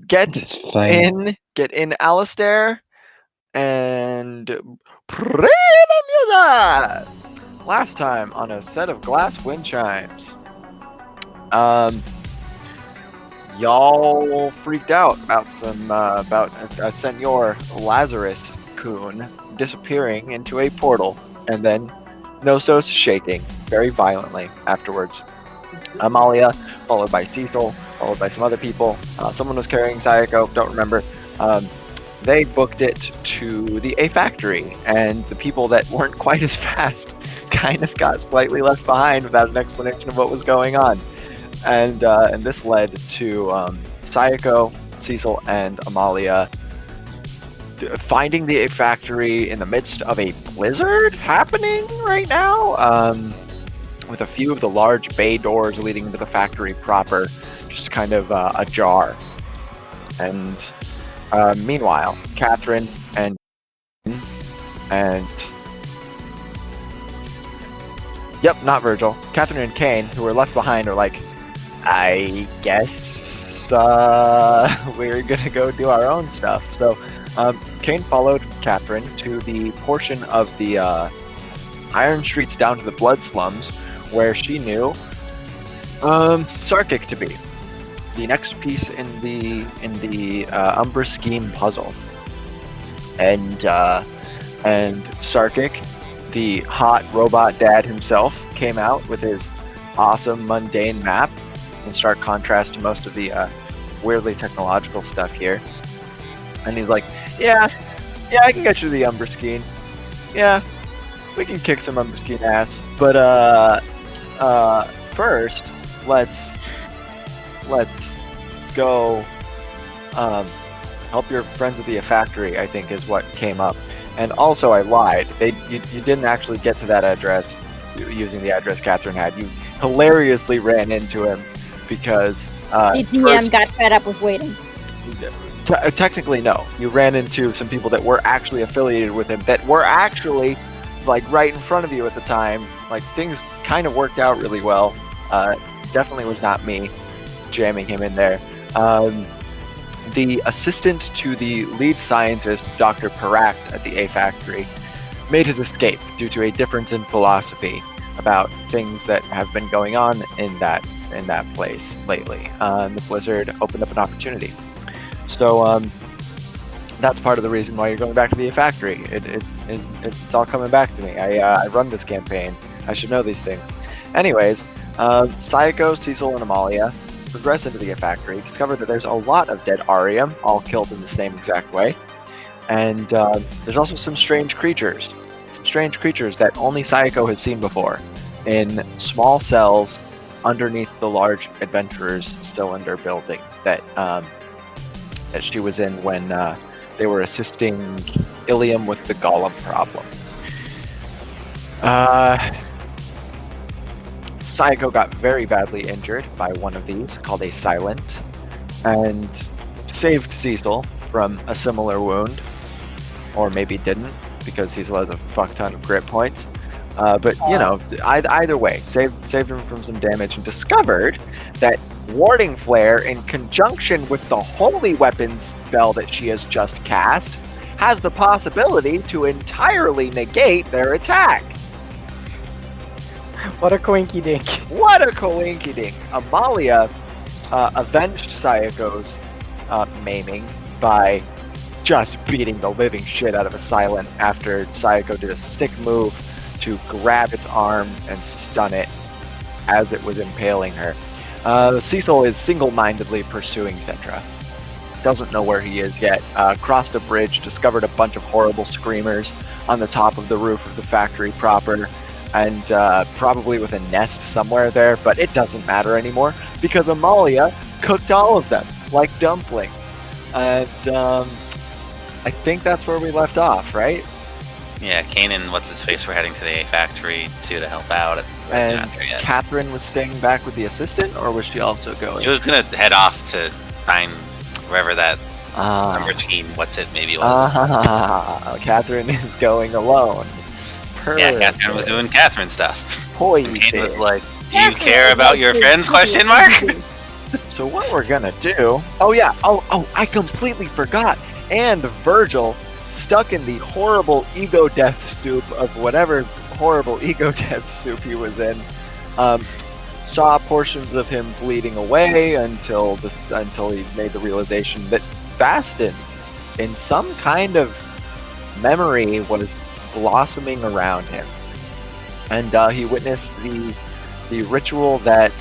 Get in, Alistair, and play the music. Last time on a set of glass Windchimes, y'all freaked out about a Senor Lazarus Coon disappearing into a portal, and then Nostos shaking very violently afterwards. Amalia, followed by Cecil, followed by some other people. Someone was carrying Sayako, don't remember. They booked it to the A Factory, and the people that weren't quite as fast kind of got slightly left behind without an explanation of what was going on. And this led to Sayako, Cecil, and Amalia finding the A Factory in the midst of a blizzard happening right now, with a few of the large bay doors leading into the factory proper just kind of ajar. And meanwhile, Catherine and not Virgil. Catherine and Kane, who were left behind, are like, I guess we're gonna go do our own stuff. So Kane followed Catherine to the portion of the Iron Streets down to the Blood Slums, where she knew Sarkic to be, the next piece in the Umbra Scheme puzzle. And Sarkic, the hot robot dad himself, came out with his awesome mundane map, in stark contrast to most of the weirdly technological stuff here. And he's like, yeah, I can get you the Umbra Scheme. Yeah, we can kick some Umbra Scheme ass. But first, let's go help your friends at the factory, I think is what came up. And also, I lied. You didn't actually get to that address using the address Catherine had. You hilariously ran into him because BPM got fed up with waiting. Technically, no. You ran into some people that were actually affiliated with him, that were actually like right in front of you at the time. Like, things kind of worked out really well. Definitely was not me jamming him in there. The assistant to the lead scientist, Dr. Parakt, at the A Factory, made his escape due to a difference in philosophy about things that have been going on in that place lately. The blizzard opened up an opportunity. So that's part of the reason why you're going back to the A Factory. It's all coming back to me. I run this campaign. I should know these things. Anyways, Sayako, Cecil, and Amalia progress into the A Factory, discover that there's a lot of dead Arium, all killed in the same exact way. And there's also some strange creatures that only Sayako has seen before, in small cells underneath the large adventurer's cylinder building that she was in when they were assisting Ilium with the golem problem. Sayako got very badly injured by one of these, called a Silent, and saved Cecil from a similar wound. Or maybe didn't, because Cecil has a fuck ton of grit points. But, you know, either way, saved him from some damage, and discovered that Warding Flare, in conjunction with the Holy Weapons spell that she has just cast, has the possibility to entirely negate their attack. What a coinky dink. What a coinky dink. Amalia avenged Sayako's maiming by just beating the living shit out of a Silent after Sayako did a sick move to grab its arm and stun it as it was impaling her. Cecil is single-mindedly pursuing Centra. Doesn't know where he is yet. Crossed a bridge, discovered a bunch of horrible screamers on the top of the roof of the factory proper, and probably with a nest somewhere there, but it doesn't matter anymore because Amalia cooked all of them like dumplings. And I think that's where we left off, right? Yeah, Kane and what's-his-face were heading to the A Factory to help out. And Catherine was staying back with the assistant, or was she also going? She was going to head off to find wherever that number team, maybe was. Catherine is going alone. Perfect. Yeah, Catherine was doing Catherine stuff. Poison. Kane was like, do you care about your friends, question mark? So what we're gonna do? Oh yeah. Oh, I completely forgot. And Virgil, stuck in the horrible ego death soup of whatever horrible ego death soup he was in, saw portions of him bleeding away until he made the realization that Fastened, in some kind of memory, was blossoming around him, and he witnessed the ritual that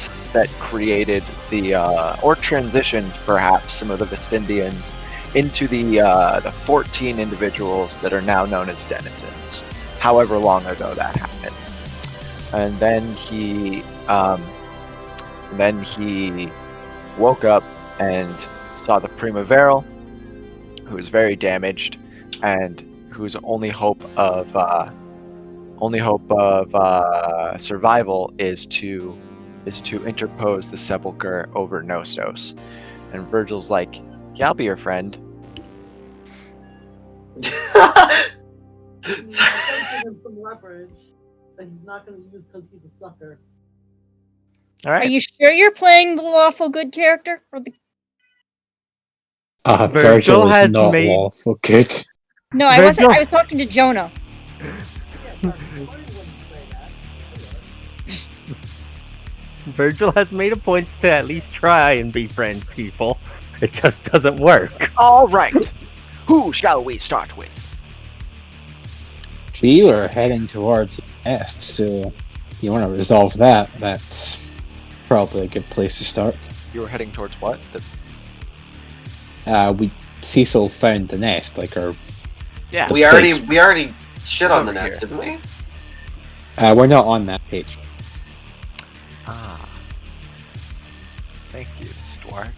created or transitioned perhaps some of the Vestindians into the 14 individuals that are now known as denizens, however long ago that happened. And then he woke up and saw the Primaveral, who was very damaged, and whose only hope of survival is to interpose the sepulcher over Nostos. And Virgil's like, "Yeah, I'll be your friend." Give him some leverage that he's not going to use because he's a sucker. All right. Are you sure you're playing the lawful good character? Or the... Virgil is not lawful good. No, I wasn't. I was talking to Jonah. Virgil has made a point to at least try and befriend people. It just doesn't work. All right. Who shall we start with? We were heading towards the nest, so you want to resolve that, that's probably a good place to start. You were heading towards what? Cecil found the nest, like our... Yeah. We already shit on the nest, didn't we? We're not on that page. Ah. Thank you, Stuart.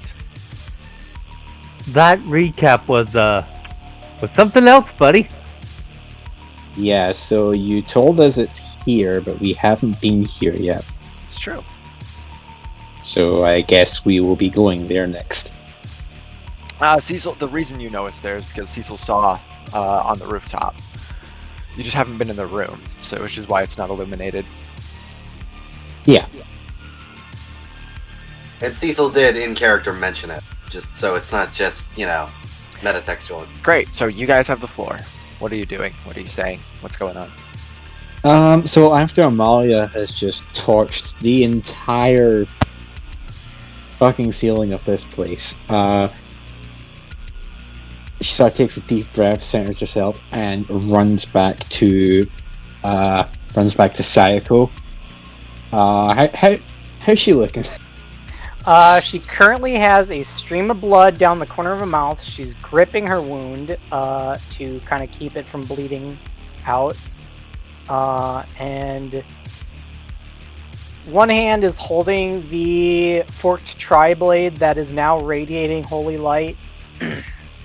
That recap was something else, buddy. Yeah, so you told us it's here, but we haven't been here yet. It's true. So I guess we will be going there next. Cecil, the reason you know it's there is because Cecil saw on the rooftop. You just haven't been in the room, so which is why it's not illuminated. Yeah. And Cecil did in character mention it, just so it's not just, metatextual. Great, so you guys have the floor. What are you doing? What are you saying? What's going on? So after Amalia has just torched the entire fucking ceiling of this place, she sort of takes a deep breath, centers herself, and runs back to Sayako. How's she looking? She currently has a stream of blood down the corner of her mouth. She's gripping her wound to kind of keep it from bleeding out. And one hand is holding the forked tri-blade that is now radiating holy light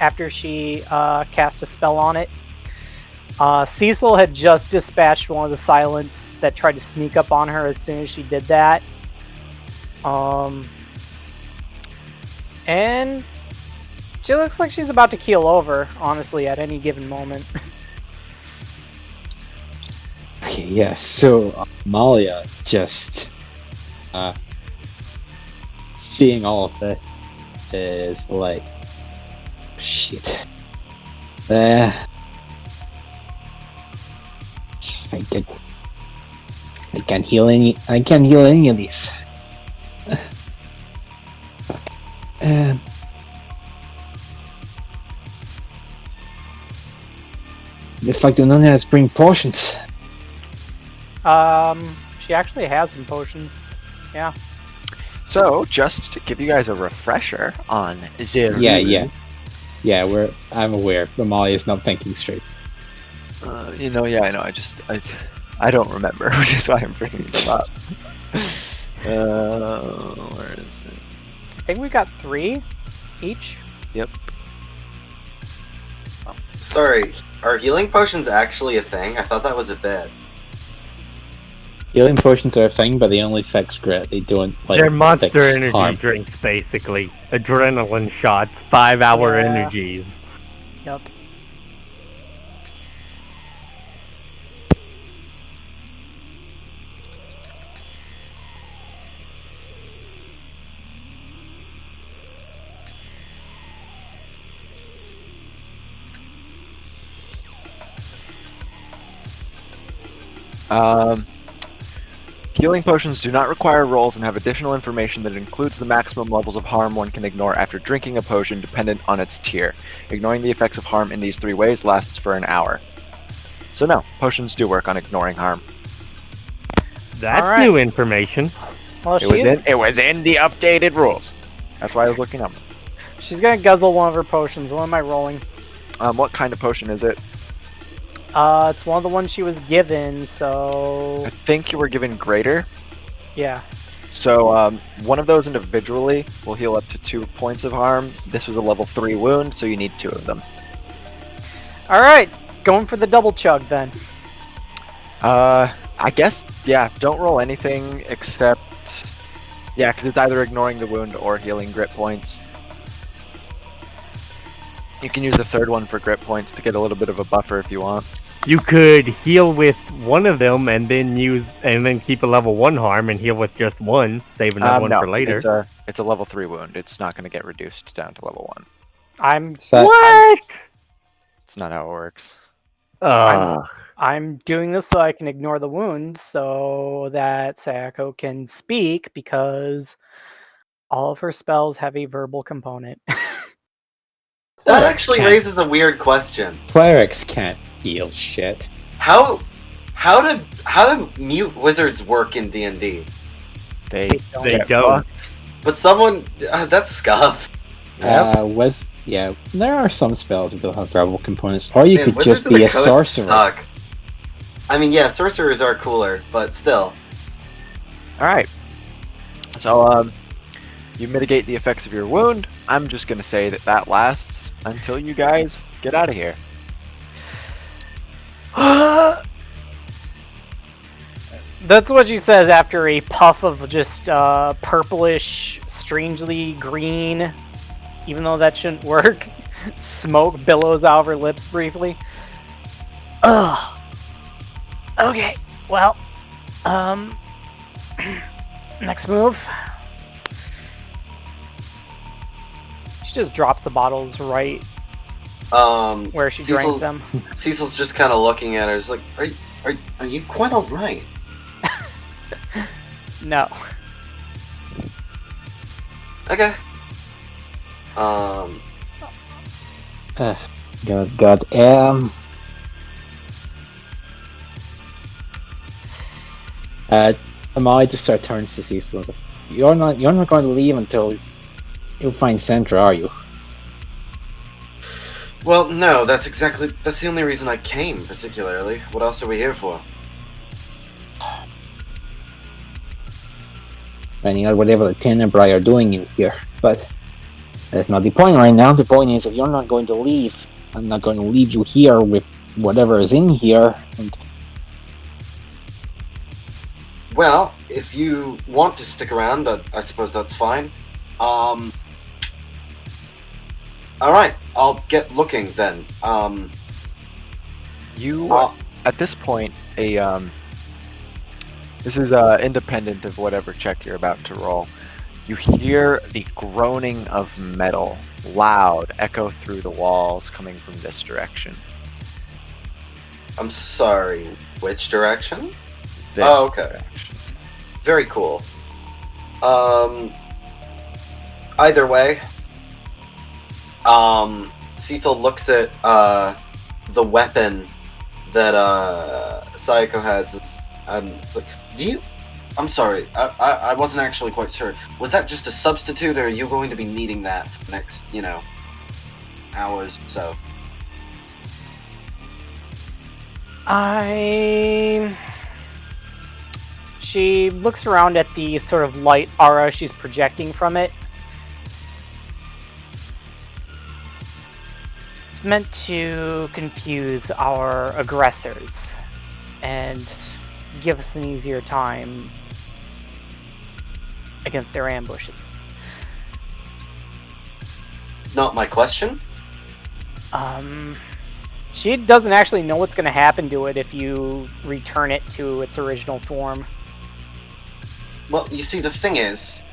after she cast a spell on it. Cecil had just dispatched one of the silents that tried to sneak up on her as soon as she did that. And she looks like she's about to keel over, honestly, at any given moment. Okay, yeah, so Amalia just seeing all of this is like, shit. I can't heal any of these. If I do not have to bring potions. She actually has some potions. Yeah. So, just to give you guys a refresher on Zeru. Yeah, I'm aware. Amalia's not thinking straight. I know. I don't remember, which is why I'm bringing them up. Where is it? I think we got 3 each. Yep. Sorry, are healing potions actually a thing? I thought that was a bit. Healing potions are a thing, but they only fix grit. They don't, like, They're monster fix energy harm. drinks, basically. Adrenaline shots, 5-hour energies. Yep. Healing potions do not require rolls and have additional information that includes the maximum levels of harm one can ignore after drinking a potion dependent on its tier. Ignoring the effects of harm in these 3 ways lasts for an hour. So no, potions do work on ignoring harm. That's new information. Well, It was in the updated rules. That's why I was looking up. She's gonna guzzle one of her potions. What am I rolling? What kind of potion is it? It's one of the ones she was given, so... I think you were given greater. Yeah. So, one of those individually will heal up to 2 points of harm. This was a level 3 wound, so you need 2 of them. Alright, going for the double chug then. I guess, yeah, don't roll anything except... Yeah, because it's either ignoring the wound or healing grit points. You can use the 3rd one for grit points to get a little bit of a buffer if you want. You could heal with one of them and then keep a level 1 harm and heal with just one, save another one for later. It's a level 3 wound. It's not going to get reduced down to level 1. What? It's not how it works. I'm doing this so I can ignore the wound so that Sayako can speak because all of her spells have a verbal component. That actually raises a weird question. Clerics can't heal shit. How do mute wizards work in D&D? They don't. But someone that's scuff. Yeah, there are some spells that don't have verbal components, or you Man, could just Wizards of be the a Coast sorcerer. Suck. I mean, yeah, sorcerers are cooler, but still. All right. So, you mitigate the effects of your wound. I'm just going to say that lasts until you guys get out of here. That's what she says after a puff of just purplish, strangely green, even though that shouldn't work, smoke billows out of her lips briefly. Ugh. Okay, well, next move. She just drops the bottles right where she drank them. Cecil's just kind of looking at her. He's like, "Are you quite all right?" No. Okay. God. Amali just sort of turns to Cecil and says, You're not going to leave until you find Centra, are you? Well, no, that's the only reason I came, particularly. What else are we here for? Finding out whatever the Tenebrae are doing in here. But that's not the point right now. The point is, if you're not going to leave, I'm not going to leave you here with whatever is in here. And well, if you want to stick around, I suppose that's fine. Alright, I'll get looking then. At this point, this is independent of whatever check you're about to roll. You hear the groaning of metal, loud, echo through the walls coming from this direction. I'm sorry, which direction? This okay. direction. Very cool. Either way, Cecil looks at the weapon that Sayako has. It's like, I'm sorry, I wasn't actually quite sure. Was that just a substitute, or are you going to be needing that for the next, hours or so? She looks around at the sort of light aura she's projecting from it. It's meant to confuse our aggressors and give us an easier time against their ambushes. Not my question? She doesn't actually know what's going to happen to it if you return it to its original form. Well, you see, the thing is,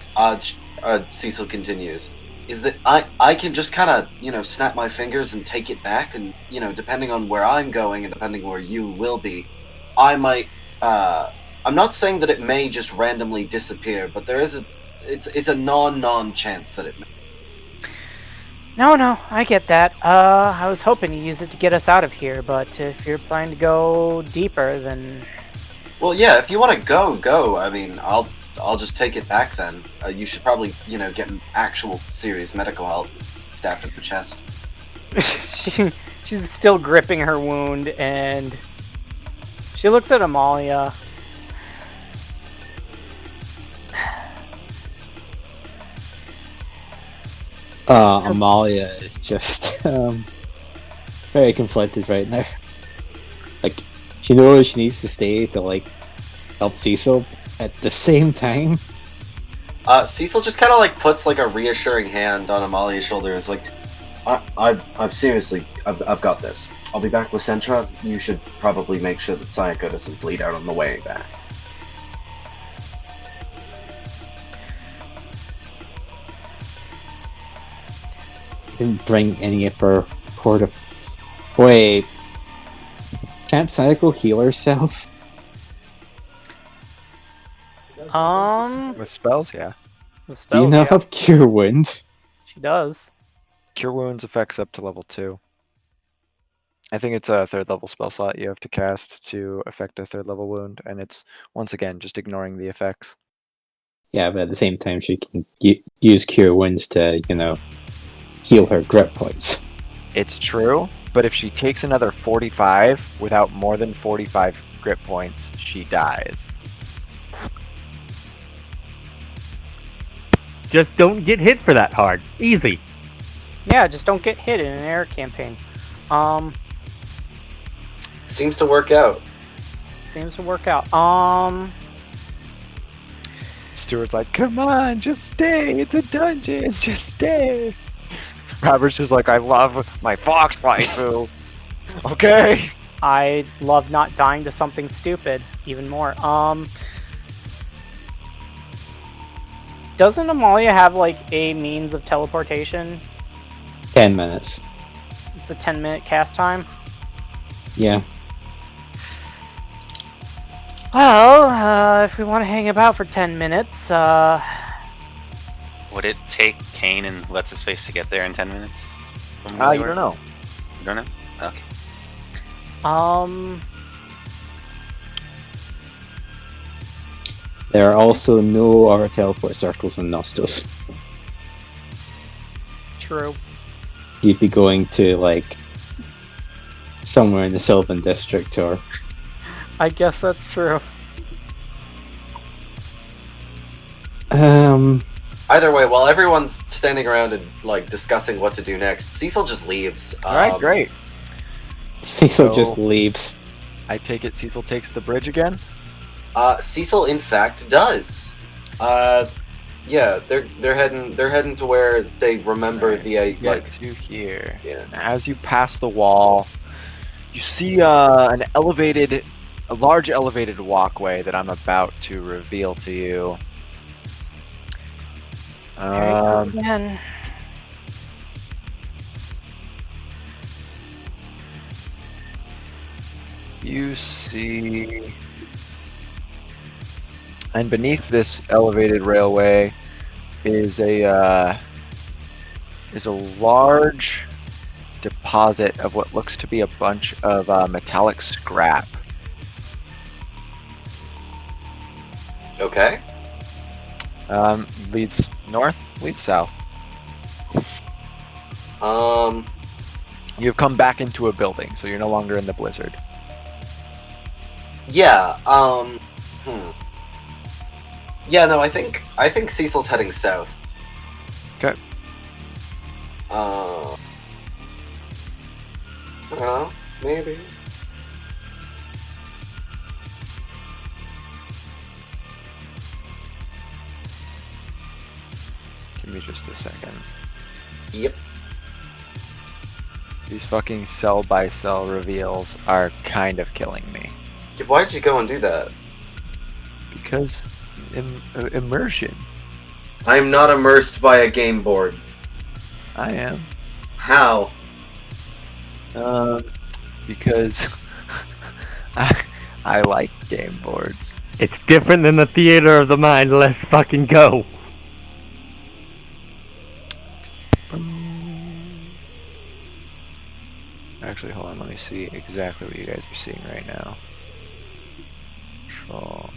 Cecil continues, is that I can just kind of, snap my fingers and take it back, and, depending on where I'm going and depending where you will be, I might I'm not saying that it may just randomly disappear, but there is it's a non chance that it may. No, I get that. I was hoping to use it to get us out of here, but if you're planning to go deeper, then... Well, yeah, if you want to go. I mean, I'll just take it back then. You should probably, get actual serious medical help. Stabbed in the chest. She's still gripping her wound, and she looks at Amalia. Amalia is just very conflicted right now. Like, she knows she needs to stay to help Cecil. At the same time, Cecil just kind of puts a reassuring hand on Amalia's shoulder. Is like, I've seriously, I've got this. I'll be back with Sentra. You should probably make sure that Sayako doesn't bleed out on the way back. didn't bring any of her Wait, can't Sayako heal herself? With spells, yeah. With spells, Do you not have Cure Wound? She does. Cure Wounds effects up to level 2. I think it's a 3rd level spell slot you have to cast to affect a 3rd level wound, and it's, once again, just ignoring the effects. Yeah, but at the same time, she can use Cure Wounds to, heal her grip points. It's true, but if she takes another 45 without more than 45 grip points, she dies. Just don't get hit for that hard. Easy. Yeah, just don't get hit in an air campaign. Seems to work out. Stuart's like, come on, just stay. It's a dungeon. Just stay. Robert's just like, I love my fox waifu. Okay. I love not dying to something stupid even more. Doesn't Amalia have a means of teleportation? 10 minutes. It's a 10-minute cast time? Yeah. Well, if we want to hang about for 10 minutes, Would it take Kane and What's His Face to get there in 10 minutes? You don't know. You don't know? Okay. There are also no other teleport circles in Nostos. True. You'd be going to, somewhere in the Sylvan District, or... I guess that's true. Either way, while everyone's standing around and discussing what to do next, Cecil just leaves. Alright, great. Cecil just leaves. I take it Cecil takes the bridge again? Cecil in fact does. Yeah, they're heading to where they remember the to here. Yeah. As you pass the wall, you see a large elevated walkway that I'm about to reveal to you. Again. You see, and beneath this elevated railway is a large deposit of what looks to be a bunch of metallic scrap. Okay. Leads north, leads south. You've come back into a building, so you're no longer in the blizzard. Yeah. Yeah. No, I think Cecil's heading south. Okay. Maybe. Give me just a second. Yep. These fucking cell-by-cell reveals are kind of killing me. Why'd you go and do that? Because immersion. I'm not immersed by a game board. I am. How? Because I like game boards. It's different than the theater of the mind. Let's fucking go. Actually, hold on. Let me see exactly what you guys are seeing right now. Control.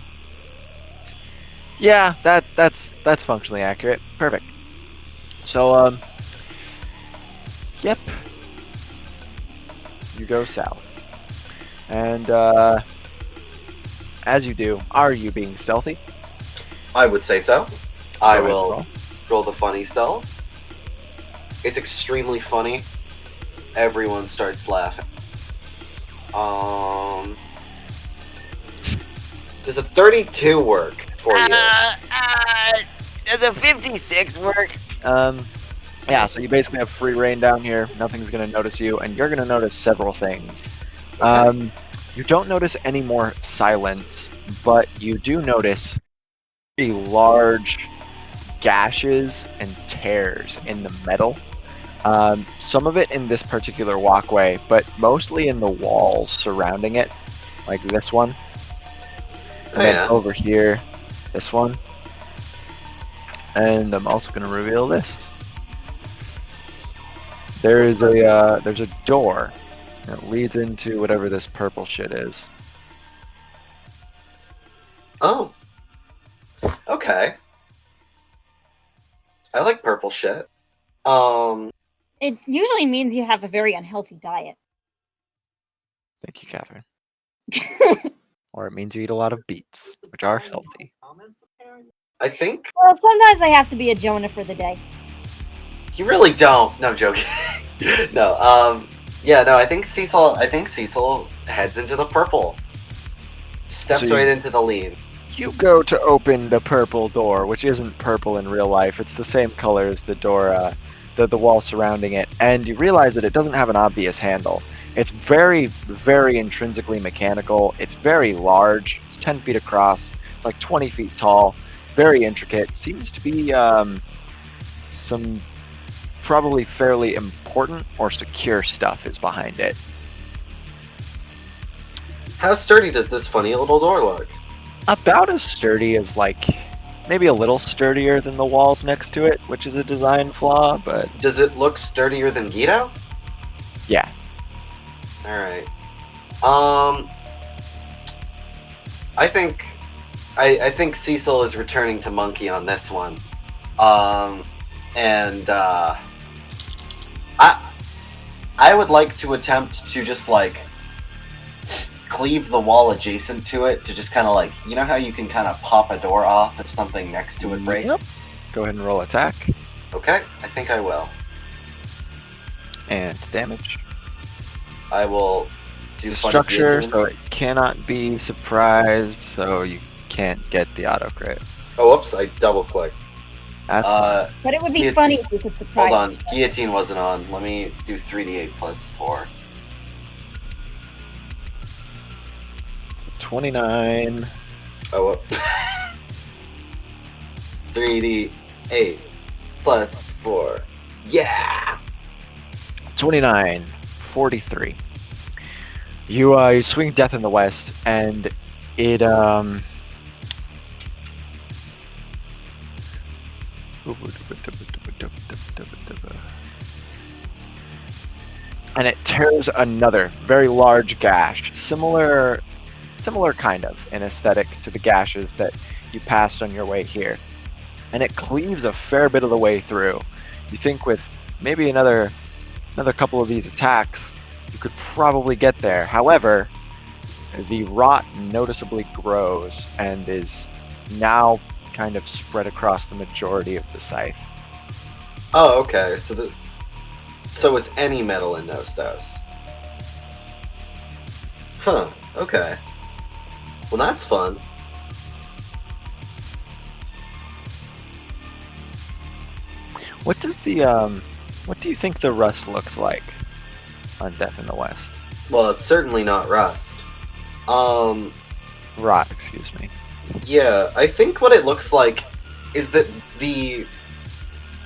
Yeah, that's functionally accurate. Perfect. So, yep. You go south. And, as you do, are you being stealthy? I would say so. I Go ahead, will roll the funny stealth. It's extremely funny. Everyone starts laughing. Does a 32 work for you? Does a 56 work? Yeah, so you basically have free reign down here. Nothing's going to notice you, and you're going to notice several things. Okay. You don't notice any more silence, but you do notice pretty large gashes and tears in the metal. Some of it in this particular walkway, but mostly in the walls surrounding it, like this one. And then over here, this one. And I'm also going to reveal this. There's a door that leads into whatever this purple shit is. Oh. Okay. I like purple shit. It usually means you have a very unhealthy diet. Thank you, Catherine. Or it means you eat a lot of beets, which are healthy. I think Well, sometimes I have to be a Jonah for the day. you really don't. No, I'm joking. No. Yeah. No. I think Cecil heads into the purple. Steps So right into the lead. You go to open the purple door, which isn't purple in real life. It's the same color as the door, the wall surrounding it, and you realize that it doesn't have an obvious handle. It's very, very intrinsically mechanical. It's very large. It's 10 feet across. It's like 20 feet tall. Very intricate. Seems to be some probably fairly important or secure stuff is behind it. How sturdy does this funny little door look? About as sturdy as, like, maybe a little sturdier than the walls next to it, which is a design flaw, but... Does it look sturdier than Guido? Yeah. Alright. I think Cecil is returning to Monkey on this one. I would like to attempt to just, like, cleave the wall adjacent to it to just kind of, like, you know how you can kind of pop a door off if something next to it breaks? Yep. Go ahead and roll attack. Okay, I think I will. And damage. I will do It's a structure, so it cannot be surprised, so you can't get the auto crit. Oh, whoops, I double clicked. That's fine. But it would be Guillotine. funny if you could surprise. Hold on, Guillotine wasn't on. Let me do 3d8 plus 4. 29. Oh, whoop. 3d8 plus 4. Yeah! 29. 43. You swing Death in the West, and it and it tears another very large gash, similar kind of in aesthetic to the gashes that you passed on your way here, and it cleaves a fair bit of the way through. You think with maybe another couple of these attacks, you could probably get there. However, the rot noticeably grows and is now kind of spread across the majority of the scythe. Oh, okay. So it's any metal in Nostos. Huh. Okay. Well, that's fun. What does the what do you think the rust looks like on Death in the West? Well, it's certainly not rust. Rot, excuse me. Yeah, I think what it looks like is that the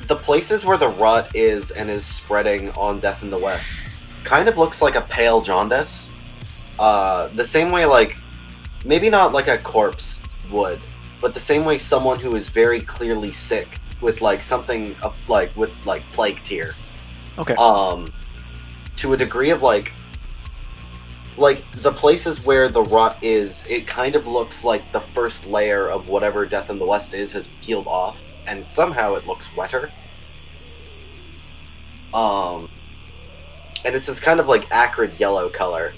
places where the rut is and is spreading on Death in the West kind of looks like a pale jaundice. The same way, like, maybe not like a corpse would, but the same way someone who is very clearly sick with like something with plague tear. Okay. To a degree of like the places where the rot is, it kind of looks like the first layer of whatever Death in the West is has peeled off, and somehow it looks wetter. And it's this kind of like acrid yellow color.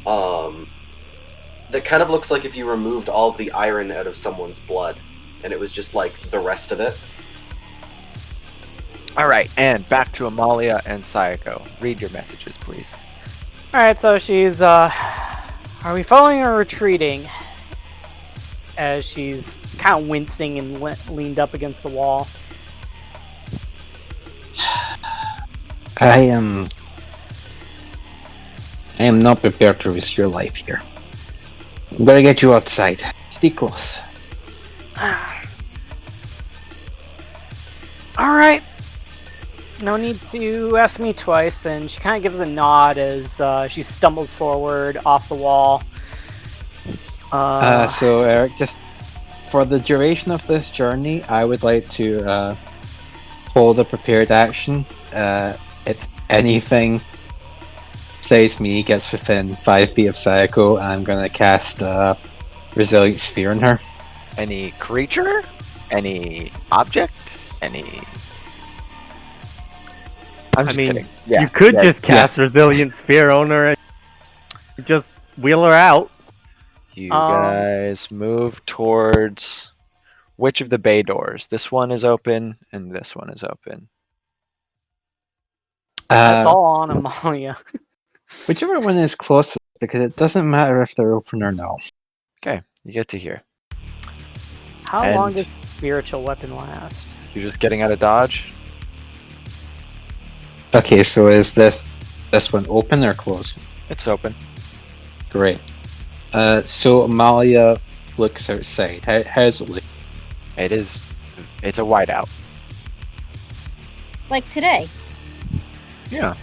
That kind of looks like if you removed all of the iron out of someone's blood, and it was just like the rest of it. All right, and back to Amalia and Sayako. Read your messages, please. Alright, so she's, are we following or retreating? As she's kind of wincing and leaned up against the wall. I am not prepared to risk your life here. I'm gonna get you outside. Stay close. Alright. No need to ask me twice, and she kind of gives a nod as she stumbles forward off the wall. So Eric, just for the duration of this journey, I would like to hold a prepared action. If anything says me gets within 5 feet of Sayako, I'm gonna cast Resilient Sphere on her. Any creature? Any object? Any... I'm just kidding. Yeah, you could just cast Resilient Sphere on her and just wheel her out. You guys move towards which of the bay doors? This one is open and this one is open. That's all on Amalia. Whichever one is closest, because it doesn't matter if they're open or no. Okay, you get to here. How long does spiritual weapon last? You're just getting out of dodge? Okay, so is this one open or closed? It's open. Great. So Amalia looks outside. How's it look? It's a whiteout. Like today. Yeah.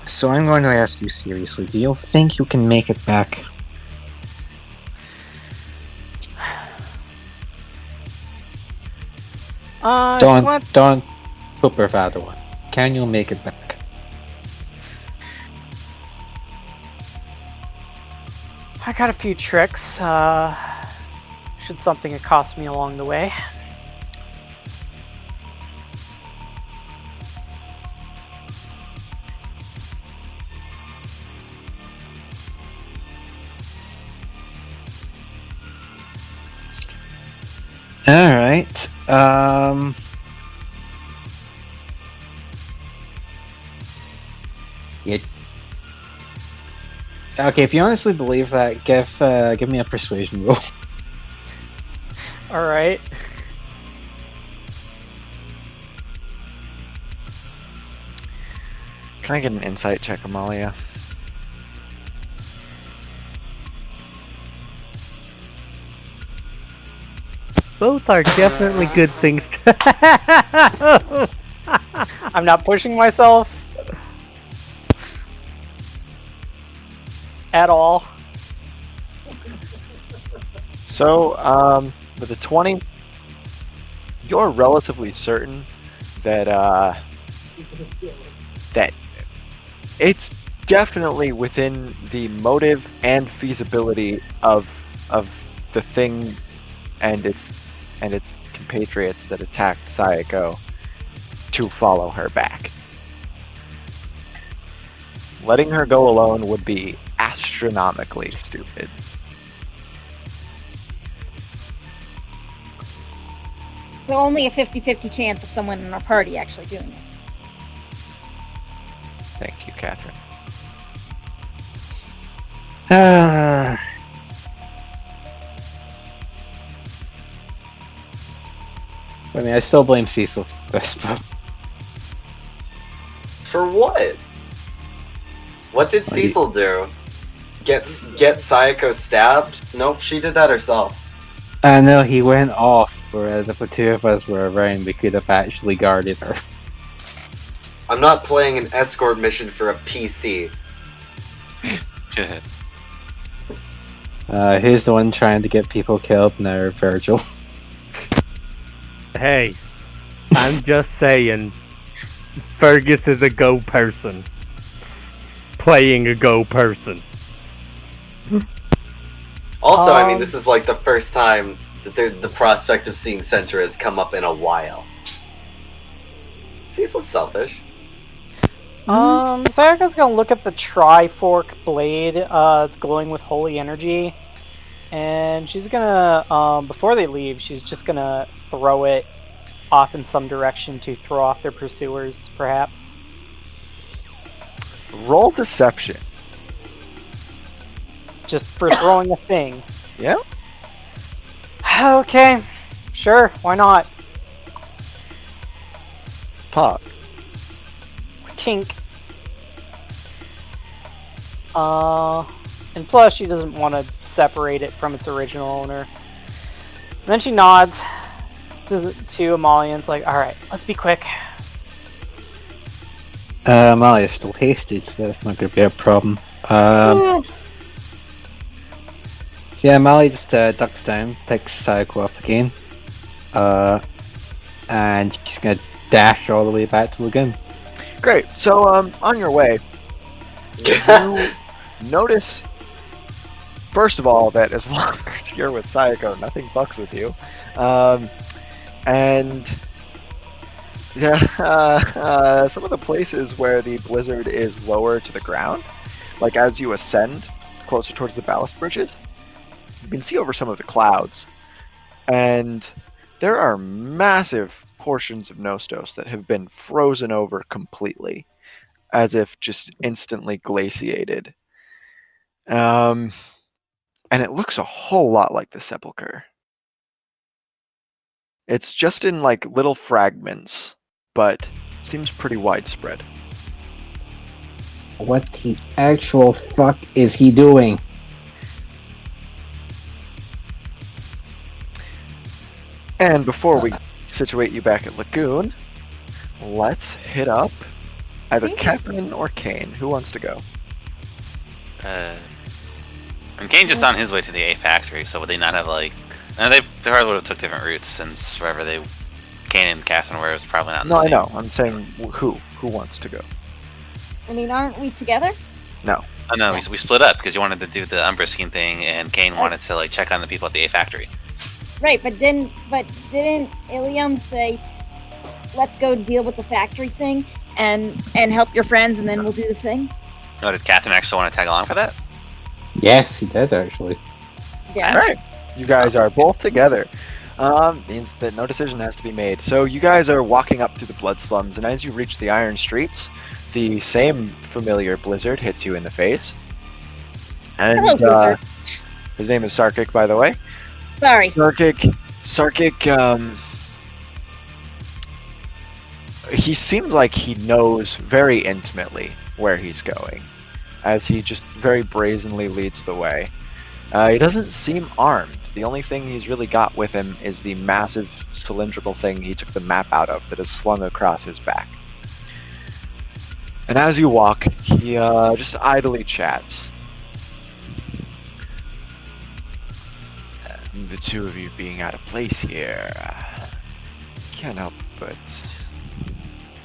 So I'm going to ask you seriously, do you think you can make it back? Don't put bravado on. Can you make it back? I got a few tricks. Should something accost me along the way. Alright. Okay, if you honestly believe that, give me a persuasion roll. Alright. Can I get an insight check, Amalia? Both are definitely good things. I'm not pushing myself at all. So, with a 20, you're relatively certain that that it's definitely within the motive and feasibility of the thing and its compatriots that attacked Sayako to follow her back. Letting her go alone would be astronomically stupid. So only a 50-50 chance of someone in our party actually doing it. Thank you, Catherine. I mean, I still blame Cecil for this, but... For what? What did Cecil do? Get Sayako stabbed? Nope, she did that herself. I know, he went off, whereas if the two of us were around, we could have actually guarded her. I'm not playing an escort mission for a PC. Who's the one trying to get people killed now, Virgil? Hey, I'm just saying, Fergus is a Go person. Playing a Go person. Also, I mean, this is like the first time that the prospect of seeing Center has come up in a while. Cecil's selfish. Sayaka's gonna look at the Trifork blade. It's glowing with holy energy. And she's gonna, before they leave, she's just gonna throw it off in some direction to throw off their pursuers, perhaps. Roll deception. Just for throwing a thing. Yeah. Okay, sure, why not? Pog. Tink. And plus she doesn't want to separate it from its original owner. And then she nods to Amalia and it's like, alright, let's be quick. Amalia's still hasty, so that's not going to be a problem. So yeah, Amalia just ducks down, picks Sayako up again, and she's going to dash all the way back to Lagoon. Great. So, on your way, you notice, first of all, that as long as you're with Sayako, nothing fucks with you. And yeah, some of the places where the blizzard is lower to the ground, like as you ascend closer towards the ballast bridges, you can see over some of the clouds, and there are massive portions of Nostos that have been frozen over completely, as if just instantly glaciated. And it looks a whole lot like the Sepulchre. It's just in like little fragments, but it seems pretty widespread. What the actual fuck is he doing? And before we situate you back at Lagoon, let's hit up either Kevin or Kane. Who wants to go? And Kane's just on his way to the A factory, so would they not have like... No, they probably would have took different routes since wherever Kane and Catherine were, it was probably not in the same. No, I know. I'm saying who wants to go? I mean, aren't we together? No. Oh no, we split up because you wanted to do the Umbra scheme thing, and Kane wanted to like check on the people at the A factory. Right, but didn't Ilium say, let's go deal with the factory thing and help your friends, and then we'll do the thing? Oh, did Catherine actually want to tag along for that? Yes, he does actually. Yeah. All right. You guys are both together. Means that no decision has to be made. So you guys are walking up through the blood slums, and as you reach the iron streets, the same familiar blizzard hits you in the face. And Hello, Blizzard. His name is Sarkic, by the way. Sorry. Sarkic, he seems like he knows very intimately where he's going, as he just very brazenly leads the way. He doesn't seem armed. The only thing he's really got with him is the massive cylindrical thing he took the map out of that is slung across his back. And as you walk, he just idly chats. The two of you being out of place here. Can't help but...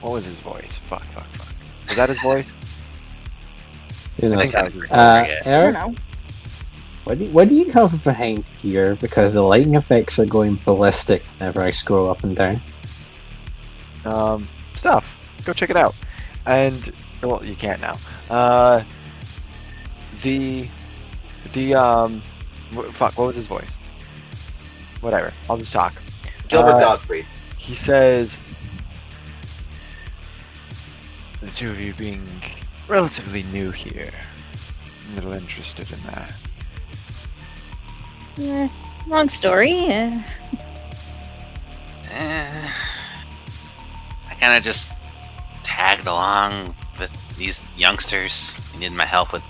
What was his voice? Fuck. Was that his voice? You know, I think I don't Eric, know. what do you have behind here? Because the lighting effects are going ballistic whenever I scroll up and down. Stuff. Go check it out. And well, you can't now. Fuck. What was his voice? Whatever. I'll just talk. Gilbert Gottfried. He says, the two of you being relatively new here, I'm a little interested in that. Long story. I kind of just tagged along with these youngsters. They needed my help with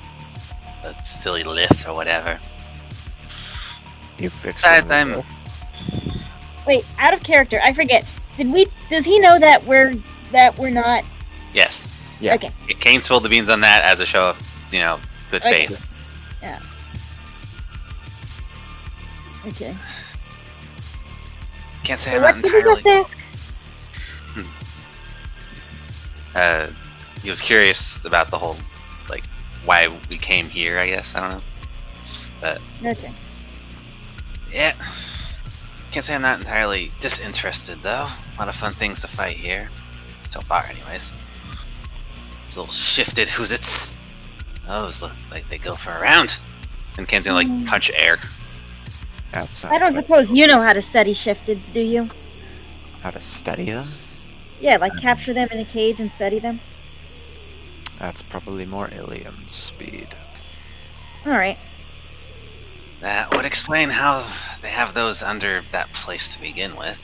a silly lift or whatever. You fixed Besides, it. Wait, out of character. I forget. Does he know that we're not Yes. Yeah. Okay. Kane spilled the beans on that as a show of, good Okay. faith. Yeah. Okay. Can't say So I'm what not did you entirely. just ask? He was curious about the whole, like, why we came here. I guess I don't know. But Okay. yeah, can't say I'm not entirely disinterested though. A lot of fun things to fight here, so far, anyways. It's a little shifted. Who's it? Those look like they go for a round. And Kane's gonna like punch air. That's I don't suppose you know how to study shifteds, do you? how to study them. Yeah, like capture them in a cage and study them. That's probably more Ilium's speed. All right. That would explain how they have those under that place to begin with.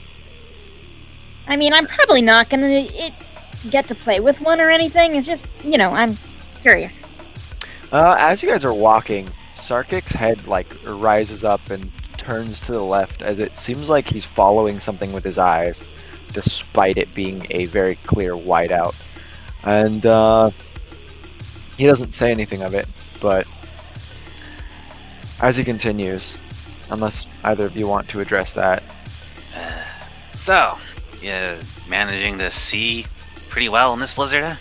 I mean, I'm probably not gonna get to play with one or anything. It's just, I'm curious. As you guys are walking, Sarkic's head rises up and turns to the left as it seems like he's following something with his eyes, despite it being a very clear whiteout. And he doesn't say anything of it, but as he continues, unless either of you want to address that. So, you managing to see pretty well in this blizzard,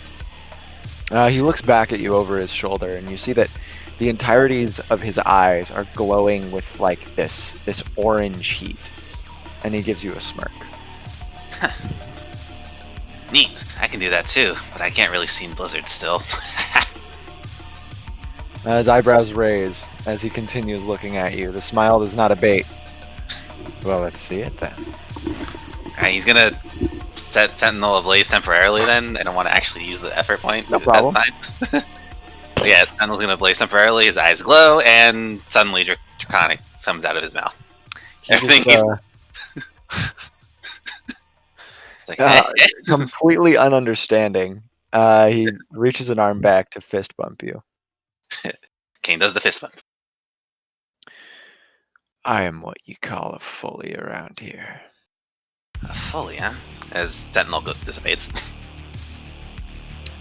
huh? He looks back at you over his shoulder, and you see that the entireties of his eyes are glowing with this orange heat, and he gives you a smirk. Neat. I can do that too, but I can't really see in blizzard still. His eyebrows raise as he continues looking at you. The smile does not abate. Well, let's see it then. Alright, he's gonna set Sentinel ablaze temporarily then. I don't want to actually use the effort point. No at that problem. time. But yeah, Sentinel's gonna blaze temporarily, his eyes glow, and suddenly Draconic comes out of his mouth. He Everything just, It's like, completely ununderstanding. He reaches an arm back to fist bump you. Kane does the fist bump. I am what you call a fully around here. Fully, huh? As Sentinel dissipates.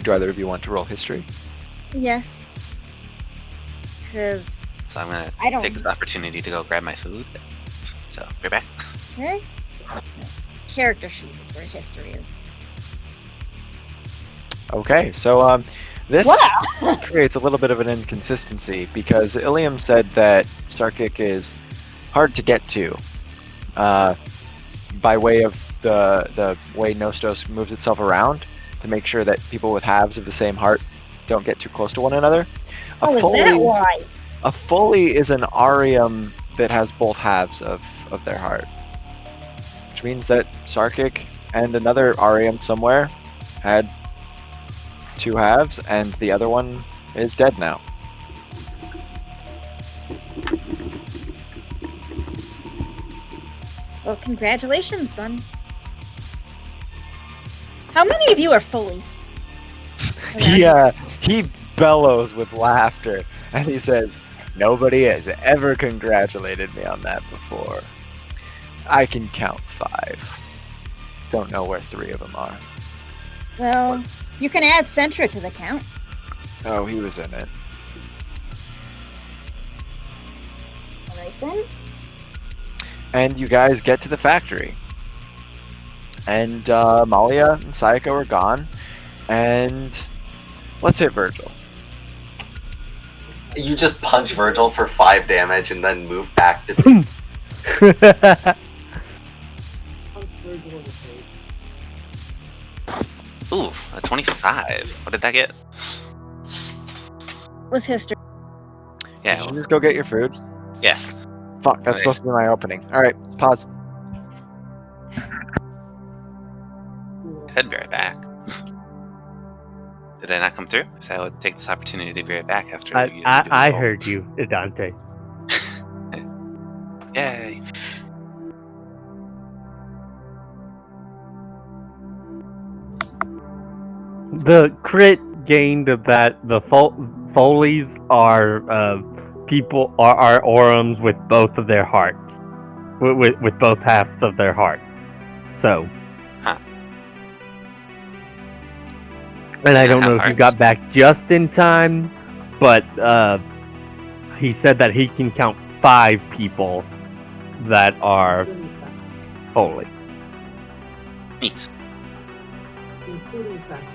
Do either of you want to roll history? Yes. Because, So I'm gonna I don't- take this opportunity to go grab my food. So, right back. right? Character sheet is where history is. Okay, so this Wow. creates a little bit of an inconsistency because Ilium said that Starkick is hard to get to by way of the way Nostos moves itself around to make sure that people with halves of the same heart don't get too close to one another. Oh, is that why? A Foley is an Arium that has both halves of their heart, which means that Sarkic and another Arium somewhere had two halves, and the other one is dead now. Well, congratulations, son. How many of you are Foleys? He bellows with laughter, and he says, "Nobody has ever congratulated me on that before. I can count 5. Don't know where 3 of them are." Well, you can add Sentra to the count. Oh, he was in it. Alright then. And you guys get to the factory. And Malia and Sayako are gone. And let's hit Virgil. You just punch Virgil for 5 damage and then move back to see. Punch Virgil in the face. Ooh, a 25. What did that get? Was history. Yeah, Did you just go get your food? yes. Fuck, that's Okay. supposed to be my opening. Alright, pause. I'd be right back. Did I not come through? So I would take this opportunity to be right back after you do I the roll. heard you, Dante. Yay. The crit gained of that the Foleys are people are Orums with both of their hearts, with both halves of their heart. So, And I don't Have know if you hearts? got back just in time, but he said that he can count 5 people that are Including Satchel. Foley. Neat. Including Satchel.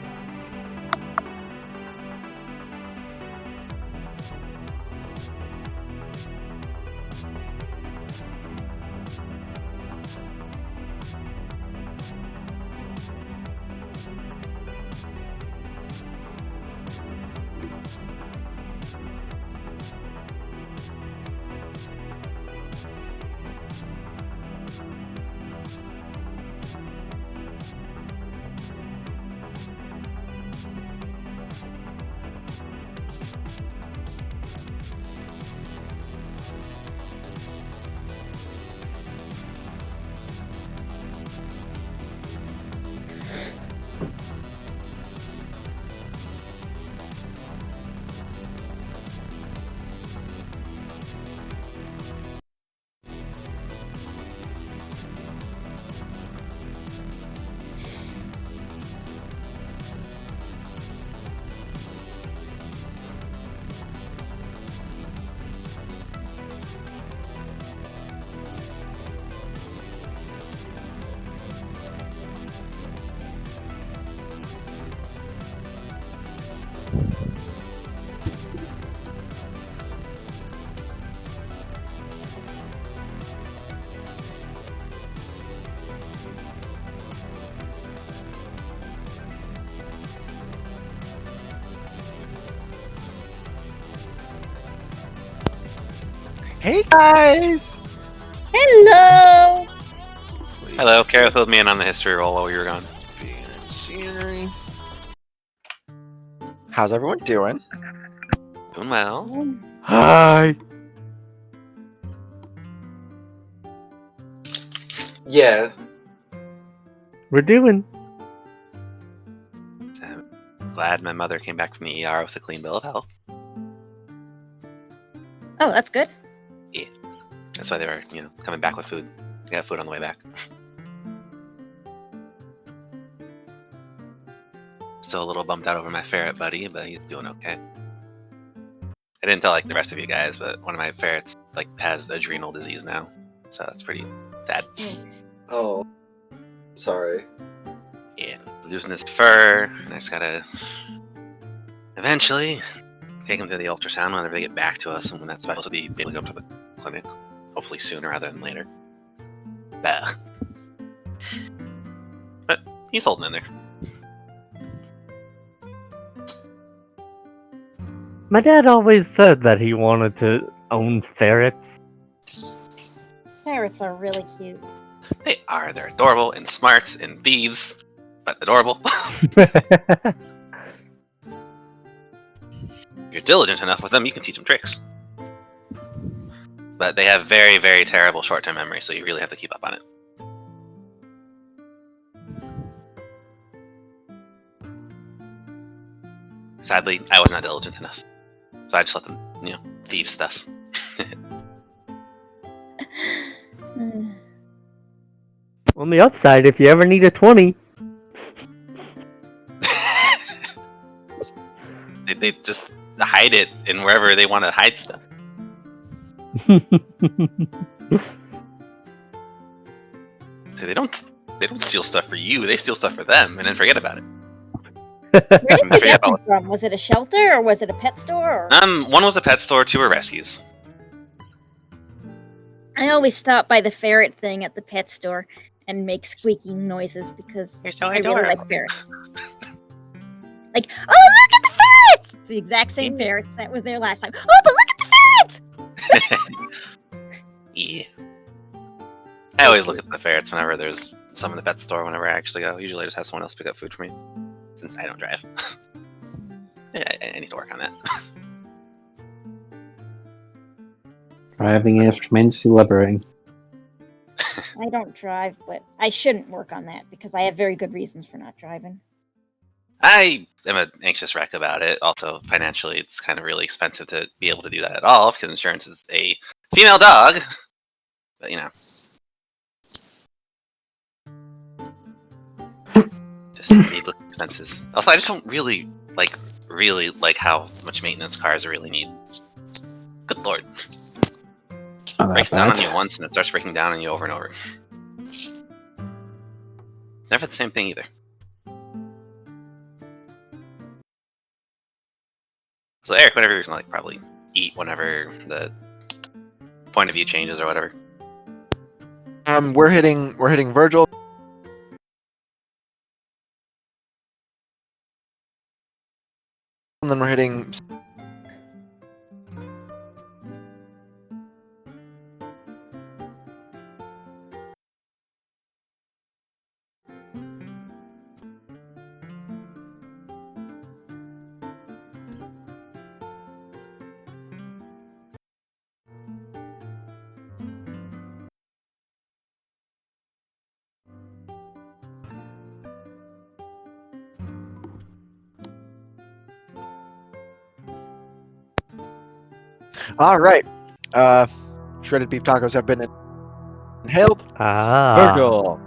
Hey guys! Hello. Hello, Kara filled me in on the history roll while we were gone. Scenery. How's everyone doing? Doing well. Hi. Yeah. We're doing. I'm glad my mother came back from the ER with a clean bill of health. Oh, that's good. That's why they were, coming back with food. They got food on the way back. Still a little bummed out over my ferret buddy, but he's doing okay. I didn't tell the rest of you guys, but one of my ferrets has adrenal disease now, so that's pretty sad. Oh. Sorry. Yeah, losing his fur. And I just gotta eventually take him to the ultrasound whenever they get back to us, and when that's supposed to be able to go to the clinic, hopefully sooner rather than later. But he's holding in there. My dad always said that he wanted to own ferrets. Ferrets are really cute. They are. They're adorable and smart and thieves, but adorable. If you're diligent enough with them, you can teach them tricks. But they have very, very terrible short-term memory, so you really have to keep up on it. Sadly, I was not diligent enough. So I just let them, thieve stuff. On the upside, if you ever need a 20, they just hide it in wherever they want to hide stuff. They don't steal stuff for you. They steal stuff for them and then forget about it. Where did you get them from? Was it a shelter or was it a pet store? Or... One was a pet store, 2 were rescues. I always stop by the ferret thing at the pet store and make squeaking noises because You're so I really like adorable. ferrets. Oh, look at the ferrets! It's the exact same ferrets that was there last time. Oh, but look at the ferrets! Yeah. I always look at the ferrets whenever there's some in the pet store. Whenever I actually go, usually I just have someone else pick up food for me, since I don't drive. I need to work on that. Driving is tremendously liberating. I don't drive, but I shouldn't work on that because I have very good reasons for not driving. I am an anxious wreck about it. Also, financially, it's kind of really expensive to be able to do that at all because insurance is a female dog. But needless expenses. Also, I just don't really like how much maintenance cars really need. Good lord. Not that Breaks down on bad. you once and it starts breaking down on you over and over. Never the same thing either. So Eric, whatever you're gonna like probably eat whenever the point of view changes or whatever. We're hitting Virgil. And then we're hitting. All right. Shredded beef tacos have been inhaled. Virgil,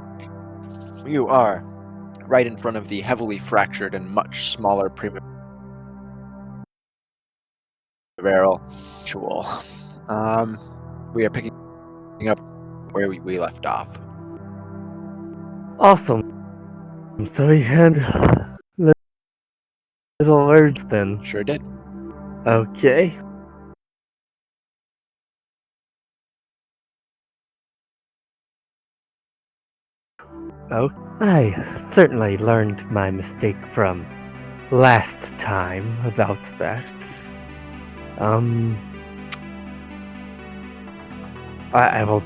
you are right in front of the heavily fractured and much smaller Primavera Jewel. We are picking up where we left off. Awesome. So we had little words then. Sure did. Okay. Oh, I certainly learned my mistake from last time about that. I will.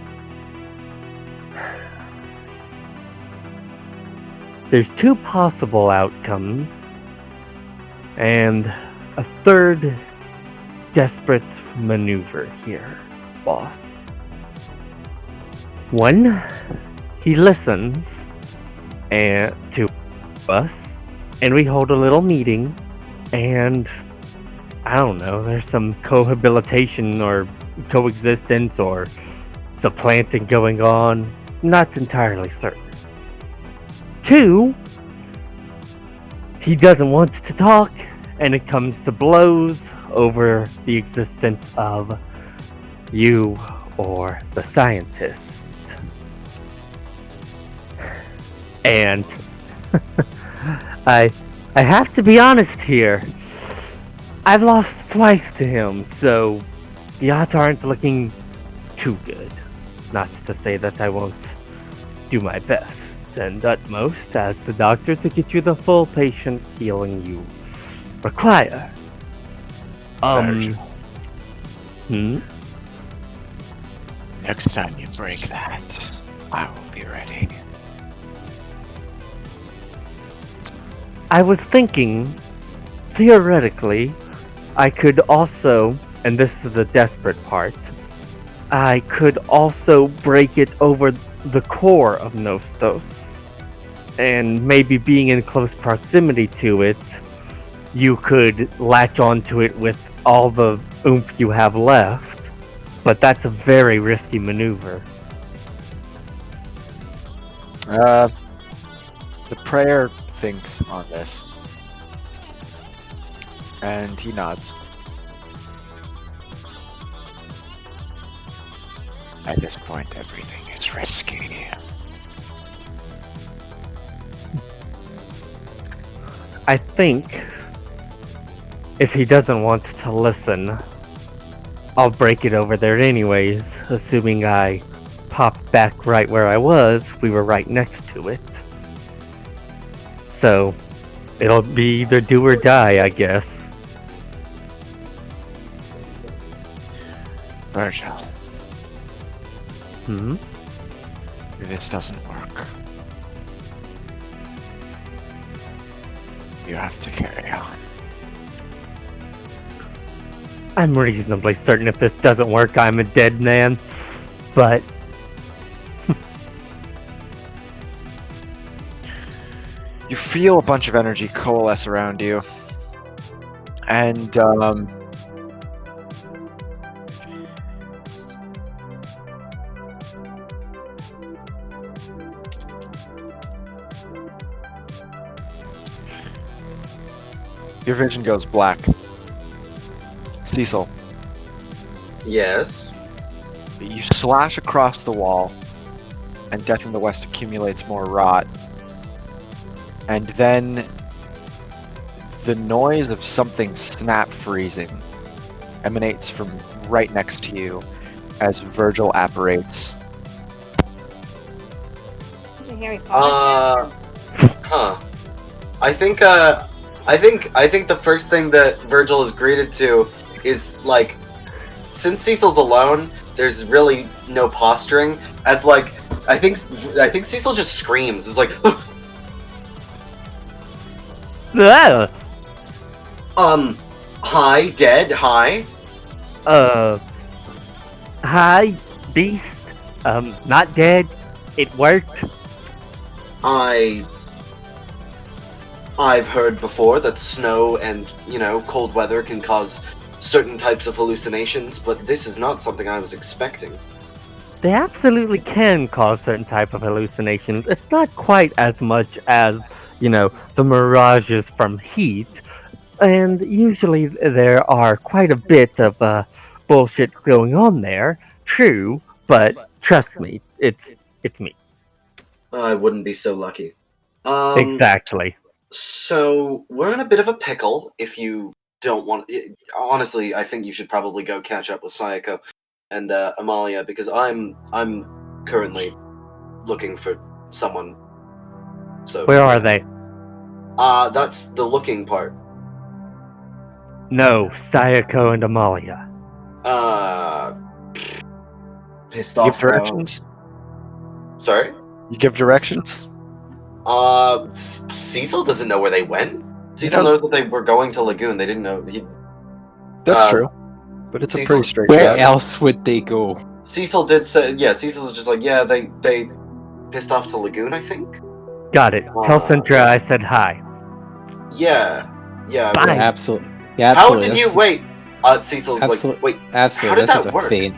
There's two possible outcomes, and a third desperate maneuver here, boss. One, he listens to us, and we hold a little meeting, and I don't know, there's some cohabilitation or coexistence or supplanting going on. Not entirely certain. Two, he doesn't want to talk, and it comes to blows over the existence of you or the scientist. And I have to be honest here. I've lost twice to him, so the odds aren't looking too good. Not to say that I won't do my best and utmost as the doctor to get you the full patient healing you require. Next time you break that, I will be ready. I was thinking, theoretically, I could also, and this is the desperate part, I could also break it over the core of Nostos. And maybe being in close proximity to it, you could latch onto it with all the oomph you have left. But that's a very risky maneuver. The prayer thinks on this. And he nods. At this point, everything is risky. I think if he doesn't want to listen, I'll break it over there anyways, assuming I pop back right where I was. We were right next to it. So, it'll be either do or die, I guess. Virgil, Hmm? if this doesn't work, you have to carry on. I'm reasonably certain if this doesn't work, I'm a dead man. But You feel a bunch of energy coalesce around you. And, Your vision goes black. Cecil, Yes. you slash across the wall, and Death in the West accumulates more rot. And then the noise of something snap freezing emanates from right next to you as Virgil apparates. Is it Harry Potter? Huh. I think the first thing that Virgil is greeted to is like, since Cecil's alone, there's really no posturing. As like, I think Cecil just screams. It's like, Ah, hi, dead, hi. hi, beast. Not dead. It worked. I've heard before that snow and, cold weather can cause certain types of hallucinations, but this is not something I was expecting. They absolutely can cause certain type of hallucinations. It's not quite as much as, the mirages from heat. And usually there are quite a bit of bullshit going on there. True, but trust me, it's me. I wouldn't be so lucky. Exactly. So we're in a bit of a pickle. If you don't want, honestly, I think you should probably go catch up with Sayako and Amalia, because I'm currently looking for someone. So Where are they? That's the looking part. No, Sayako and Amalia. Pissed You off. give directions? Sorry. You give directions? Cecil doesn't know where they went. Cecil knows- knows that they were going to Lagoon. They didn't know. That's true. But it's a Cecil- pretty straight Where shot. else would they go? Cecil did say, yeah. Cecil was just like, yeah, they pissed off to Lagoon, I think. Got it. Tell Sintra I said hi. Yeah. Bye. Yeah, absolutely. Yeah, How absolutely. did you This- wait? Cecil's Absolute- like, wait. Absolutely. How did this that is a work? feint.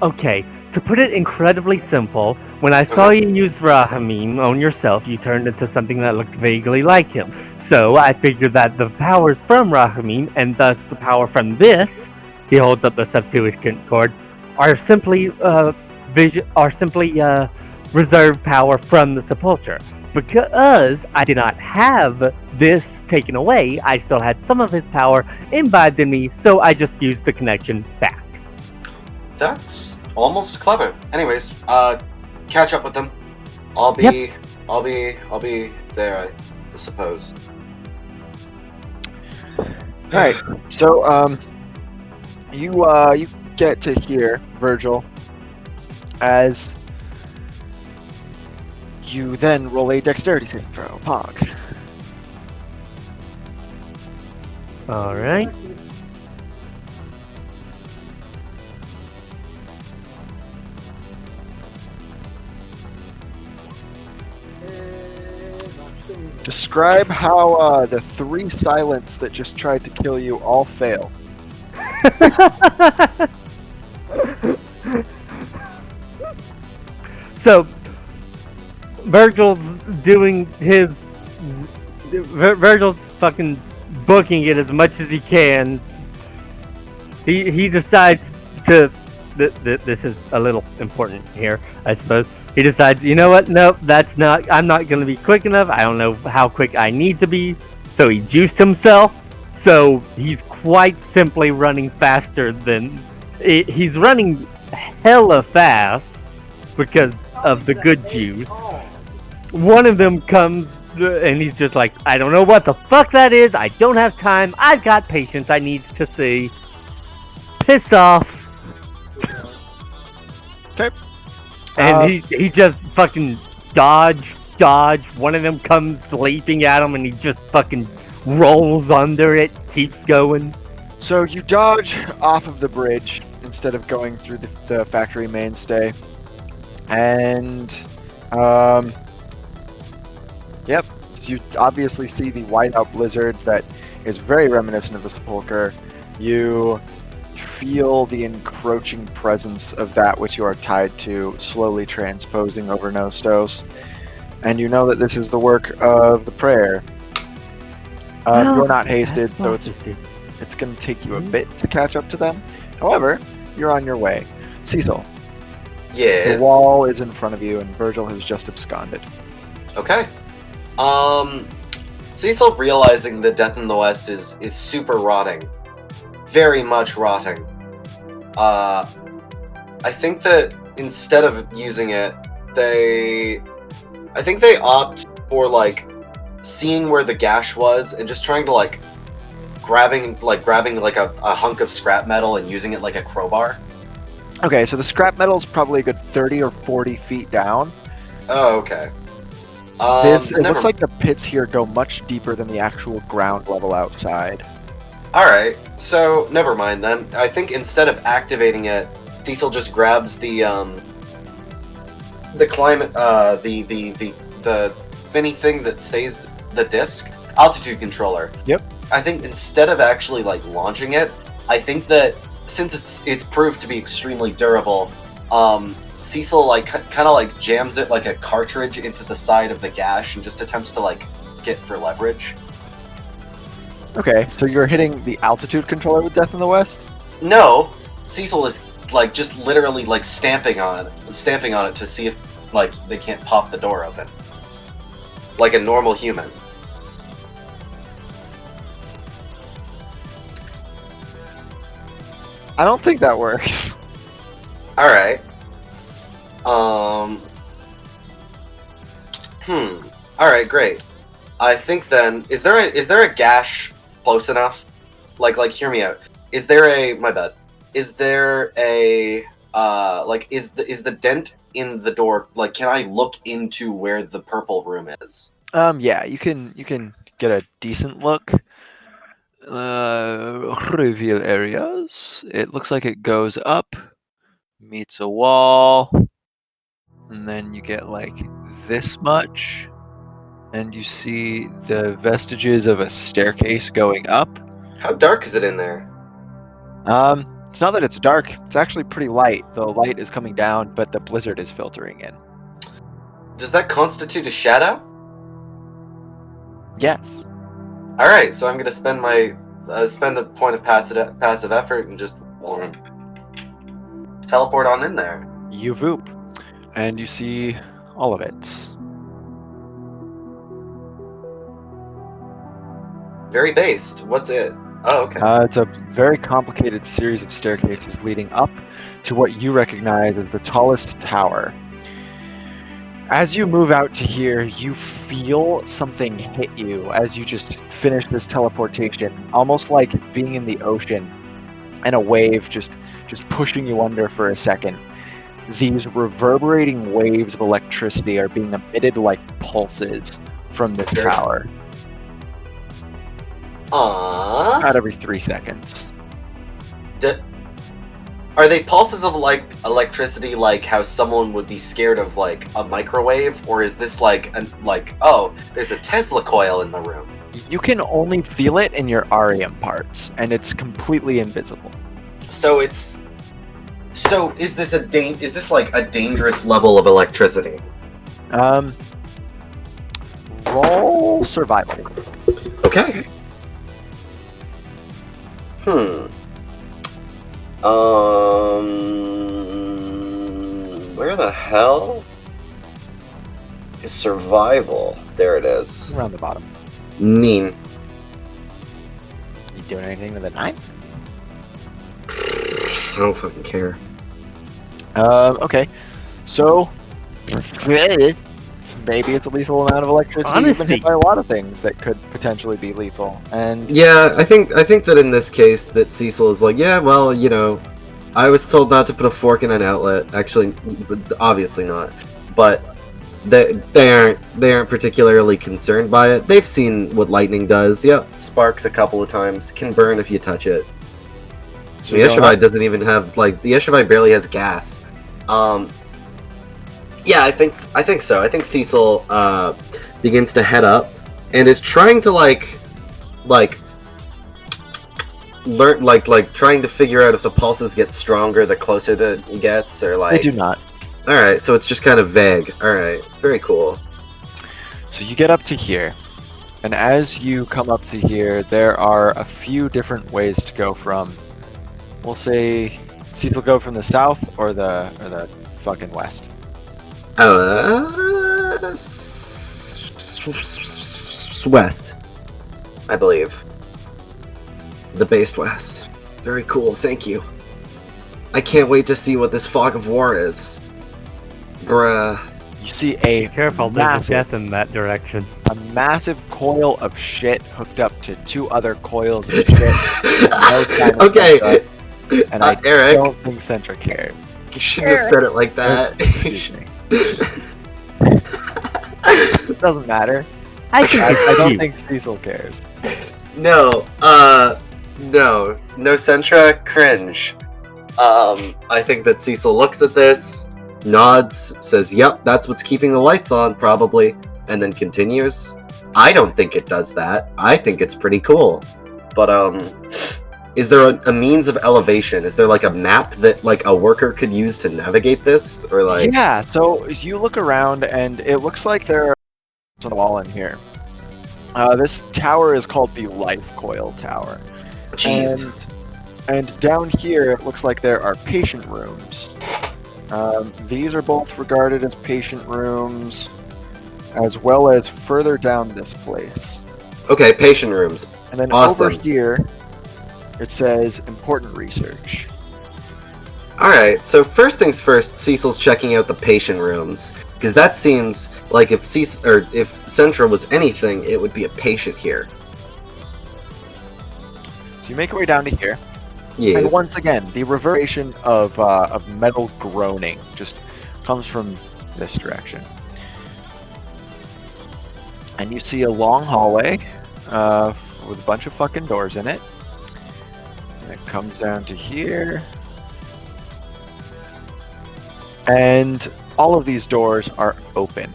Okay, to put it incredibly simple, when I saw you use Rahamim on yourself, you turned into something that looked vaguely like him. So I figured that the powers from Rahamim, and thus the power from this, he holds up the Septuagint cord, are simply reserved power from the Sepulchre. Because I did not have this taken away, I still had some of his power imbibed in me, so I just fused the connection back. That's almost clever. Anyways, catch up with them. I'll be there, I suppose. Alright, so you get to hear Virgil as you then roll a dexterity saving throw. Pog. Alright. Describe how the three silents that just tried to kill you all fail. So, Virgil's doing his. Virgil's fucking booking it as much as he can. He decides to. This is a little important here, I suppose. He decides, you know what? Nope, that's not. I'm not going to be quick enough. I don't know how quick I need to be. So he juiced himself. So he's quite simply running faster than. He's running hella fast because of the good juice. One of them comes and he's just like, I don't know what the fuck that is. I don't have time. I've got patience. I need to see. Piss off. Okay. And he just fucking dodge. One of them comes leaping at him and he just fucking rolls under it, keeps going. So you dodge off of the bridge instead of going through the factory mainstay. And, yep, so you obviously see the whiteout blizzard that is very reminiscent of the Sepulchre. You feel the encroaching presence of that which you are tied to slowly transposing over Nostos. And you know that this is the work of the prayer. You're not That's hasted, so bosses do. it's going to take you a bit to catch up to them. However, you're on your way. Cecil, Yes. the wall is in front of you, and Virgil has just absconded. Okay. Cecil realizing that Death in the West is super rotting. Very much rotting. I think that instead of using it, I think they opt for like seeing where the gash was and just trying to like grabbing like a hunk of scrap metal and using it like a crowbar. Okay, so the scrap metal is probably a good 30 or 40 feet down. Oh, okay. It looks like the pits here go much deeper than the actual ground level outside. Alright, so never mind then. I think instead of activating it, Cecil just grabs the climate the spinny thing that stays the disc altitude controller. Yep. I think instead of actually like launching it, I think that since it's proved to be extremely durable, Cecil like kind of like jams it like a cartridge into the side of the gash and just attempts to like get for leverage. Okay, so you're hitting the altitude controller with Death in the West? No, Cecil is like just literally like stamping on it to see if like they can't pop the door open, like a normal human. I don't think that works. All right. All right, great. I think then is there a gash close enough? Like hear me out. Is there a Is there a is the dent in the door, like can I look into where the purple room is? Yeah, you can get a decent look. Reveal areas. It looks like it goes up, meets a wall, and then you get like this much, and you see the vestiges of a staircase going up. How dark is it in there? It's not that it's dark. It's actually pretty light. The light is coming down, but the blizzard is filtering in. Does that constitute a shadow? Yes. All right, so I'm gonna spend a point of passive effort and just teleport on in there. You voop, and you see all of it. Very based. What's it? Oh, okay. It's a very complicated series of staircases leading up to what you recognize as the tallest tower. As you move out to here, you feel something hit you as you just finish this teleportation, almost like being in the ocean and a wave just pushing you under for a second. These reverberating waves of electricity are being emitted like pulses from this Sure. tower. Aww. About every 3 seconds. Are they pulses of like electricity, like how someone would be scared of like a microwave, or is this like oh, there's a Tesla coil in the room? You can only feel it in your Arium parts, and it's completely invisible. So is this like a dangerous level of electricity? Roll survival. Okay. Where the hell is survival? There it is. Around the bottom. Mean. You doing anything with a 9? I don't fucking care. Okay. So, maybe it's a lethal amount of electricity. You've been hit by a lot of things that could potentially be lethal. And yeah, I think that in this case that Cecil is like, yeah, well, you know, I was told not to put a fork in an outlet. Actually, obviously not. But they aren't particularly concerned by it. They've seen what lightning does. Yep, sparks a couple of times, can burn if you touch it. so The Eshavite doesn't even have the Eshavite barely has gas. Yeah, I think so. I think Cecil begins to head up and is trying to learn trying to figure out if the pulses get stronger the closer that it gets, or They do not. All right, so it's just kind of vague. All right, very cool. So you get up to here, And as you come up to here, there are a few different ways to go from. We'll say, Cecil, go from the south or the fucking west. West, I believe. The based west. Very cool, thank you. I can't wait to see what this fog of war is. Bruh. You see a Careful, there's a massive, death in that direction. a massive coil of shit hooked up to 2 other coils of shit. with no kind of Okay, hookup, and I Eric. don't think Centra cared. You shouldn't have said it like that. Excuse me. It doesn't matter. I think I it's don't cute. think Cecil cares. No, no Centra, cringe. I think that Cecil looks at this, nods, says, yep, that's what's keeping the lights on, probably, and then continues. I don't think it does that. I think it's pretty cool. But, is there a means of elevation? Is there, like, a map that, like, a worker could use to navigate this? Or, like... Yeah, so you look around, and it looks like there are on the wall in here. This tower is called the Life Coil Tower. Jeez. And down here, it looks like there are patient rooms. These are both regarded as patient rooms, as well as further down this place. Okay, patient rooms. And then Awesome. over here, it says important research. Alright, so first things first, Cecil's checking out the patient rooms. Because that seems like if Centra was anything, it would be a patient here. So you make your way down to here. Yes. And once again, the reverberation of metal groaning just comes from this direction. And you see a long hallway with a bunch of fucking doors in it. And it comes down to here. And all of these doors are open.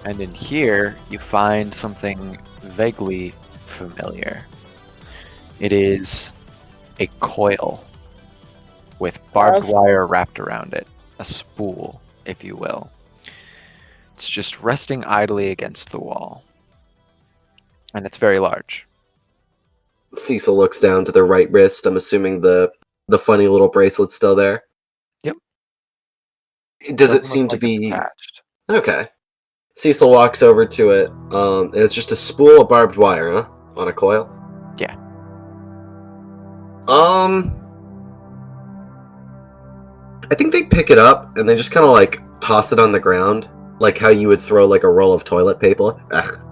And in here, you find something vaguely familiar. It is a coil with barbed wire wrapped around it. A spool, if you will. It's just resting idly against the wall. And it's very large. Cecil looks down to the right wrist. I'm assuming the funny little bracelet's still there. Yep. Does it Doesn't seem look to like it's be... attached. Okay. Cecil walks over to it. And it's just a spool of barbed wire, huh? On a coil? Yeah. I think they pick it up and they just kind of like toss it on the ground, like how you would throw like a roll of toilet paper.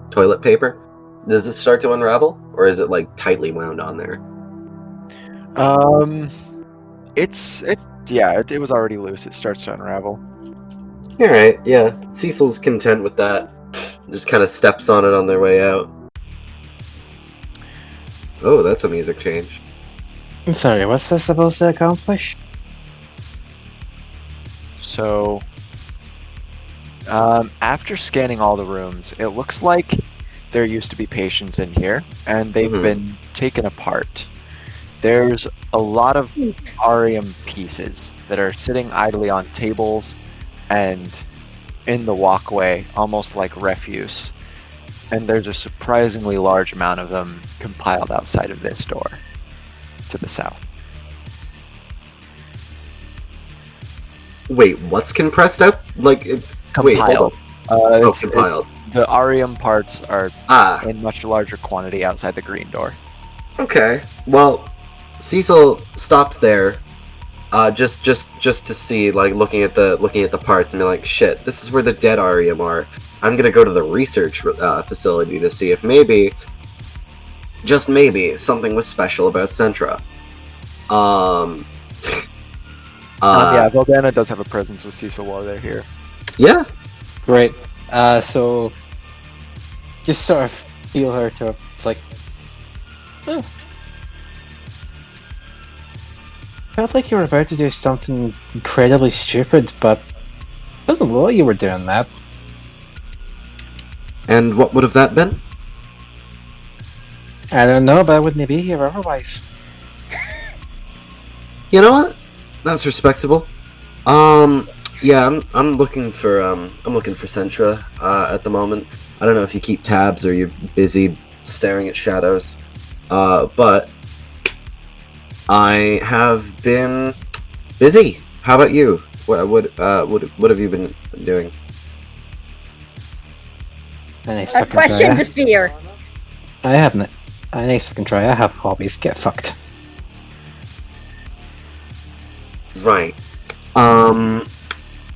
Toilet paper. Does it start to unravel, or is it like tightly wound on there? It was already loose. It starts to unravel. All right, yeah. Cecil's content with that. Just kind of steps on it on their way out. Oh, that's a music change. I'm sorry, what's this supposed to accomplish? So, after scanning all the rooms, it looks like there used to be patients in here, and they've been taken apart. There's a lot of Arium pieces that are sitting idly on tables and in the walkway, almost like refuse. And there's a surprisingly large amount of them compiled outside of this door to the south. Wait, what's compressed out? Like, wait, hold on. Compiled. The Arium parts are Ah, in much larger quantity outside the green door. okay. Well, Cecil stops there, just to see, like, looking at the parts and be like, shit, this is where the dead Arium are. I'm gonna go to the research facility to see if maybe, just maybe, something was special about Centra. Yeah, Valdana does have a presence with Cecil while they're here. Yeah. Great. So just sort of feel her to it's like, oh. Felt like you were about to do something incredibly stupid, but doesn't look like you were doing that. And what would have that been? I don't know, but I wouldn't be here otherwise. You know what? That's respectable. Yeah, I'm looking for Sentra at the moment. I don't know if you keep tabs or you're busy staring at shadows. But I have been busy. How about you? What have you been doing? A nice A fucking question try. to fear. I haven't. A nice fucking try. I have hobbies. Get fucked. Right.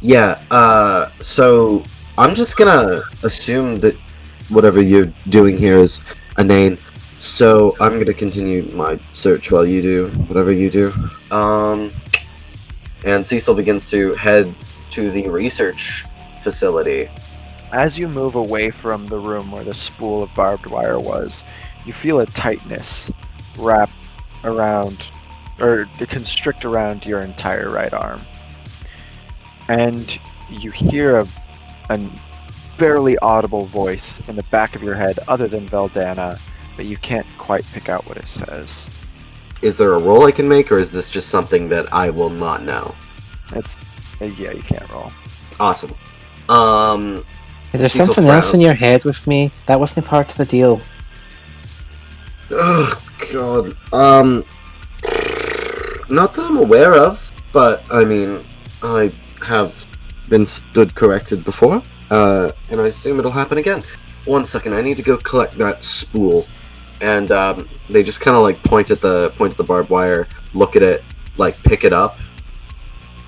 Yeah, so I'm just gonna assume that whatever you're doing here is inane. So I'm gonna continue my search while you do whatever you do. And Cecil begins to head to the research facility. As you move away from the room where the spool of barbed wire was, you feel a tightness wrap around, or constrict around your entire right arm. And you hear a barely audible voice in the back of your head, other than Veldana, but you can't quite pick out what it says. Is there a roll I can make, or is this just something that I will not know? It's yeah, you can't roll. Awesome. Is there Cecil something else frowned. in your head with me? That wasn't part of the deal. Oh God. Not that I'm aware of, but I mean, I have been stood corrected before, and I assume it'll happen again. 1 second, I need to go collect that spool. And they just kind of like point at the barbed wire, look at it, like pick it up.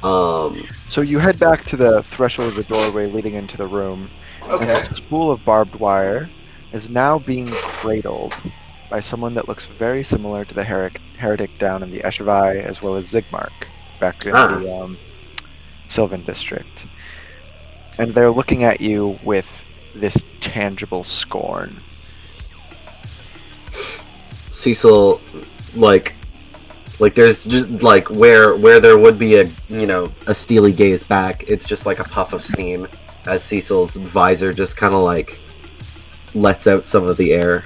So you head back to the threshold of the doorway leading into the room, and Okay. the spool of barbed wire is now being cradled by someone that looks very similar to the heretic down in the Eshevai, as well as Zigmark back in the Sylvan district. And they're looking at you with this tangible scorn. Cecil, like there's just like where there would be a steely gaze back, it's just like a puff of steam as Cecil's visor just kind of like lets out some of the air.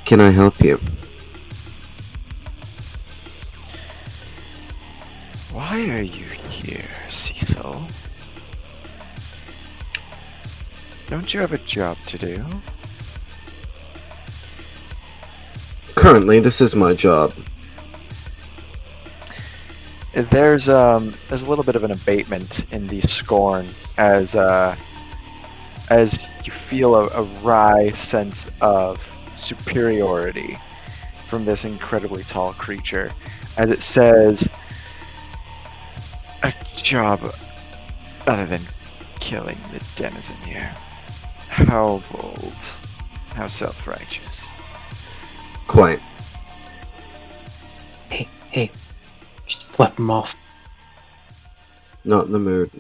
Can I help you? Why are you here, Cecil? Don't you have a job to do? Currently, this is my job. There's a little bit of an abatement in the scorn as you feel a wry sense of superiority from this incredibly tall creature, as it says, "A job other than killing the denizen here. How bold, how self-righteous." Quite. Hey, just flip him off. Not in the mood.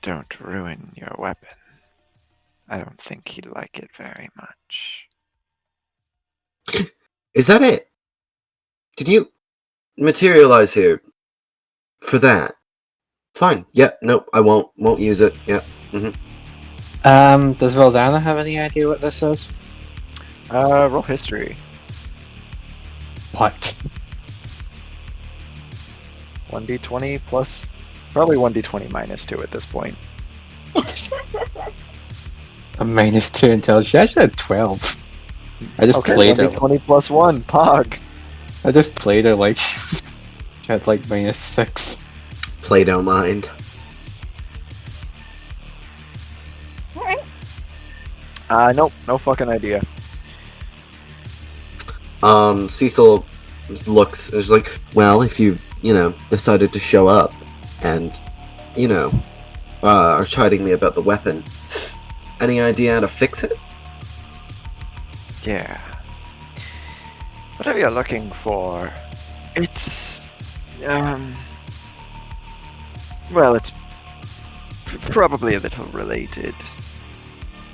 Don't ruin your weapon. I don't think he'd like it very much. Is that it? Did you materialize here for that? Fine. Yeah. Nope. I won't use it. Yeah. Does Valdana have any idea what this is? Roll history. What? 1d20 plus, probably 1d20 minus 2 at this point. A -2 intelligence. I actually had 12. I just played her. 1d20 plus 1, Pog. I just played her like she had like -6. Play-Doh mind. Alright. Nope, no fucking idea. Cecil looks is like, well, if you decided to show up and are chiding me about the weapon, any idea how to fix it? Yeah. Whatever you're looking for, it's well, it's probably a little related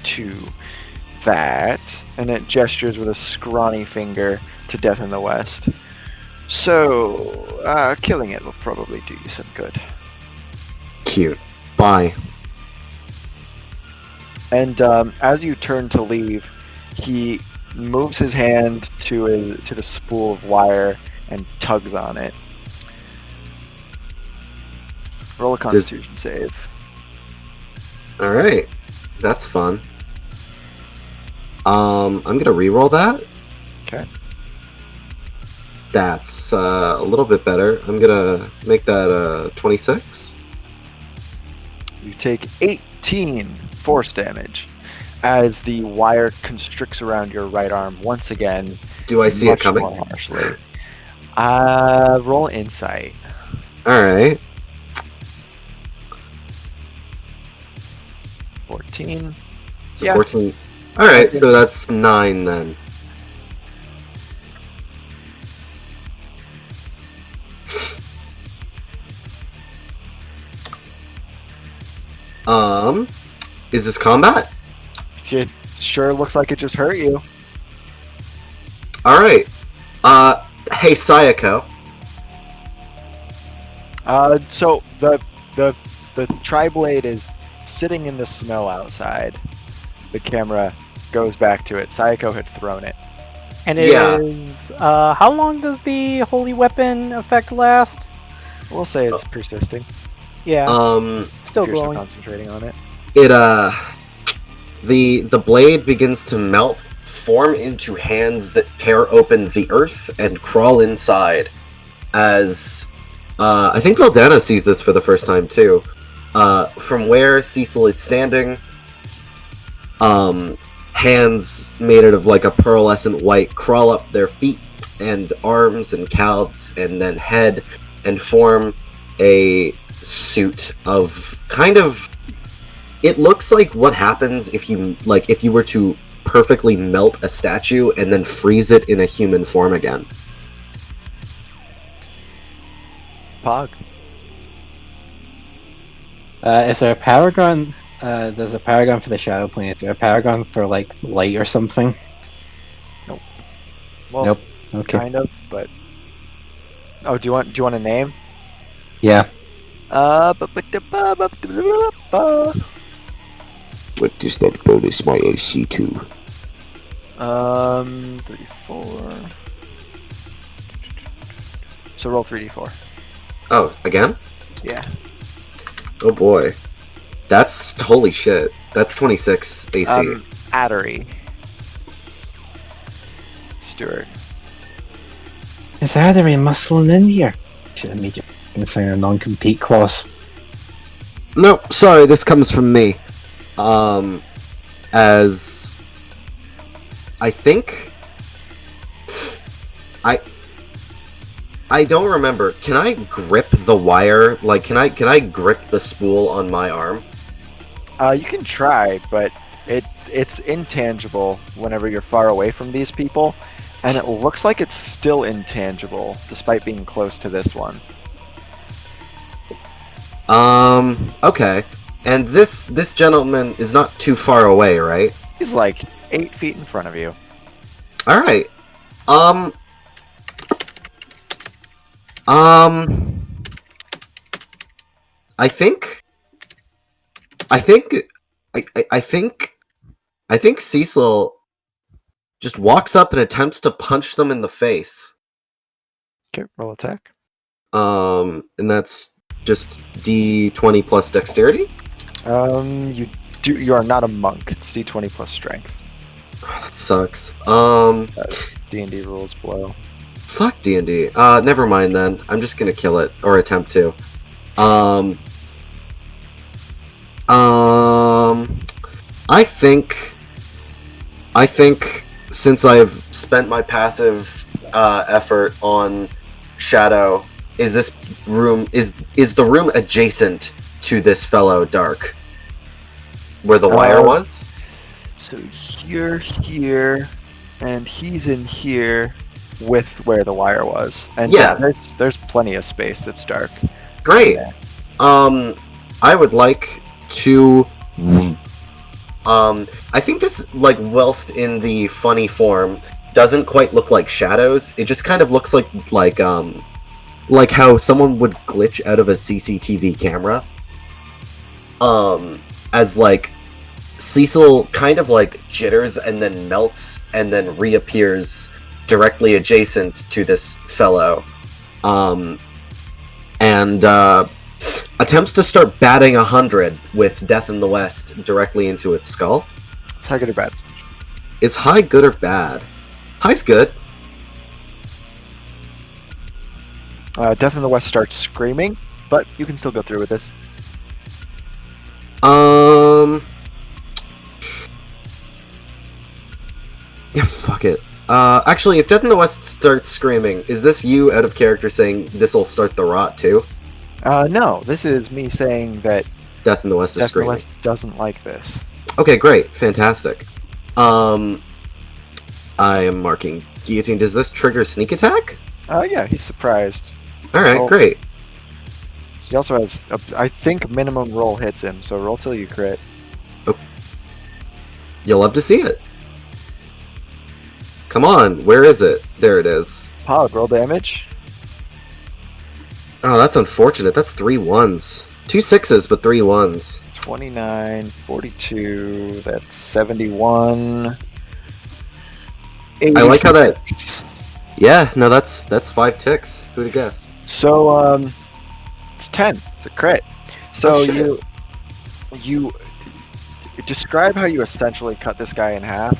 to that, and it gestures with a scrawny finger to Death in the West. So, killing it will probably do you some good. Cute. Bye. And as you turn to leave, he moves his hand to the spool of wire and tugs on it. Roll a Constitution save. All right, that's fun. I'm gonna re-roll that. Okay. That's a little bit better. I'm gonna make that 26. You take 18 force damage as the wire constricts around your right arm once again. Do I see it much coming? more harshly. Roll insight. All right. 14. So Yeah. 14. All right, so that's 9 then. Is this combat? It sure looks like it just hurt you. All right. Hey Sayako. So the tri-blade is sitting in the snow outside. The camera goes back to it. Sayako had thrown it. And Yeah. how long does the holy weapon effect last? We'll say it's persisting. Yeah, still If you're still glowing. concentrating on it. It the blade begins to melt, form into hands that tear open the earth and crawl inside. As I think Valdana sees this for the first time too. From where Cecil is standing, hands made out of like a pearlescent white crawl up their feet and arms and calves and then head and form a suit of kind of. It looks like what happens if you were to perfectly melt a statue and then freeze it in a human form again. Pog. Is there a paragon? There's a paragon for the shadow plane. Is there a paragon for like light or something? Well, Nope. Okay. kind of, but. Oh, do you want a name? Yeah. What does that bonus my AC to? 34. So roll 3d4. Oh, again? Yeah. Oh boy. That's holy shit. That's 26 AC. Addery. Stuart. Is there any muscle in here? Should have made you sign a non-compete clause. No, sorry, this comes from me. As I think I don't remember. Can I grip the wire? Like, can I grip the spool on my arm? You can try, but it's intangible whenever you're far away from these people, and it looks like it's still intangible despite being close to this one. Okay. And this gentleman is not too far away, right? He's like 8 feet in front of you. All right. I think Cecil just walks up and attempts to punch them in the face. Okay, roll attack. And that's just D20 plus dexterity. You are not a monk. It's D20 plus strength. Oh, that sucks. D&D rules below. Fuck D&D. Never mind then. I'm just gonna kill it or attempt to. I think since I've spent my passive effort on Shadow, is this room is the room adjacent to this fellow Dark, where the wire was? So you're here, and he's in here with where the wire was. And Yeah. there's plenty of space that's dark. Great. Yeah. I would like to. I think this, like, whilst in the funny form, doesn't quite look like shadows. It just kind of looks like how someone would glitch out of a CCTV camera. As like Cecil kind of like jitters and then melts and then reappears directly adjacent to this fellow. And attempts to start batting 100 with Death in the West directly into its skull. It's high, good, or bad? Is high good or bad? High's good. Death in the West starts screaming, but you can still go through with this. Yeah, fuck it. Actually, if Death in the West starts screaming, is this you out of character saying this'll start the rot too? No, this is me saying that Death in the West is Death in the screaming. West doesn't like this. Okay, great. Fantastic. I am marking guillotine. Does this trigger sneak attack? Yeah, he's surprised. Alright, Oh. great. He also has, I think, minimum roll hits him, so roll till you crit. You'll love to see it. Come on, where is it? There it is. Pod, roll damage. Oh, that's unfortunate. That's 3 1s. 2 6s, but 3 1s. 29, 42, that's 71. I like how that- 86. Yeah, no, that's 5 ticks. Who'd have guessed? So, it's 10. It's a crit. So Oh, shit. you describe how you essentially cut this guy in half.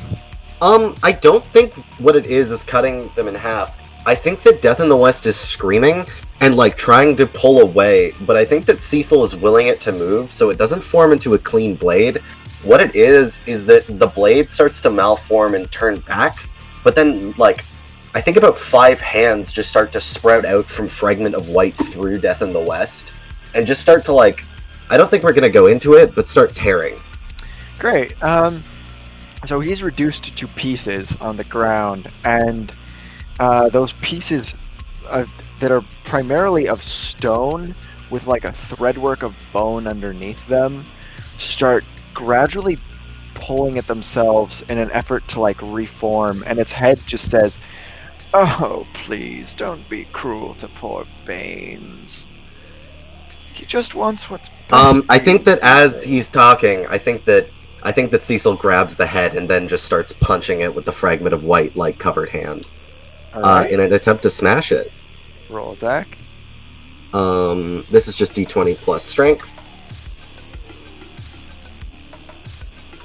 I don't think what it is cutting them in half. I think that Death in the West is screaming and, like, trying to pull away, but I think that Cecil is willing it to move, so it doesn't form into a clean blade. What it is that the blade starts to malform and turn back, but then, like, I think about 5 hands just start to sprout out from Fragment of White through Death in the West, and just start to, like, I don't think we're gonna go into it, but start tearing. Great. So he's reduced to pieces on the ground, and those pieces that are primarily of stone with like a threadwork of bone underneath them start gradually pulling at themselves in an effort to like reform, and its head just says, "Oh, please don't be cruel to poor Baines. He just wants what's best I for think you." that as he's talking, I think that Cecil grabs the head and then just starts punching it with the Fragment of White, like, covered hand, All right, in an attempt to smash it. roll attack. This is just d20 plus strength.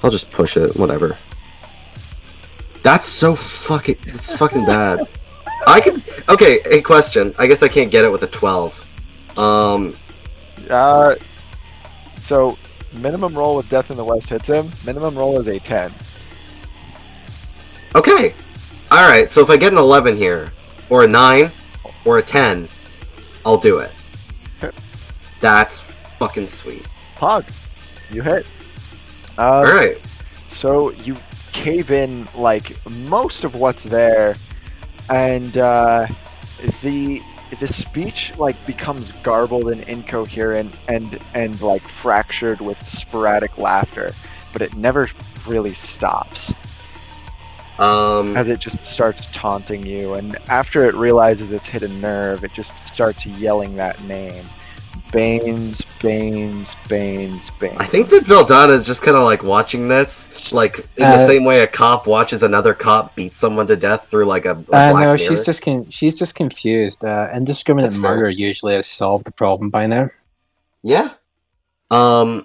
I'll just push it, whatever. That's it's fucking bad. Okay, a question. I guess I can't get it with a 12. So minimum roll with Death in the West hits him. Minimum roll is a 10. Okay. Alright, so if I get an 11 here, or a 9, or a 10, I'll do it. Okay. That's fucking sweet. Pog, you hit. Alright. So you cave in like most of what's there, and the speech like becomes garbled and incoherent and like fractured with sporadic laughter, but it never really stops. As it just starts taunting you, and after it realizes it's hit a nerve, it just starts yelling that name. Baines, Baines, Baines, Baines. I think that Vildana is just kind of like watching this, like in the same way a cop watches another cop beat someone to death through like a black No, mirror. she's just confused. Indiscriminate That's fair. murder usually has solved the problem by now. Yeah. I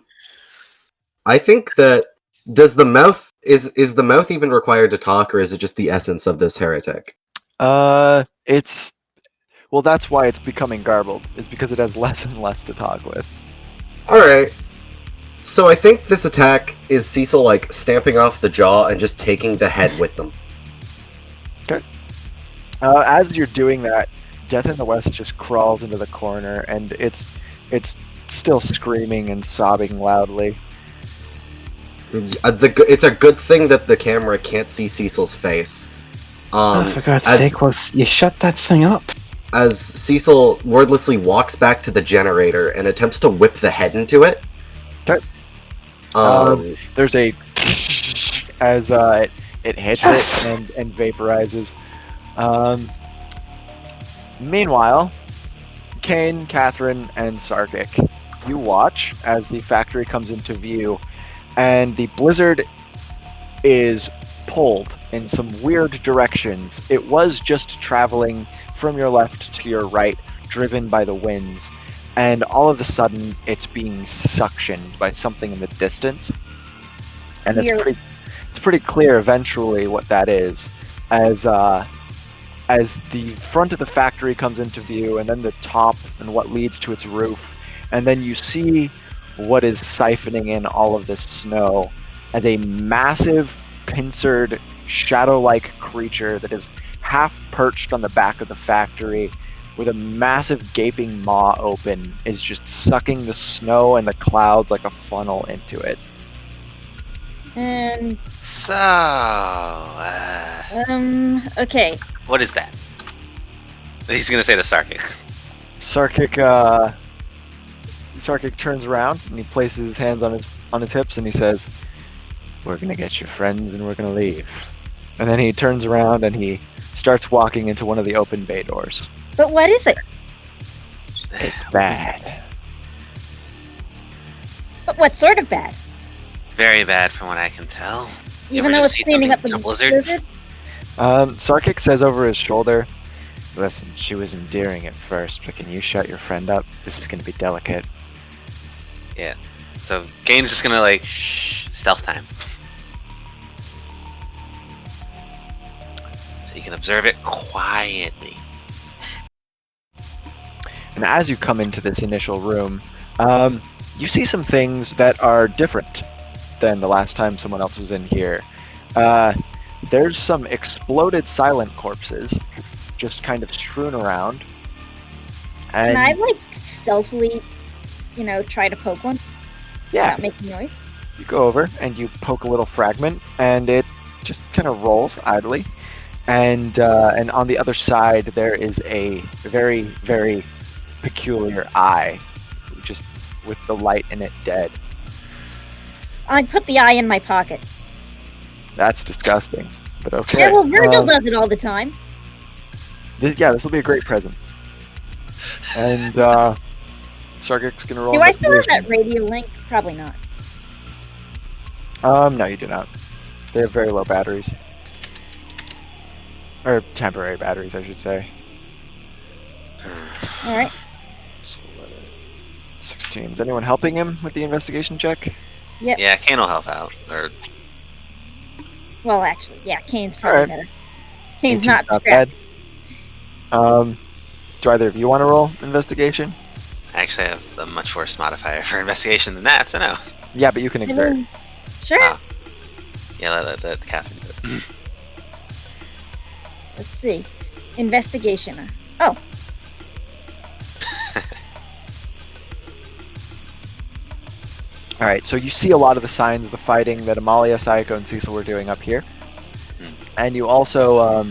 think that is the mouth even required to talk, or is it just the essence of this heretic? Well, that's why it's becoming garbled. It's because it has less and less to talk with. Alright. So I think this attack is Cecil like stamping off the jaw and just taking the head with them. Okay. As you're doing that, Death in the West just crawls into the corner, and it's still screaming and sobbing loudly. It's a good thing that the camera can't see Cecil's face. For God's sake, you shut that thing up. As Cecil wordlessly walks back to the generator and attempts to whip the head into it. Okay. There's a as it hits Yes! it and vaporizes. Meanwhile, Kane, Catherine, and Sarkic, you watch as the factory comes into view, and the blizzard is pulled in some weird directions. It was just traveling from your left to your right, driven by the winds, and all of a sudden it's being suctioned by something in the distance, and it's Weird. pretty clear eventually what that is, as the front of the factory comes into view, and then the top and what leads to its roof, and then you see what is siphoning in all of this snow as a massive pincered shadow-like creature that is half perched on the back of the factory with a massive gaping maw open, is just sucking the snow and the clouds like a funnel into it. And So, okay. what is that? He's gonna say the Sarkic. Sarkic turns around and he places his hands on his hips and he says, "We're gonna get your friends and we're gonna leave." And then he turns around and he starts walking into one of the open bay doors. But what is it? It's bad. But what sort of bad? Very bad from what I can tell. You Even ever though just it's see cleaning up something the in a blizzard? blizzard? Sarkic says over his shoulder, "Listen, she was endearing at first, but can you shut your friend up? This is gonna be delicate." Yeah. So Gain's just gonna like stealth time. So you can observe it quietly. And as you come into this initial room, you see some things that are different than the last time someone else was in here. There's some exploded silent corpses just kind of strewn around. And Can I like stealthily, try to poke one yeah, without making noise? you go over and you poke a little fragment, and it just kind of rolls idly. And on the other side, there is a very, very peculiar eye, just with the light in it dead. I put the eye in my pocket. That's disgusting, but okay. Yeah, well, Virgil does it all the time. This will be a great present. And Sargic's gonna roll. Do I still have investigation. that radio link? Probably not. No, you do not. They have very low batteries. Or temporary batteries, I should say. All right. 16. Is anyone helping him with the investigation check? Yep. Yeah, Kane will help out. Or Well, actually, yeah, Kane's probably Alright. better. Kane's 18's not bad. strapped. Do either of you want to roll investigation? I actually have a much worse modifier for investigation than that, so no. Yeah, but you can exert. Sure. Ah. Yeah, let Catherine do it. Let's see. Investigation. Oh, All right, so you see a lot of the signs of the fighting that Amalia, Sayako, and Cecil were doing up here, and you also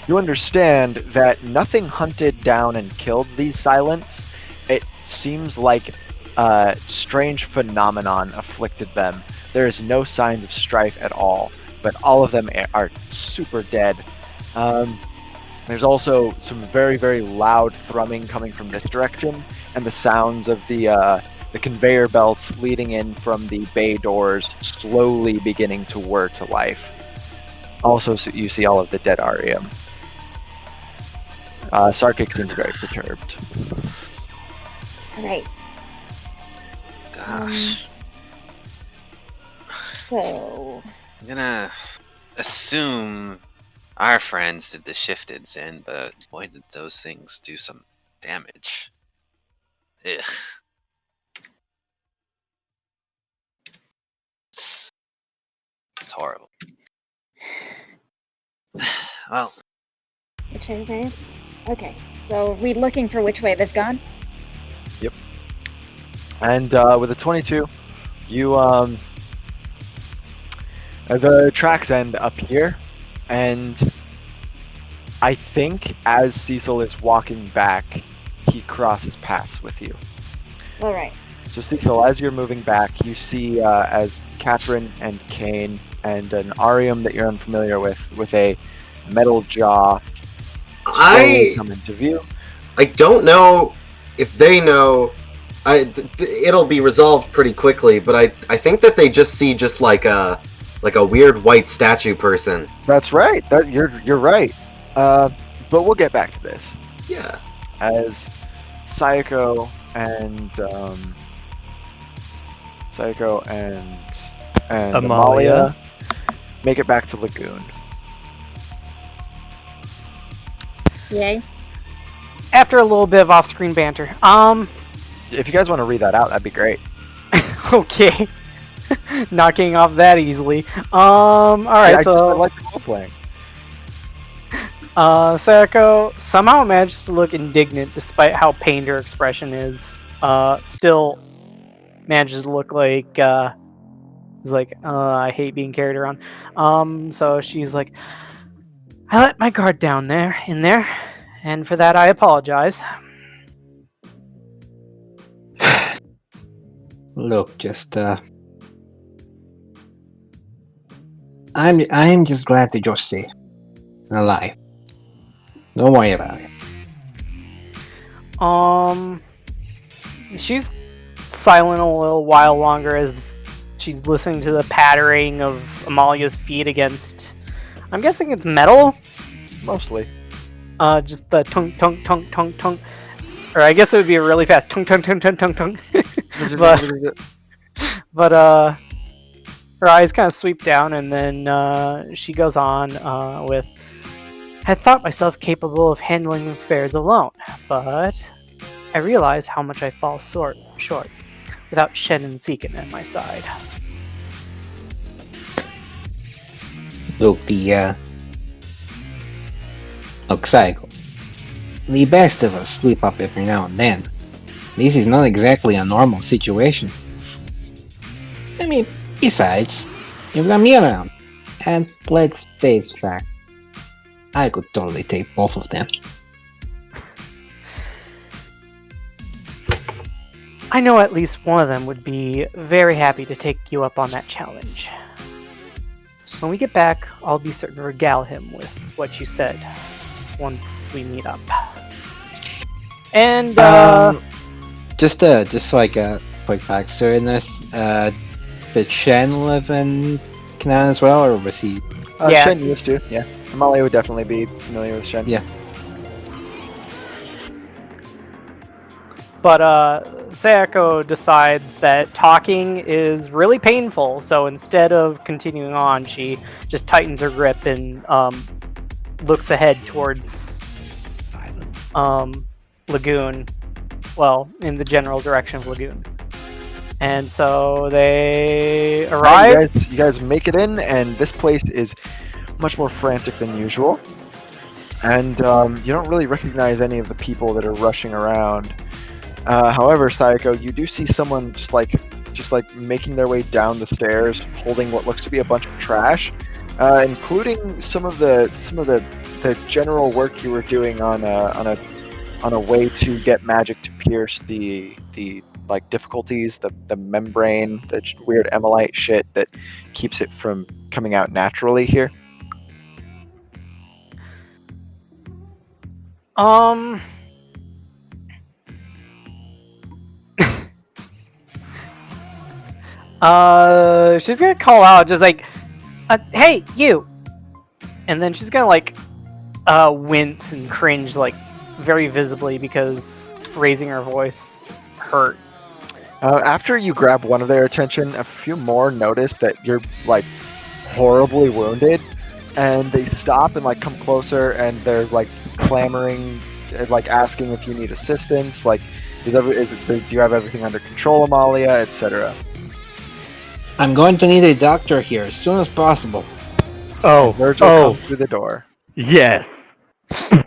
you understand that nothing hunted down and killed these silents. It seems like a strange phenomenon afflicted them. There is no signs of strife at all, but all of them are super dead. There's also some very, very loud thrumming coming from this direction, and the sounds of the conveyor belts leading in from the bay doors slowly beginning to whir to life. Also, so you see all of the dead Arium. Sarkic seems very perturbed. all right. Gosh. So, I'm gonna assume our friends did the shifted Zen, but boy did those things do some damage. Ugh. It's horrible. Well, which way they? Okay. So, are we looking for which way they've gone? And with a 22, you the tracks end up here, and I think as Cecil is walking back, he crosses paths with you. All right. So Cecil, as you're moving back, you see as Catherine and Kane and an Arium that you're unfamiliar with a metal jaw slowly come into view. I don't know if they know. It'll be resolved pretty quickly, but I think that they just see just like a weird white statue person. That's right. You're right. But we'll get back to this. Yeah. As Sayako and Psycho and Amalia. Amalia make it back to Lagoon. Yay. After a little bit of off-screen banter. If you guys want to read that out, that'd be great. Okay. Not getting off that easily. Alright, I so like the role playing. Sayako somehow manages to look indignant despite how pained her expression is. Still manages to look like is like, I hate being carried around. So she's like, I let my guard down in there, and for that I apologize. Look, just I'm just glad that you're safe and alive. Don't worry about it. She's silent a little while longer as she's listening to the pattering of Amalia's feet against, I'm guessing it's metal? Mostly. Just the tung tung tung tung tung. Or I guess it would be a really fast tung tung tung tung tung tung. but her eyes kind of sweep down, and then she goes on with, I thought myself capable of handling affairs alone, but I realize how much I fall short without Shen and Zekin at my side. Look, look, Cycle. The best of us slip up every now and then. This is not exactly a normal situation. I mean, besides, you've got me around. And let's face fact, I could totally take both of them. I know at least one of them would be very happy to take you up on that challenge. When we get back, I'll be certain to regale him with what you said once we meet up. And just so I get quick backstory in this, did Shen live in Canaan as well, or was he? Yeah. Shen used to, yeah. Amalia would definitely be familiar with Shen. Yeah. But Sayako decides that talking is really painful, so instead of continuing on, she just tightens her grip and looks ahead towards Lagoon. Well, in the general direction of Lagoon. And so they arrive. You guys make it in, and this place is much more frantic than usual. And you don't really recognize any of the people that are rushing around. However, Sayako, you do see someone just like making their way down the stairs, holding what looks to be a bunch of trash, including some of the general work you were doing on a way to get magic to pierce the like difficulties, the membrane, the weird emolite shit that keeps it from coming out naturally here. She's gonna call out just like, hey, you! And then she's gonna like, wince and cringe like very visibly because raising her voice hurt. After you grab one of their attention, a few more notice that you're like horribly wounded, and they stop and like come closer, and they're like clamoring, like asking if you need assistance. Like, do you have everything under control, Amalia, etc.? I'm going to need a doctor here as soon as possible. Virgil comes through the door. Yes.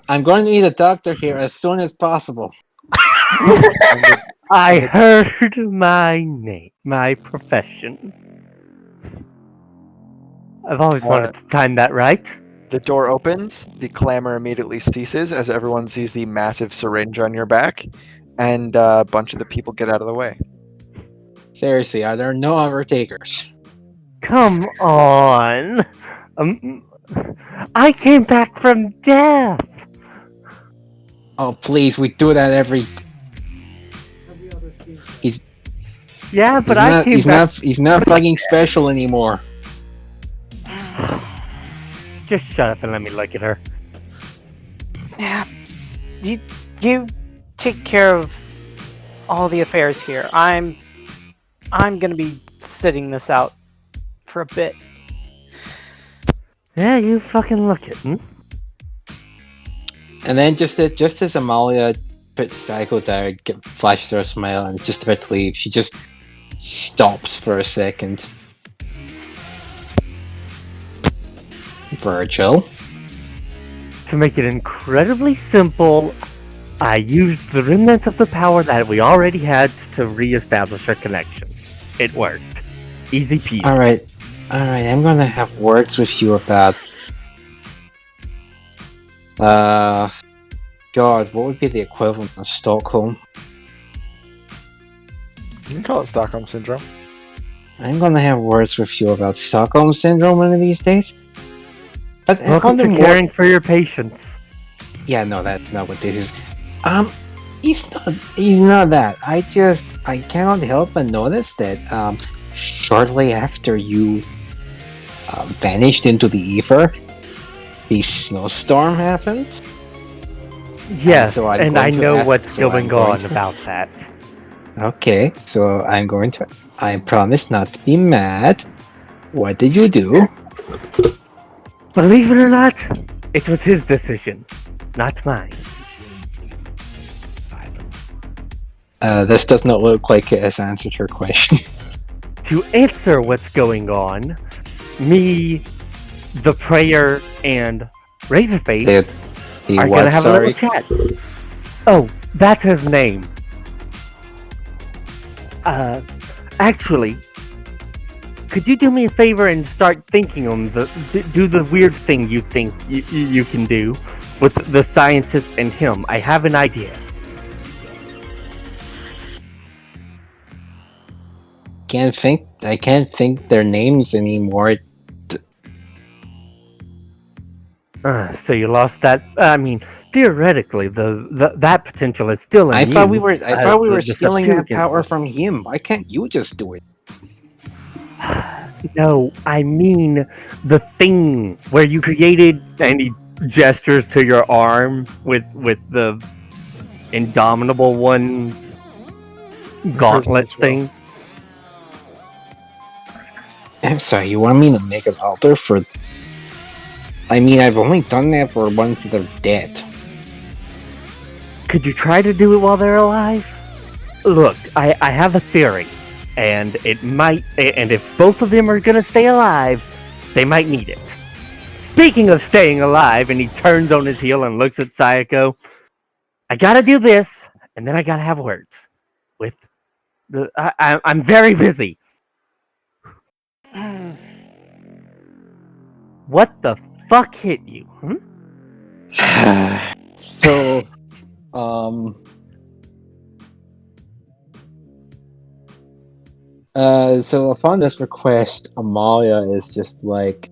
I'm going to need a doctor here as soon as possible. I heard my name, my profession. I've always wanted to time that right. The door opens, the clamor immediately ceases as everyone sees the massive syringe on your back, and a bunch of the people get out of the way. Seriously, are there no other takers? Come on. I came back from death. Oh, please, we do that every other season. Yeah, but he's not fucking special anymore. Just shut up and let me look at her. Yeah. You take care of all the affairs here. I'm gonna be sitting this out for a bit. Yeah, you fucking look it. And then just as Amalia puts Psycho down, flashes her a smile, and is just about to leave, she just stops for a second. Virgil? To make it incredibly simple, I used the remnant of the power that we already had to re-establish a connection. It worked. Easy peasy. Alright, I'm gonna have words with you about... God, what would be the equivalent of Stockholm? You can call it Stockholm Syndrome. I'm gonna have words with you about Stockholm Syndrome one of these days. But Welcome to caring for your patients. Yeah, no, that's not what this is. He's not that. I cannot help but notice that, shortly after you, vanished into the ether, the snowstorm happened. Yes, so and I know what's going on about that. Okay, so I promise not to be mad. What did you do? Believe it or not, it was his decision, not mine. This does not look like it has answered her question. To answer what's going on, me, the Prayer, and Razorface are gonna have a little chat. Oh, that's his name. Actually, could you do me a favor and start thinking on do the weird thing you think you can do with the scientist and him? I have an idea. I can't think their names anymore. So you lost that. I mean, theoretically, that potential is still in I you. thought we were stealing that Septuagint. power from him. Why can't you just do it? No, I mean the thing where you created, and he gestures to your arm with the Indomitable One's gauntlet thing. I'm sorry, you want me to make an altar for... I mean, I've only done that for ones that are dead. Could you try to do it while they're alive? Look, I have a theory, and if both of them are gonna stay alive, they might need it. Speaking of staying alive, and he turns on his heel and looks at Sayako, I gotta do this, and then I gotta have words with the... I'm very busy. What the fuck hit you? So, so upon this request, Amalia is just like,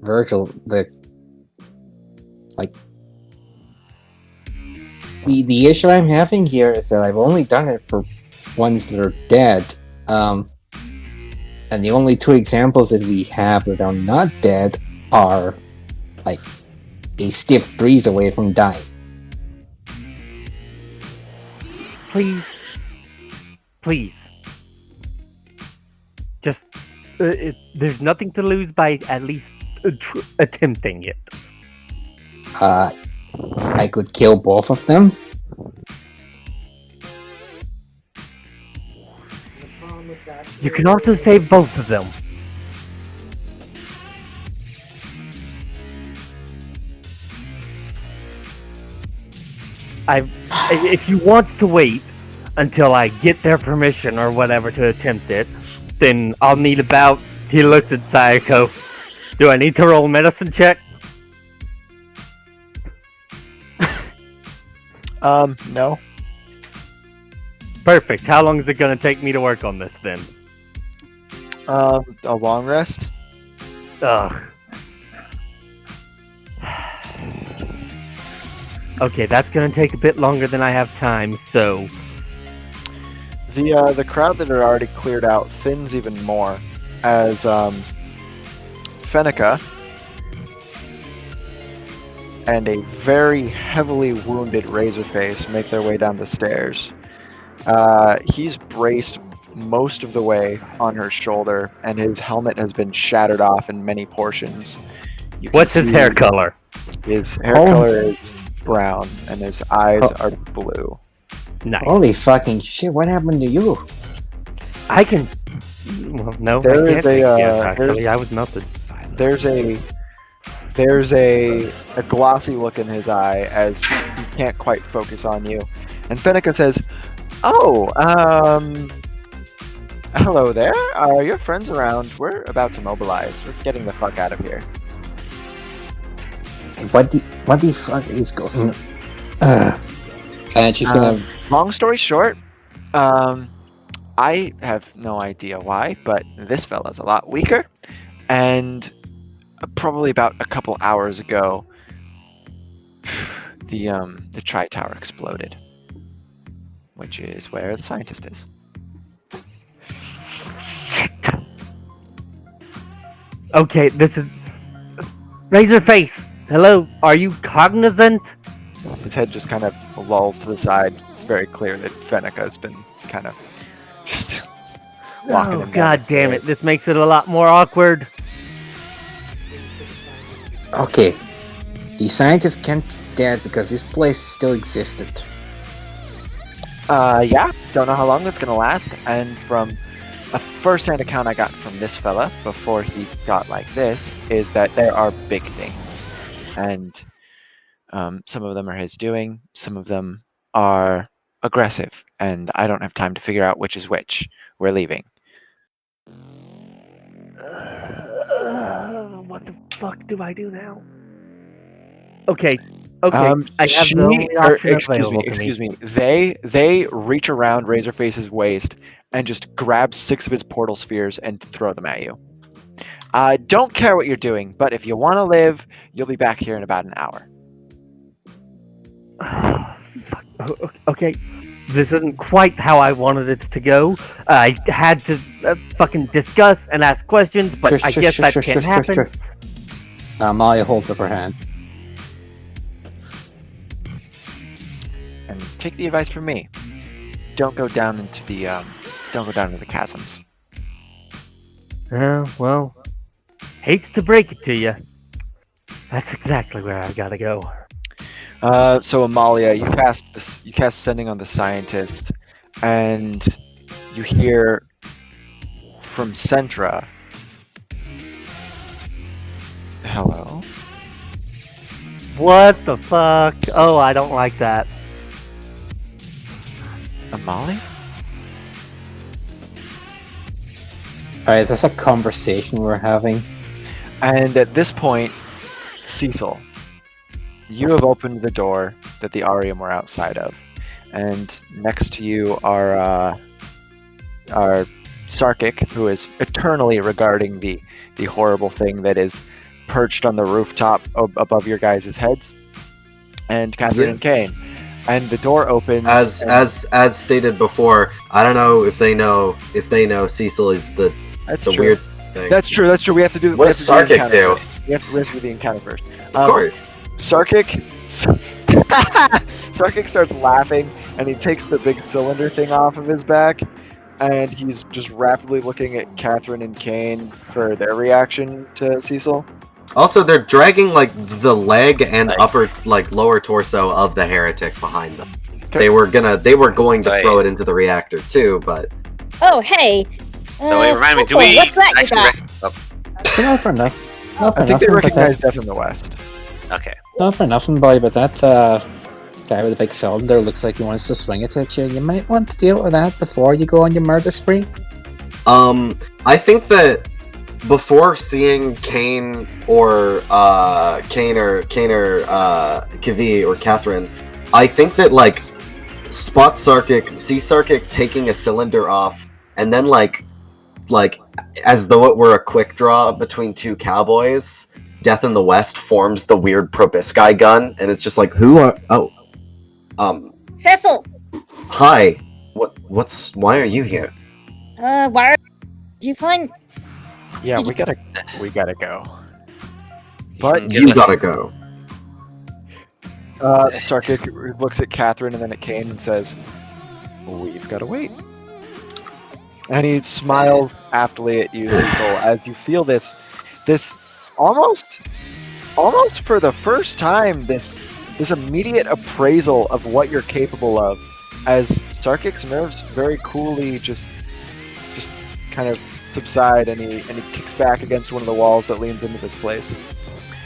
Virgil, the issue I'm having here is that I've only done it for ones that are dead, and the only two examples that we have that are not dead are like a stiff breeze away from dying. Please. Just, there's nothing to lose by at least attempting it. I could kill both of them. You can also save both of them. If you want to wait until I get their permission or whatever to attempt it, then I'll need about... He looks at Sayako. Do I need to roll a medicine check? No. Perfect. How long is it going to take me to work on this then? A long rest? Ugh. Okay, that's going to take a bit longer than I have time, so... The crowd that are already cleared out thins even more as Fennica and a very heavily wounded Razorface make their way down the stairs. He's braced most of the way on her shoulder, and his helmet has been shattered off in many portions. You can What's his see hair color? His hair Oh. color is brown, and his eyes Oh. are blue. Nice. Holy fucking shit! What happened to you? I can. Well, no, There I is can't a, take yes, there's- actually. I was melted. There's a glossy look in his eye as he can't quite focus on you. And Fennica says, "Oh, hello there. Are your friends around? We're about to mobilize. We're getting the fuck out of here." What the fuck is going? And she's gonna. Long story short, I have no idea why, but this fella's a lot weaker, and probably about a couple hours ago, the tri-tower exploded, which is where the scientist is. Okay, this is Razorface. Hello, are you cognizant? His head just kind of lolls to the side. It's very clear that Fennica has been kind of just walking Oh, him down god the damn it! stairs. This makes it a lot more awkward. Okay, the scientist can't be dead because this place still existed. Yeah, don't know how long that's gonna last. And from a first-hand account I got from this fella before he got like this is that there are big things, and some of them are his doing, some of them are aggressive, and I don't have time to figure out which is which. We're leaving. What the fuck do I do now? Okay, okay. I have She- the only or, option excuse me, available to excuse me. me. They reach around Razorface's waist and just grab 6 of his portal spheres and throw them at you. I don't care what you're doing, but if you want to live, you'll be back here in about an hour. Fuck. Okay, this isn't quite how I wanted it to go. I had to fucking discuss and ask questions, but I guess that can't happen. Amalia holds up her hand. And take the advice from me. Don't go down into the chasms. Well, hates to break it to you. That's exactly where I gotta go. So Amalia, you cast sending on the scientist, and you hear from Centra. Hello. What the fuck? Oh, I don't like that. Amalia? Alright, is this a conversation we're having? And at this point, Cecil, you have opened the door that the Arium were outside of, and next to you are Sarkic, who is eternally regarding the horrible thing that is perched on the rooftop above your guys' heads, and Catherine and Kane. And the door opens. As stated before, I don't know if they know Cecil is the weird thing. That's true. That's true. We have to do. What does Sarkic do? We have to do the encounter first. Of course. Sarkic starts laughing, and he takes the big cylinder thing off of his back, and he's just rapidly looking at Catherine and Kane for their reaction to Cecil. Also, they're dragging like the leg and lower torso of the heretic behind them. Okay. They were going to throw it into the reactor too, but Oh, hey. So wait, remind me, do Cecil, we what's that you actually got? So not for nothing. Not for I think they nothing, but recognize Death in the West. Okay. not for nothing, boy, but that guy with the big cylinder looks like he wants to swing it at you. You might want to deal with that before you go on your murder spree. I think that before seeing Kane or Kivi or Catherine, I think that like spot Sarkic, see Sarkic taking a cylinder off, and then like as though it were a quick draw between two cowboys, Death in the West forms the weird proboscis gun, and it's just like, Cecil, hi, why are you here? why did you find... Yeah, Did we gotta go. You But can give You us- gotta go. Sarkic looks at Catherine and then at Kane and says, "We've got to wait." And he smiles aptly at you, Cecil, as you feel this almost for the first time, this immediate appraisal of what you're capable of, as Sarkic's nerves very coolly just kind of subside, and he kicks back against one of the walls that leans into this place.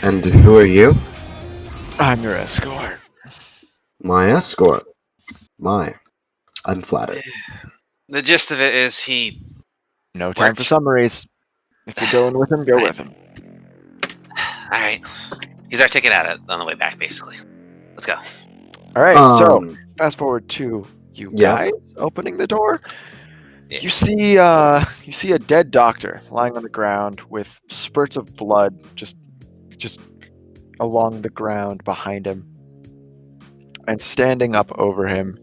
And who are you? I'm your escort. My escort. I'm flattered. The gist of it is he. No time for summaries. If you're going with him, go with him. All right. He's our ticket out on the way back, basically. Let's go. All right. So fast forward to you guys opening the door. Yeah. You see a dead doctor lying on the ground with spurts of blood just along the ground behind him, and standing up over him,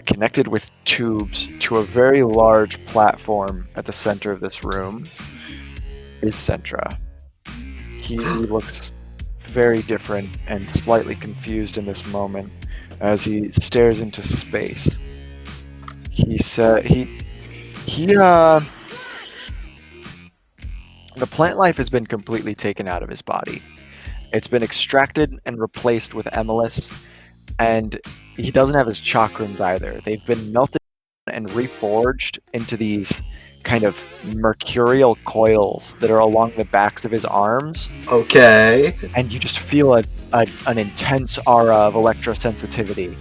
connected with tubes to a very large platform at the center of this room, is Sentra. He looks very different and slightly confused in this moment as he stares into space. The plant life has been completely taken out of his body. It's been extracted and replaced with Emilus, and he doesn't have his chakrams either. They've been melted and reforged into these kind of mercurial coils that are along the backs of his arms. Okay. And you just feel an intense aura of electrosensitivity.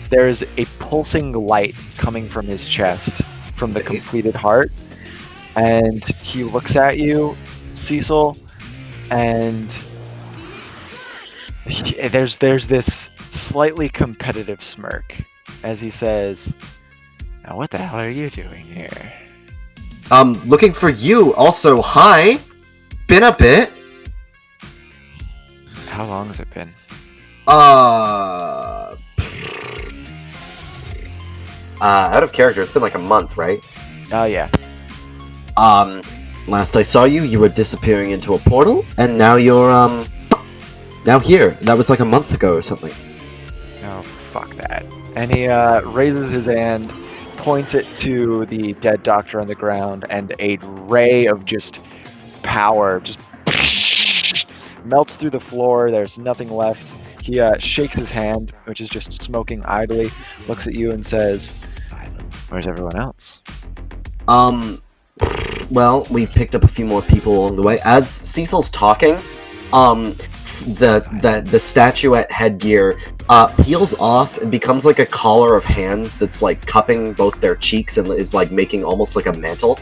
There's a pulsing light coming from his chest, from the completed heart, and he looks at you, Cecil, and there's this slightly competitive smirk as he says, "Now what the hell are you doing here?" Looking for you. Also, hi. Been a bit. How long has it been? Out of character, it's been like a month, right? Oh, yeah. Last I saw you, you were disappearing into a portal, and now you're, now here. That was like a month ago or something. Oh, fuck that. And he, raises his hand, points it to the dead doctor on the ground, and a ray of just power just melts through the floor. There's nothing left. He, shakes his hand, which is just smoking idly, looks at you and says, "Where's everyone else?" Well, we've picked up a few more people along the way. As Cecil's talking, the statuette headgear peels off and becomes like a collar of hands that's like cupping both their cheeks and is like making almost like a mantle.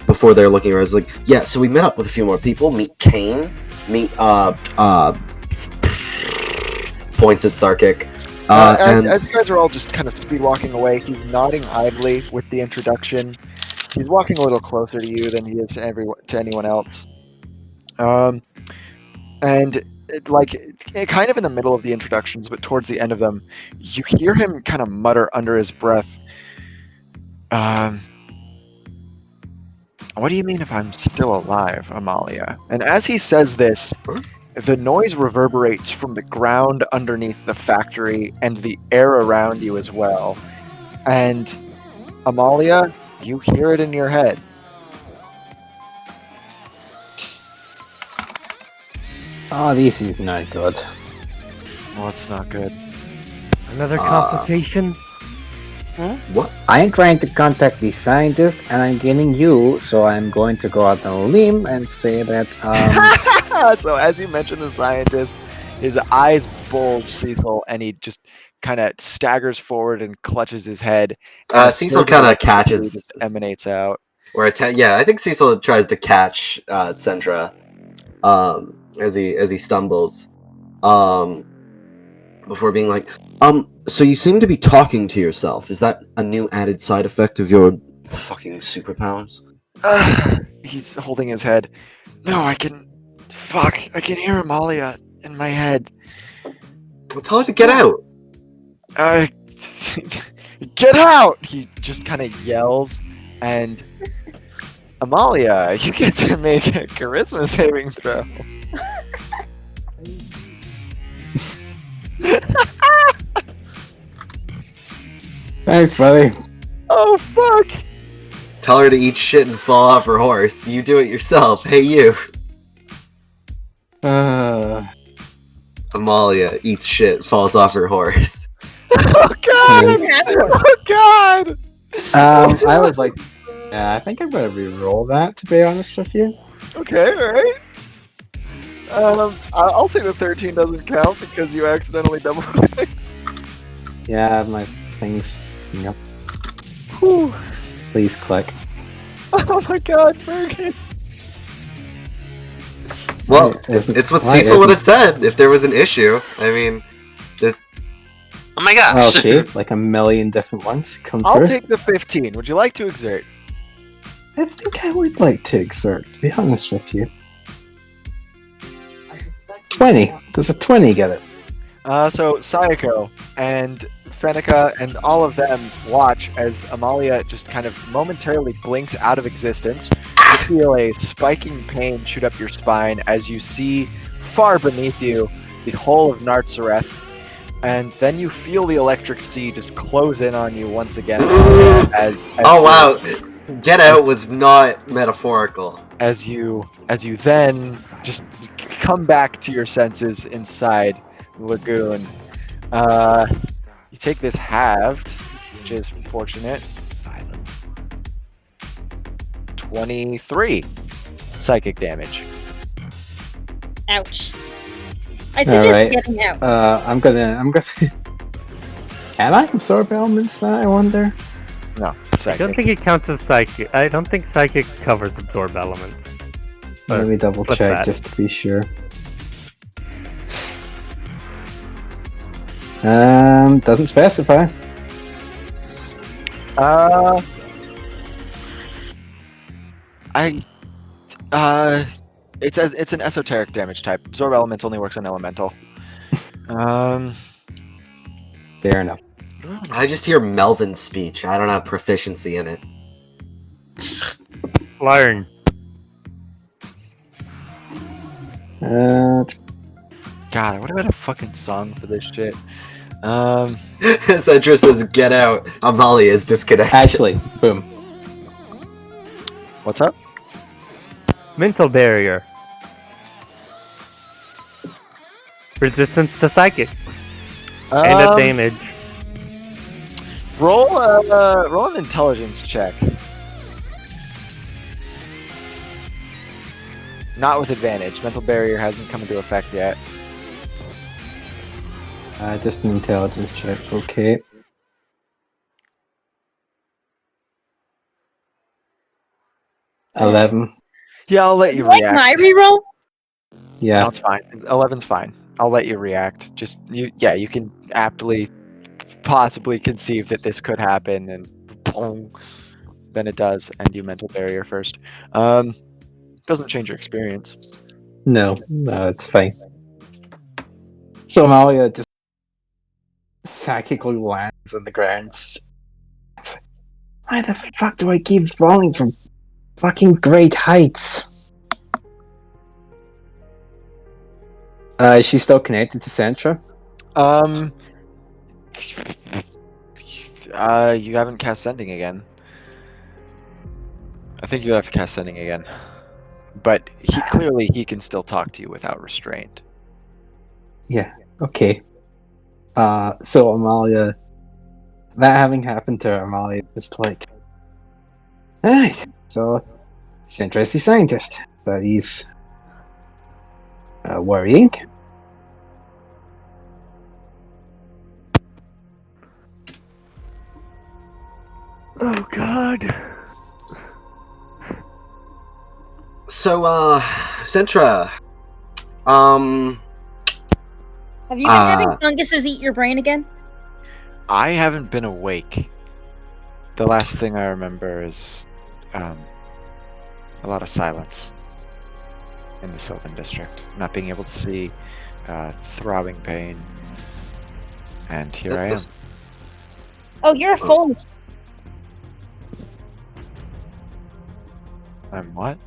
Before they're looking around, it's like, yeah, so we met up with a few more people. Meet Kane. Meet points at Sarkic. As you guys are all just kind of speed walking away, he's nodding idly with the introduction. He's walking a little closer to you than he is to anyone else. And kind of in the middle of the introductions, but towards the end of them, you hear him kind of mutter under his breath, "What do you mean if I'm still alive, Amalia?" And as he says this, the noise reverberates from the ground underneath the factory and the air around you as well. And Amalia, you hear it in your head. Oh, this is not good. Well, it's not good. Another complication? What? I'm trying to contact the scientist, and I'm getting you, so I'm going to go out on a limb and say that, So as you mentioned the scientist, his eyes bulge, Cecil, and he just kind of staggers forward and clutches his head. Cecil kind of catches... just emanates out. Yeah, I think Cecil tries to catch Sentra as he stumbles. Before being like, so you seem to be talking to yourself. Is that a new added side effect of your fucking superpowers? He's holding his head. No, I can hear Amalia in my head. Well, tell her to get out. Get out! He just kind of yells, and Amalia, you get to make a charisma saving throw. Thanks, buddy. Oh fuck! Tell her to eat shit and fall off her horse. You do it yourself. Hey, you. Amalia eats shit, falls off her horse. Oh god! Didn't have one. Oh god! I would like. Yeah, I think I'm gonna re-roll that. To be honest with you. Okay, alright. I'll say the 13 doesn't count because you accidentally double things. Yeah, my things. Yep. Whew. Please click. Oh my god, Fergus. Well, Why isn't- it's what why Cecil would have isn't- said if there was an issue. I mean, this. Oh my gosh. Okay, like a million different ones come I'll through. take the 15. Would you like to exert? I think I would like to exert. To be honest with you. I suspect 20. Does a 20 get it? So Sayako and Fenica and all of them watch as Amalia just kind of momentarily blinks out of existence. You feel a spiking pain shoot up your spine as you see far beneath you the whole of Nartzareth, and then you feel the electric sea just close in on you once again. As Oh wow, Get Out was not metaphorical. As you then just come back to your senses inside the lagoon. You take this halved, which is fortunate. 23 psychic damage. Ouch. I suggest Alright. getting out. I'm gonna. Can I absorb elements? I wonder. No, I don't psychic. think it counts as psychic. I don't think psychic covers absorb elements. Let me double flip check that. just to be sure. Doesn't specify. It's an esoteric damage type. Absorb elements only works on elemental. Fair enough. I just hear Melvin's speech. I don't have proficiency in it. Learn. God, I would have had a fucking song for this shit. Cedra says, "Get out." Amalia is disconnected. Actually, boom. What's up? Mental barrier. Resistance to psychic. And a damage. Roll an intelligence check. Not with advantage. Mental barrier hasn't come into effect yet. Just an intelligence check. Okay. Yeah. 11. Yeah, I'll let you Like react. my reroll? Yeah. No, it's fine. 11's fine. I'll let you react. Just you can aptly, possibly conceive that this could happen, and boom, then it does, and you mental barrier first. Doesn't change your experience. No, it's fine. So Amalia just psychically lands on the ground. Why the fuck do I keep falling from fucking great heights? Is she still connected to Sentra? You haven't cast sending again. I think you have to cast sending again. But he can still talk to you without restraint. Yeah, okay. So Amalia, that having happened to her, Amalia just like, alright, so Sentra's the scientist, but he's worrying. Oh god. So, Sentra, Have you been having funguses eat your brain again? I haven't been awake. The last thing I remember is a lot of silence in the Sylvan District. Not being able to see, throbbing pain. And here I am. Oh, you're a phone. I'm what?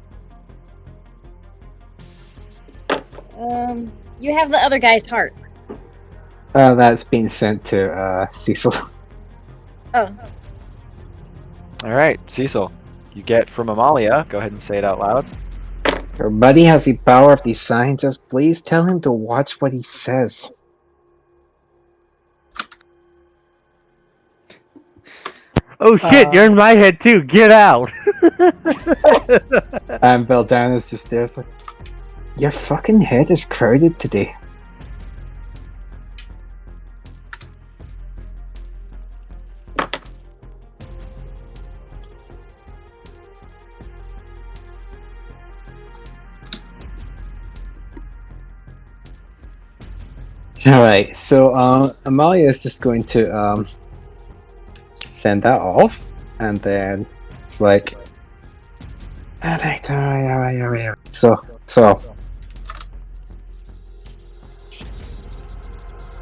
You have the other guy's heart. That's been sent to Cecil. Oh, All right, Cecil, you get from Amalia. Go ahead and say it out loud. Your buddy has the power of the scientist. Please tell him to watch what he says. Oh shit, you're in my head too. Get out. And Beldan is just there. It's like, your fucking head is crowded today. Alright, so Amalia is just going to send that off, and then it's like, alright. So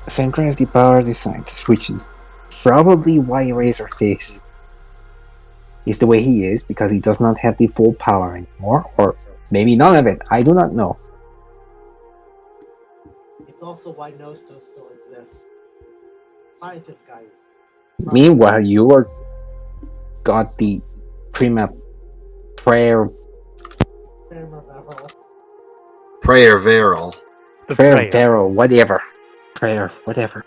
synchronize the power of the scientist, which is probably why Razorface is the way he is, because he does not have the full power anymore, or maybe none of it. I do not know. It's also why Nostos still exists. Scientist guys. Meanwhile, you are got the Prima Prayer Prayer Veryl. The Prayer prayer. Barrel, whatever. Prayer, whatever.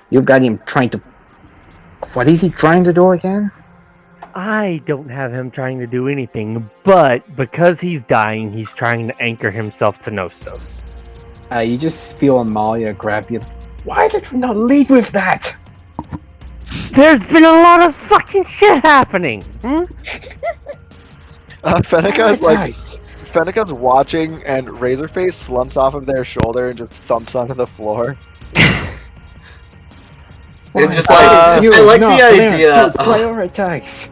You've got him trying to. What is he trying to do again? I don't have him trying to do anything, but because he's dying, he's trying to anchor himself to Nostos. You just feel Amalia grab you. Why did you not lead with that? There's been a lot of fucking shit happening. Fenneca's watching, and Razorface slumps off of their shoulder and just thumps onto the floor. It's just like I like the idea. To prioritize.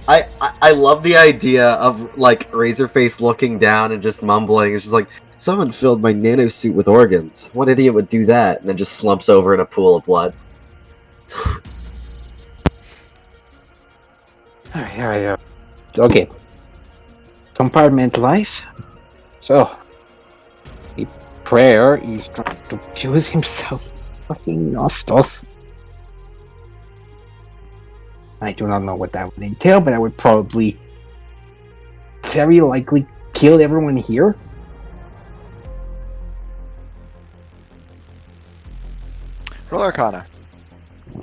I love the idea of like Razorface looking down and just mumbling. It's just like, someone filled my nanosuit with organs. What idiot would do that? And then just slumps over in a pool of blood. Yeah. Okay. Compartmentalize. So, the prayer is trying to fuse himself. Fucking Nostos. I do not know what that would entail, but I would probably very likely kill everyone here. Roll Arcana.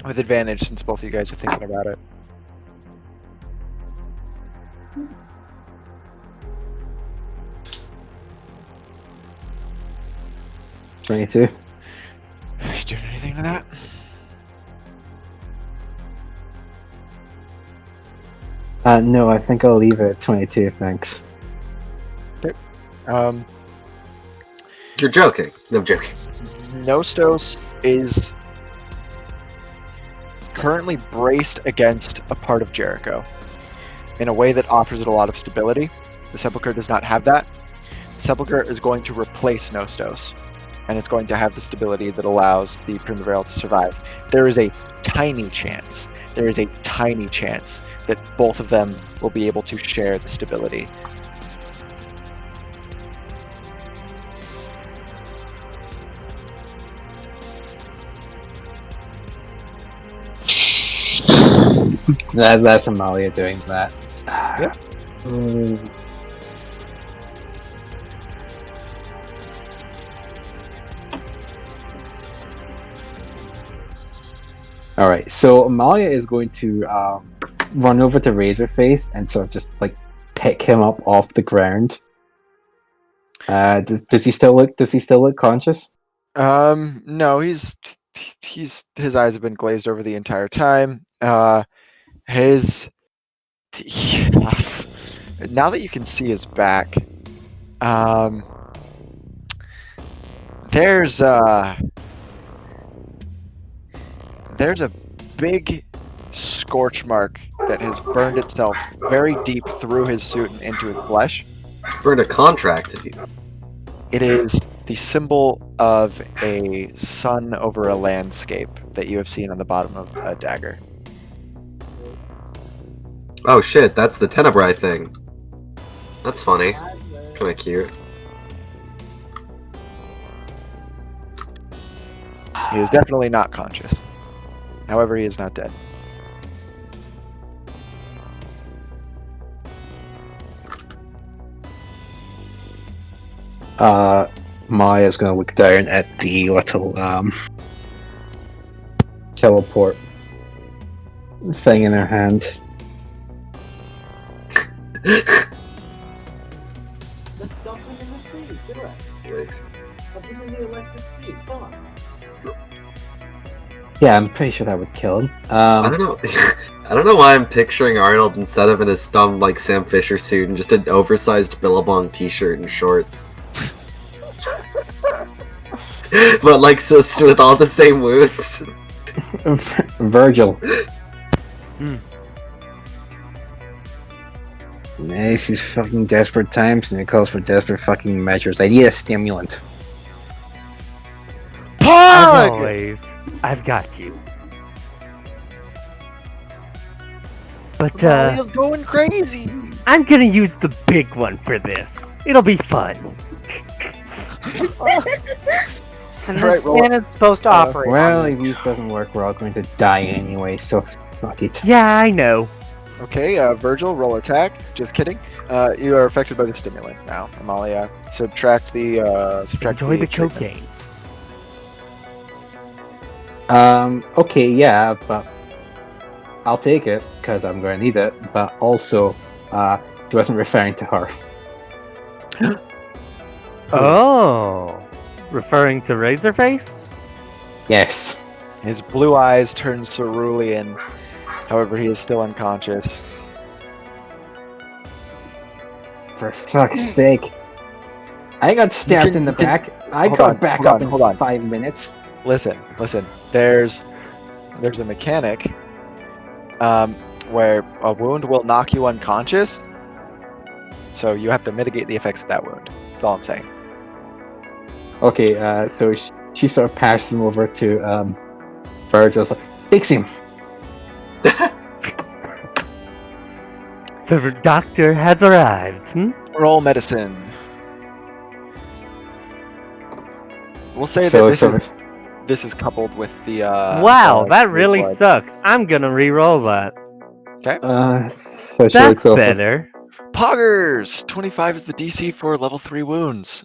With advantage, since both of you guys are thinking about it. $22. You doing anything to that? No, I think I'll leave it at 22, thanks. Um, You're joking. No, I'm joking. Nostos is currently braced against a part of Jericho in a way that offers it a lot of stability. The Sepulchre does not have that. The Sepulchre is going to replace Nostos, and it's going to have the stability that allows the Primavera to survive. There is a tiny chance that both of them will be able to share the stability. That's Amalia doing that. Yeah. Alright, so Amalia is going to run over to Razorface and sort of just like pick him up off the ground. Does he still look conscious? No, he's his eyes have been glazed over the entire time. Now that you can see his back, there's a big scorch mark that has burned itself very deep through his suit and into his flesh. Burned a contract if you. It is the symbol of a sun over a landscape that you have seen on the bottom of a dagger. Oh shit, that's the Tenebrae thing. That's funny. Kinda cute. He is definitely not conscious. However, he is not dead. Maya's gonna look down at the little teleport thing in her hand. Let's dump him in the sea. Do it. Yikes. Dump him in the electric sea. Come on. Yeah, I'm pretty sure that would kill him. I don't know. I don't know why I'm picturing Arnold instead of in his dumb like Sam Fisher suit and just an oversized Billabong t-shirt and shorts. But like so with all the same wounds. Virgil. This is fucking desperate times, and it calls for desperate fucking measures. I need a stimulant. As always, I've got you. But Amalia's going crazy. I'm gonna use the big one for this. It'll be fun. And Right, this well, fan is supposed to operate. Well, if this doesn't work, we're all going to die anyway, so fuck it. Yeah, I know. Okay, Virgil, roll attack. Just kidding. You are affected by the stimulant now, Amalia. Subtract the Enjoy the treatment. cocaine. Okay, yeah, but I'll take it, because I'm going to need it, but also, she wasn't referring to her. Oh, referring to Razorface? Yes. His blue eyes turn cerulean. However, he is still unconscious. For fuck's sake. I got stabbed in the back. I got back up in 5 minutes. Listen. There's a mechanic where a wound will knock you unconscious. So you have to mitigate the effects of that wound. That's all I'm saying. Okay, so she sort of passes him over to Virgil's like, fix him. The doctor has arrived. Roll medicine. We'll say So that this is coupled with the. Wow, that blue really blood. sucks. I'm gonna re-roll that. So she That's looks over. better. Poggers! 25 is the DC for level 3 wounds.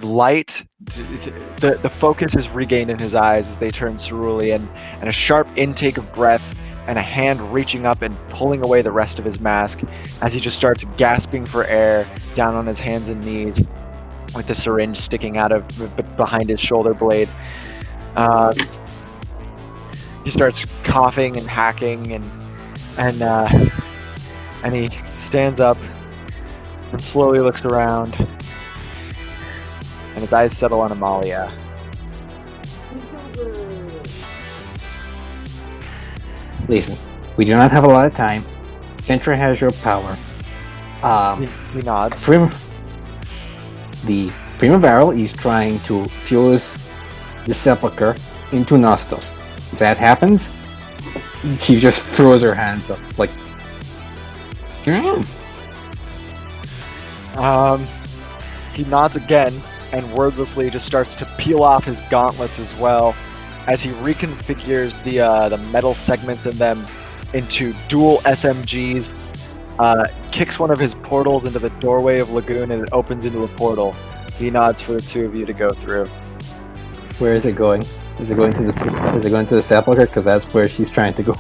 Light, the focus is regained in his eyes as they turn cerulean, and a sharp intake of breath, and a hand reaching up and pulling away the rest of his mask as he just starts gasping for air down on his hands and knees with the syringe sticking out of behind his shoulder blade. He starts coughing and hacking and he stands up and slowly looks around, and his eyes settle on Amalia. Listen, we do not have a lot of time. Sentra has your power. He nods. The Primavera is trying to fuse the sepulcher into Nostos. If that happens, she just throws her hands up like. He nods again and wordlessly just starts to peel off his gauntlets as well, as he reconfigures the metal segments in them into dual SMGs. Kicks one of his portals into the doorway of Lagoon, and it opens into a portal. He nods for the two of you to go through. Where is it going? Is it going to the sepulcher? Because that's where she's trying to go.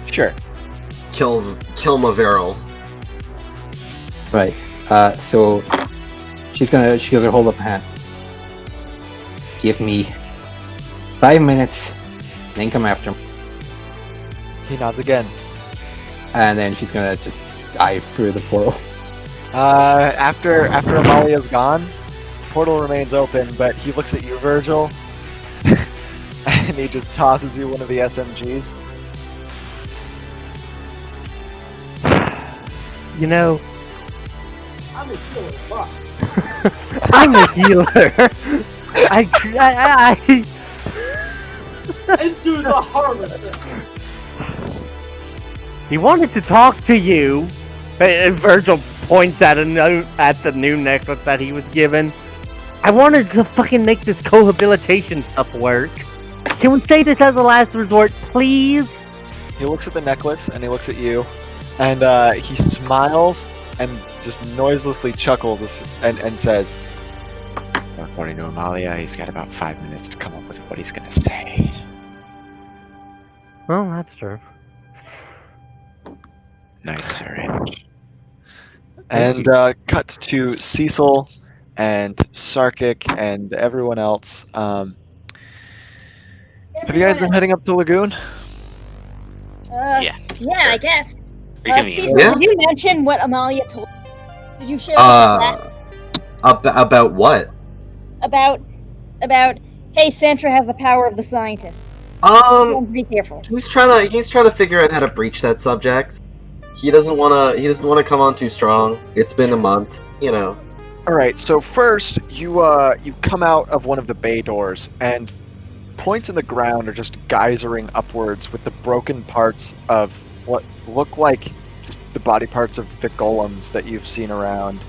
Sure. Kill Maveral. Right. So she goes to hold up a hand. Give me 5 minutes, then come after him. He nods again. And then she's gonna just dive through the portal. After Amalia's gone, the portal remains open, but he looks at you, Virgil, and he just tosses you one of the SMGs. You know, I'm a killer. Fuck. I'm a healer. I Into the harvest. He wanted to talk to you. Virgil points at the new necklace that he was given. I wanted to fucking make this cohabilitation stuff work. Can we say this as a last resort, please? He looks at the necklace and he looks at you, and he smiles and just noiselessly chuckles and says, "According to Amalia, he's got about 5 minutes to come up with what he's gonna say." Well, that's true. Nice syringe. And cut to Cecil and Sarkic and everyone else. Have you guys been heading up to Lagoon? Yeah. Yeah, I guess. Reconvene. Cecil, Yeah. did you mention what Amalia told you? Did you share that? About what? About, hey, Santra has the power of the scientist. Be careful. He's trying to figure out how to breach that subject. He doesn't wanna come on too strong. It's been a month, you know. All right. So first, you come out of one of the bay doors, and points in the ground are just geysering upwards with the broken parts of what look like just the body parts of the golems that you've seen around.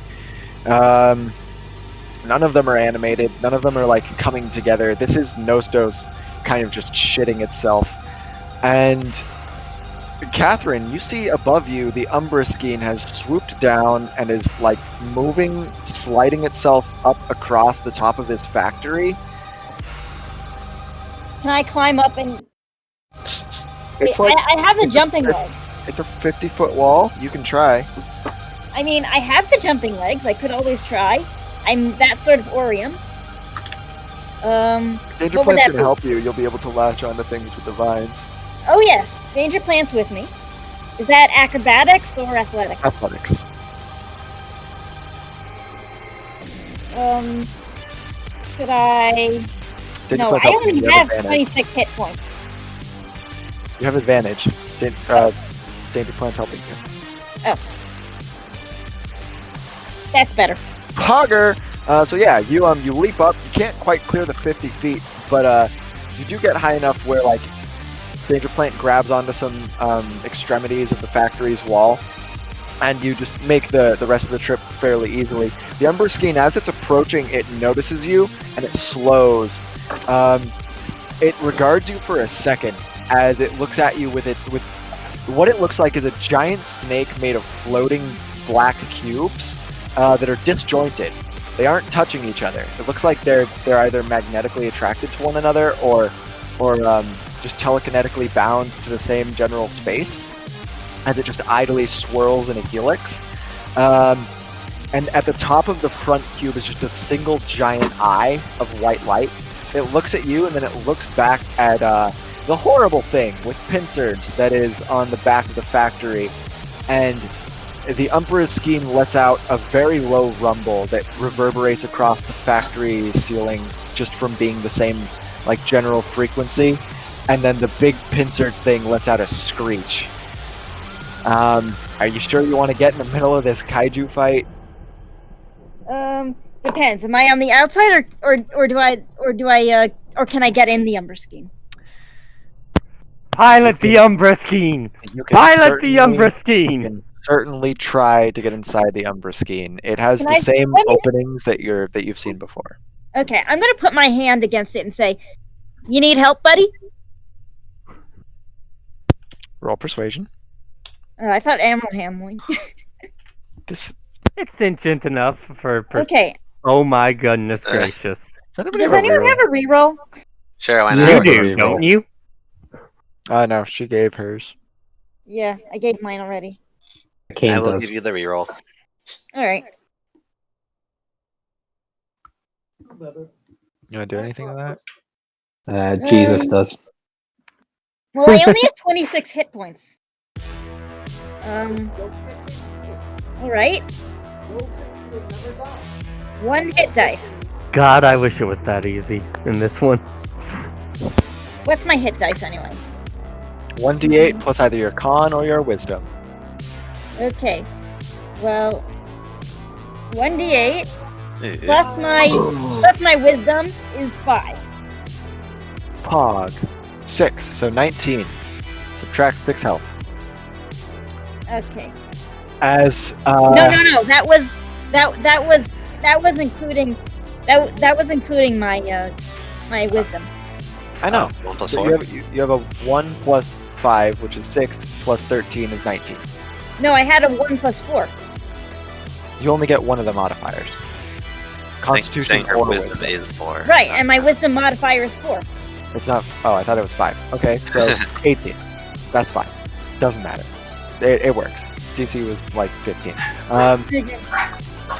None of them are animated. None of them are like coming together. This is Nostos kind of just shitting itself. And Catherine, you see above you the Umbraskeen has swooped down and is like moving, sliding itself up across the top of this factory. Can I climb up and... It's like I have the jumping legs. it's a 50-foot wall. You can try. I mean, I have the jumping legs. I could always try. I'm that sort of Orium. Danger what would Plant's that gonna be? help you. You'll be able to latch onto things with the vines. Oh yes, Danger Plant's with me. Is that acrobatics or athletics? Athletics. Could I... Danger No, Plant's I helping only you. have Advantage. 26 hit points. You have advantage. Danger Plant's helping you. That's better. Pogger! So yeah, you leap up. You can't quite clear the 50 feet, but you do get high enough where like Danger Plant grabs onto some extremities of the factory's wall, and you just make the rest of the trip fairly easily. The Umbraskeen, as it's approaching, it notices you and it slows. It regards you for a second as it looks at you with what it looks like is a giant snake made of floating black cubes that are disjointed. They aren't touching each other. It looks like they're either magnetically attracted to one another or just telekinetically bound to the same general space, as it just idly swirls in a helix. And at the top of the front cube is just a single giant eye of white light. It looks at you and then it looks back at the horrible thing with pincers that is on the back of the factory, and the Umbraskeen lets out a very low rumble that reverberates across the factory ceiling just from being the same like general frequency, and then the big pincered thing lets out a screech. Are you sure you want to get in the middle of this kaiju fight? Depends. Am I on the outside or can I get in the Umbraskeen? Pilot the Umbraskeen! You can Pilot the certainly- Umbraskeen! You can certainly try to get inside the Umbraskeen. It has Can the I same swim in? openings that you've seen before. Okay, I'm gonna put my hand against it and say, "You need help, buddy?" Roll persuasion. I thought animal handling. This It's sentient enough for... Okay. Oh my goodness gracious. does anybody Does have a anyone reroll? have a reroll? Sure, why Yeah. not? You have a do, reroll. don't you? No, she gave hers. Yeah, I gave mine already. I Kane will does. give you the reroll. All right. Better. You want to do anything with that? Jesus does. Well, I only have 26 hit points. All right. Roll 6 to never die. 1 hit dice. God, I wish it was that easy in this one. What's my hit dice anyway? 1d8 plus either your con or your wisdom. Okay. Well, 1d8 Ooh. plus my wisdom is 5. Pog. 6, so 19. Subtract 6 health. Okay. As No. That was including my my wisdom. I know. 1 plus So 4. you have a 1 plus 5, which is 6, plus 13 is 19. No, I had a 1 plus 4. You only get one of the modifiers. Constitution Her or wisdom wisdom. is 4. Right, and my wisdom modifier is 4. It's not. Oh, I thought it was 5. Okay, so 18. That's fine. Doesn't matter. It works. DC was like 15.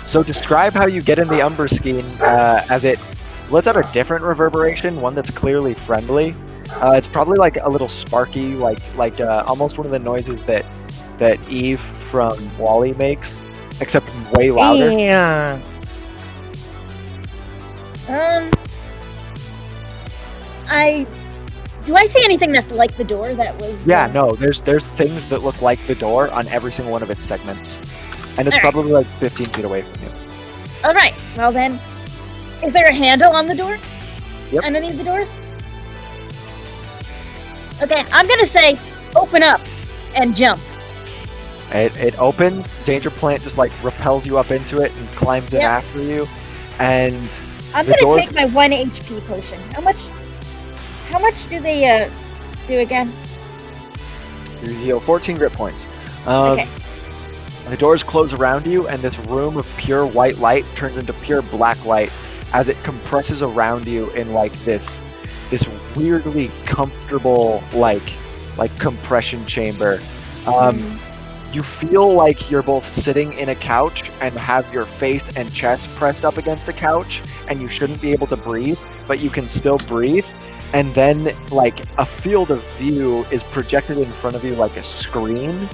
So describe how you get in the Umber Scheme as it. Let's have a different reverberation, one that's clearly friendly. It's probably like a little sparky, like almost one of the noises that Eve from Wall-E makes, except way louder. Yeah. Do I see anything that's like the door that was? Yeah, no, there's things that look like the door on every single one of its segments, and it's All right. probably like 15 feet away from you. All right. Well then, is there a handle on the door? Yep. On any of the doors? Okay, I'm gonna say open up and jump. It opens. Danger Plant just like repels you up into it and climbs in Yep. after you, and I'm The gonna doors- take my 1 HP potion. How much do they do again? you heal 14 grit points. Okay. The doors close around you, and this room of pure white light turns into pure black light as it compresses around you in like this weirdly comfortable like compression chamber. You feel like you're both sitting in a couch and have your face and chest pressed up against a couch, and you shouldn't be able to breathe, but you can still breathe. And then, like, a field of view is projected in front of you like a screen,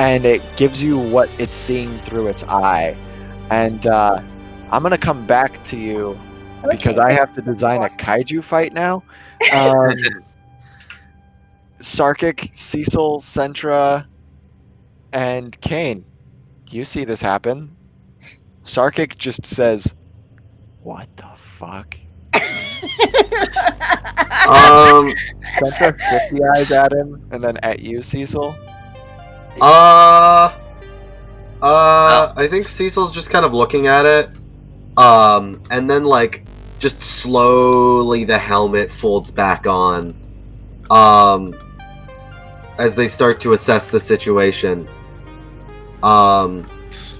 and it gives you what it's seeing through its eye. And I'm gonna come back to you because I have to design a kaiju fight now. Sarkic, Cecil, Centra, and Kane, you see this happen. Sarkic just says, "What the fuck?" Centra 50 eyes at him, and then at you, Cecil. I think Cecil's just kind of looking at it, and then like just slowly the helmet folds back on, as they start to assess the situation.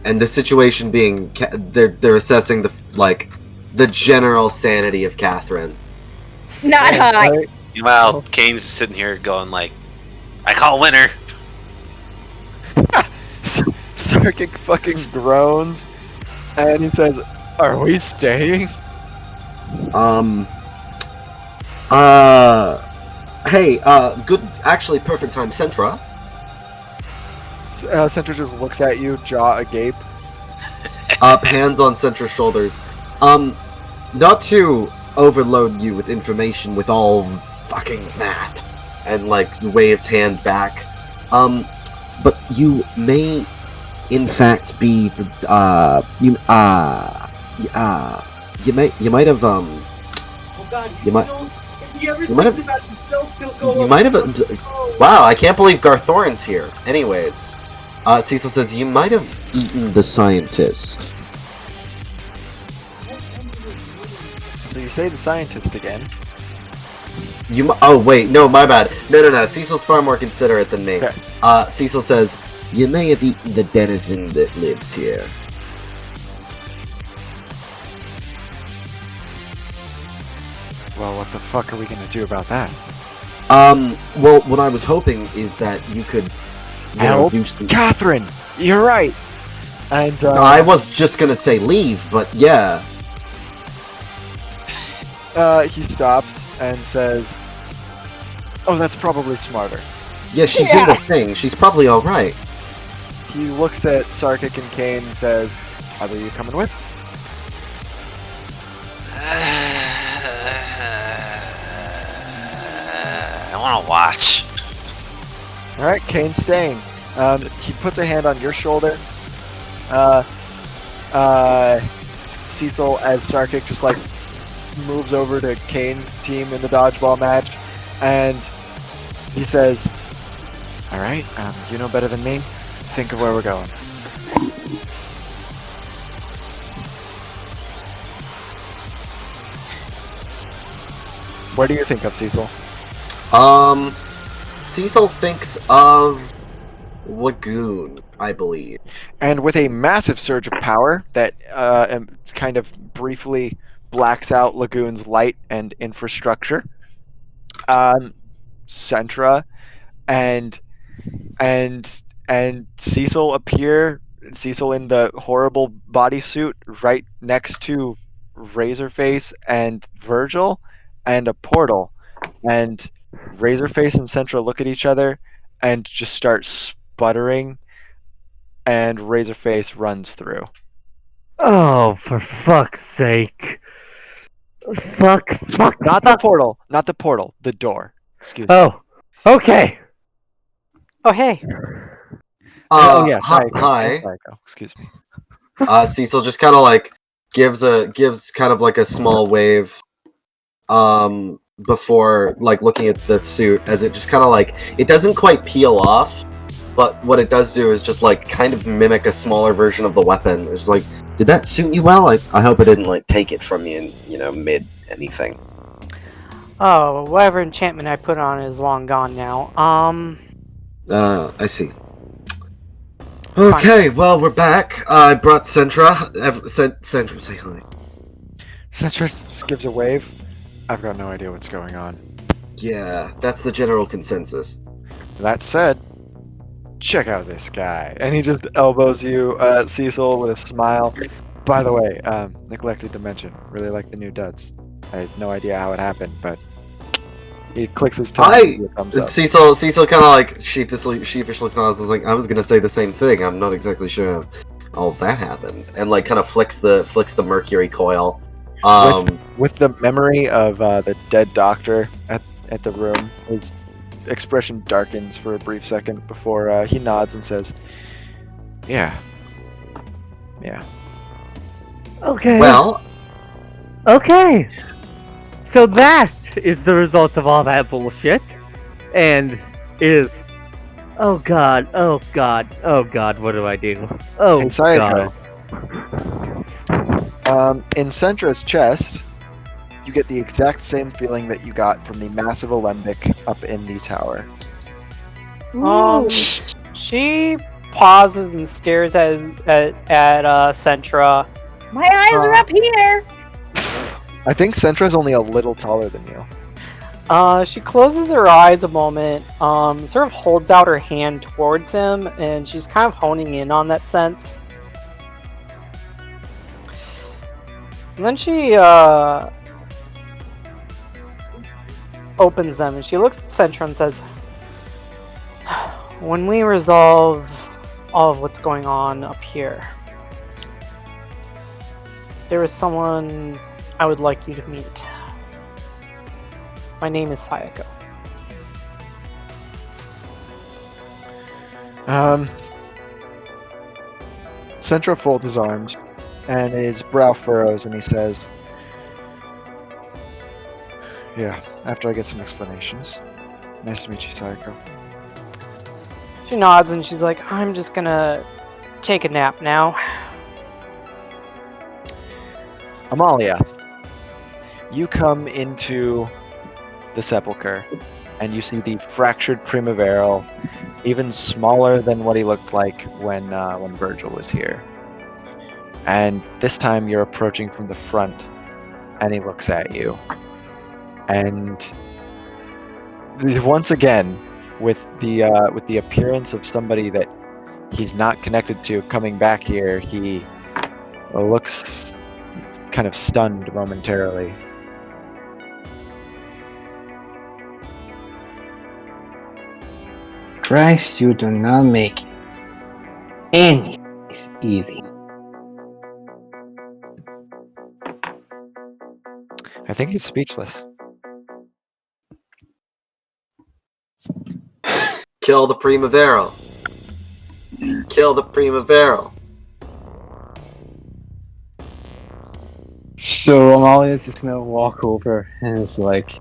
And the situation being, they're assessing the general sanity of Catherine. Not high. Right? Meanwhile, Kane's sitting here going like, I call winner. Sarkic fucking groans, and he says, "Are we staying?" Hey, good, actually perfect time, Centra. Centra just looks at you, jaw agape. Hands on Centra's shoulders. Not to overload you with information with all fucking that, and like waves hand back. But you may, in fact, be the you might have Oh God, You might- if he ever you might thinks have- about himself, he'll go you up might and have touch the phone. wow, I can't believe Garthorin's here. Anyways, Cecil says you might have eaten the scientist. So you say the scientist again. Oh wait, no, my bad. No. Cecil's far more considerate than me. Okay. Cecil says you may have eaten the denizen that lives here. Well, what the fuck are we gonna do about that? Well, what I was hoping is that you could Help? do some... Catherine, you're right. And I was just gonna say leave, but yeah. he stops and says, "Oh, that's probably smarter." Yeah, she's in the thing. She's probably alright. He looks at Sarkic and Kane and says, "Are you coming with?" I want to watch. All right, Kane's staying. He puts a hand on your shoulder. Cecil, as Sarkic just like moves over to Kane's team in the dodgeball match, and he says, "All right, you know better than me. Think of where we're going." Where do you think of, Cecil? Cecil thinks of Lagoon, I believe. And with a massive surge of power that kind of briefly blacks out Lagoon's light and infrastructure, Sentra and Cecil appear. Cecil in the horrible bodysuit right next to Razorface and Virgil, and a portal. And Razorface and Sentra look at each other and just start sputtering, and Razorface runs through. Oh, for fuck's sake. Fuck. Not the portal, the door. Excuse me. Oh, okay. Oh, hey. Yeah, Sayako. Hi. Sayako. Excuse me. Cecil just kind of like gives kind of like a small wave, before like looking at the suit, as it just kind of like, it doesn't quite peel off, but what it does do is just like kind of mimic a smaller version of the weapon. It's like, did that suit you well? I hope it didn't like take it from you in mid anything. Oh, whatever enchantment I put on is long gone now. I see. Okay, well, we're back. I brought Sentra. Sentra, say hi. Sentra just gives a wave. I've got no idea what's going on. Yeah, that's the general consensus. That said, check out this guy. And he just elbows you, Cecil, with a smile. By the way, neglected to mention, really like the new duds. I had no idea how it happened, but he clicks his tongue and gives you a thumbs up. Cecil kind of like sheepishly smiles. I was gonna say the same thing. I'm not exactly sure how all that happened, and like kind of flicks the mercury coil. With the memory of the dead doctor at the room, his expression darkens for a brief second before he nods and says, "Yeah." Okay. Well, Okay. So that is the result of all that bullshit. And is... Oh god, what do I do? Oh Hey, Sayako. god. In Sentra's chest, you get the exact same feeling that you got from the massive alembic up in the tower. She pauses and stares at Sentra. My eyes are up here. I think Sentra's only a little taller than you. She closes her eyes a moment, sort of holds out her hand towards him, and she's kind of honing in on that sense. And then she opens them, and she looks at Sentra and says, "When we resolve all of what's going on up here, there is someone I would like you to meet. My name is Sayako." Sentra folds his arms, and his brow furrows, and he says, "Yeah, after I get some explanations. Nice to meet you, Sayako." She nods and she's like, "I'm just gonna take a nap now." Amalia, you come into the sepulcher, and you see the fractured Primaveral, even smaller than what he looked like when Virgil was here. And this time you're approaching from the front, and he looks at you. And once again, with the appearance of somebody that he's not connected to coming back here, he looks kind of stunned momentarily. Christ, you do not make any easy. I think he's speechless. Kill the Primavera. Kill the Primavera. So Amalia's just gonna walk over and is like,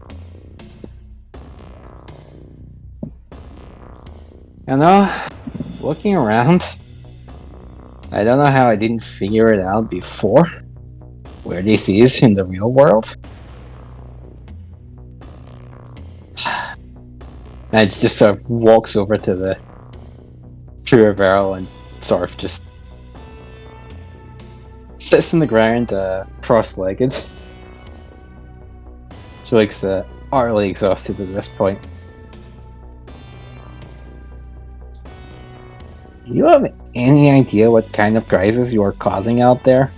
looking around, I don't know how I didn't figure it out before. Where this is in the real world. And it just sort of walks over to the barrel and sort of just sits on the ground, cross-legged. She looks utterly exhausted at this point. Do you have any idea what kind of crisis you are causing out there?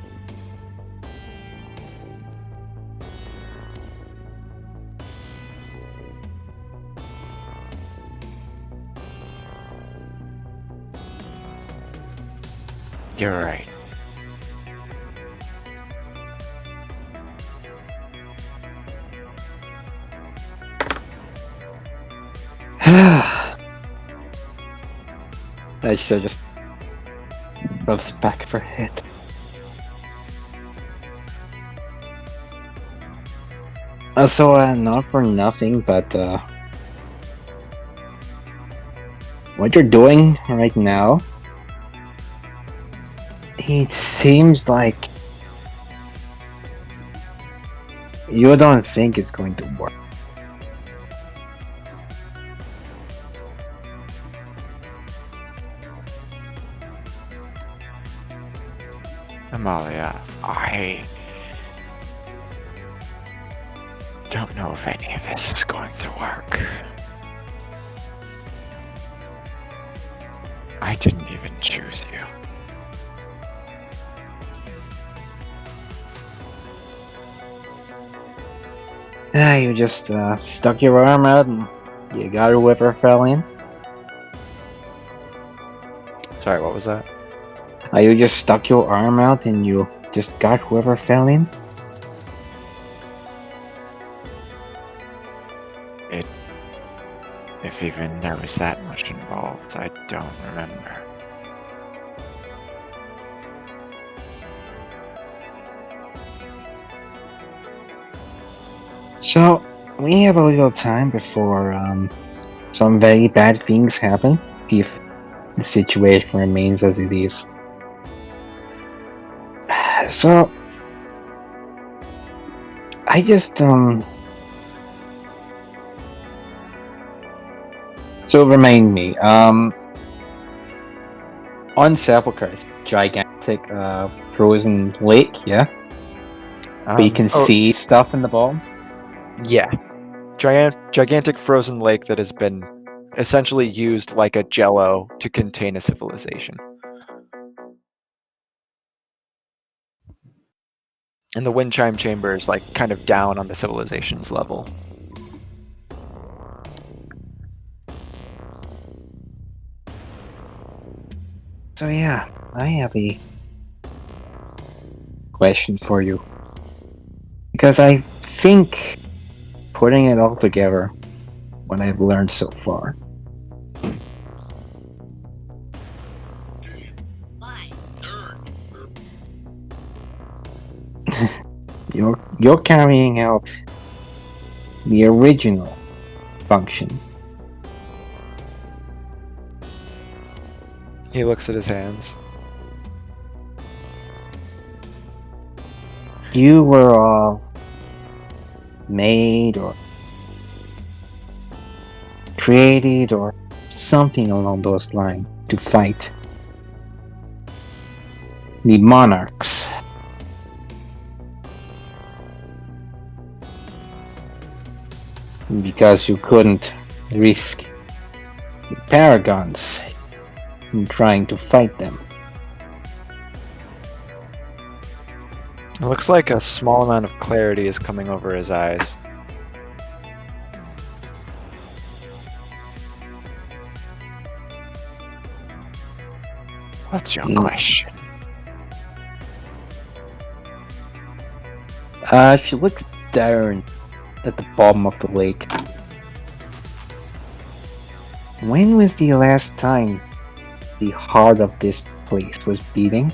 You're right. She just rubs the back of her head. Not for nothing, but what you're doing right now, it seems like you don't think it's going to work. Amalia, I don't know if any of this is going to work. I didn't even choose you. You just stuck your arm out and you got whoever fell in. Sorry, what was that? You just stuck your arm out and you just got whoever fell in? If even there was that much involved, I don't remember. So, we have a little time before some very bad things happen, if the situation remains as it is. So, I just, So remind me, on Sepulchre's gigantic frozen lake, yeah? Where you can see stuff in the bottom? Yeah. Gigantic frozen lake that has been essentially used like a jello to contain a civilization. And the Windchime chamber is like kind of down on the civilization's level. So yeah, I have a question for you. Because I think, putting it all together, what I've learned so far, you're carrying out the original function. He looks at his hands. You were all made or created or something along those lines to fight the monarchs. Because you couldn't risk the paragons in trying to fight them. It looks like a small amount of clarity is coming over his eyes. What's your question? She looks down at the bottom of the lake. When was the last time the heart of this place was beating?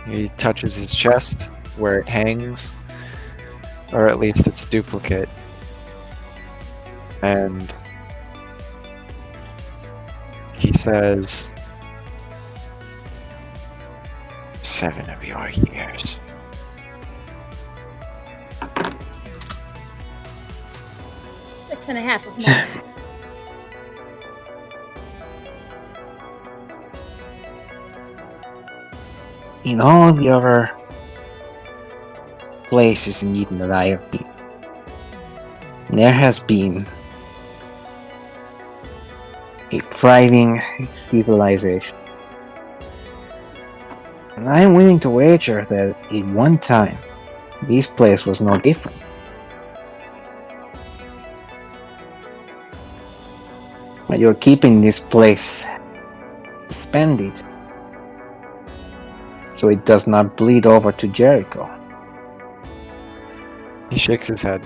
He touches his chest where it hangs, or at least its duplicate, and says, 7 of your years. Six and a half of mine. In all the other places in Eden that I have been, there has been a thriving civilization. And I'm willing to wager that at one time, this place was no different. But you're keeping this place suspended so it does not bleed over to Jericho. He shakes his head.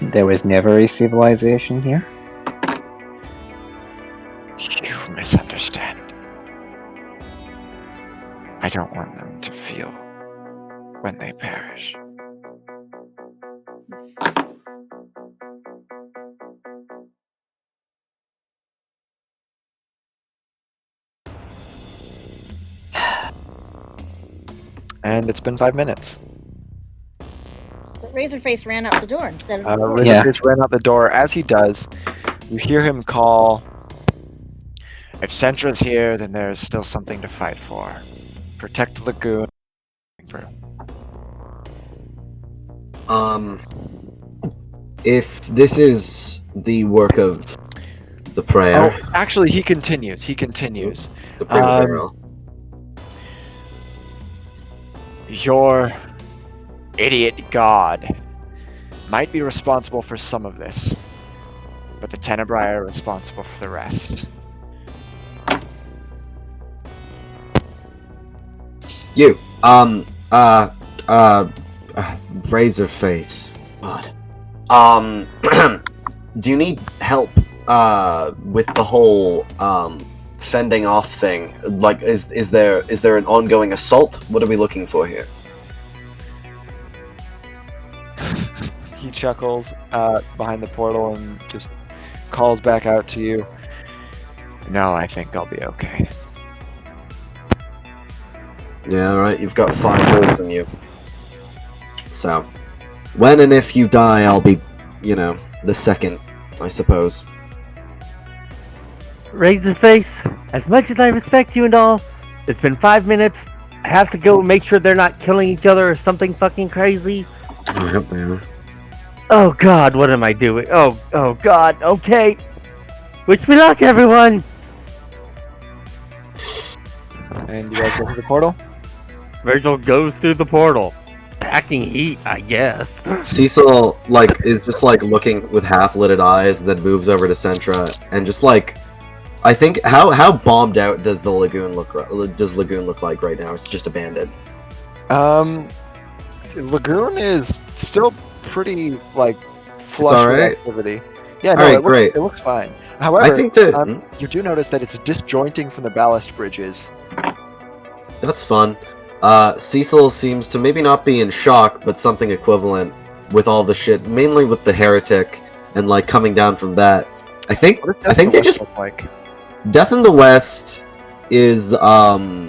There was never a civilization here? You misunderstand. I don't want them to feel when they perish. And it's been 5 minutes. But Razorface ran out the door instead of the door. Razorface ran out the door. As he does, you hear him call, "If Sentra's here, then there's still something to fight for. Protect the lagoon." If this is the work of the prayer, Oh, actually, he continues. the prayer, Your idiot god might be responsible for some of this, but the Tenebrae are responsible for the rest. you, Razorface. God. Do you need help, with the whole, fending off thing? Like, is there an ongoing assault? What are we looking for here? He chuckles behind the portal and just calls back out to you. No, I think I'll be okay. Yeah, alright, you've got 5 holes in you. So, when and if you die, I'll be, the second, I suppose. Razorface, as much as I respect you and all, it's been 5 minutes. I have to go make sure they're not killing each other or something fucking crazy. I hope they are. Oh god, what am I doing? Oh god, okay. Wish me luck, everyone! And you guys go through the portal? Virgil goes through the portal. Packing heat, I guess. Cecil, is just, looking with half-lidded eyes, then moves over to Sentra, and just, I think, how bombed out does the lagoon look like right now? It's just abandoned. Lagoon is still pretty, flush with alright? activity. Yeah, no, Alright, great. It looks fine. However, I think that... you do notice that it's disjointing from the ballast bridges. That's fun. Cecil seems to maybe not be in shock, but something equivalent with all the shit, mainly with the heretic, and, coming down from that. I think they just... look like? Death in the West is, I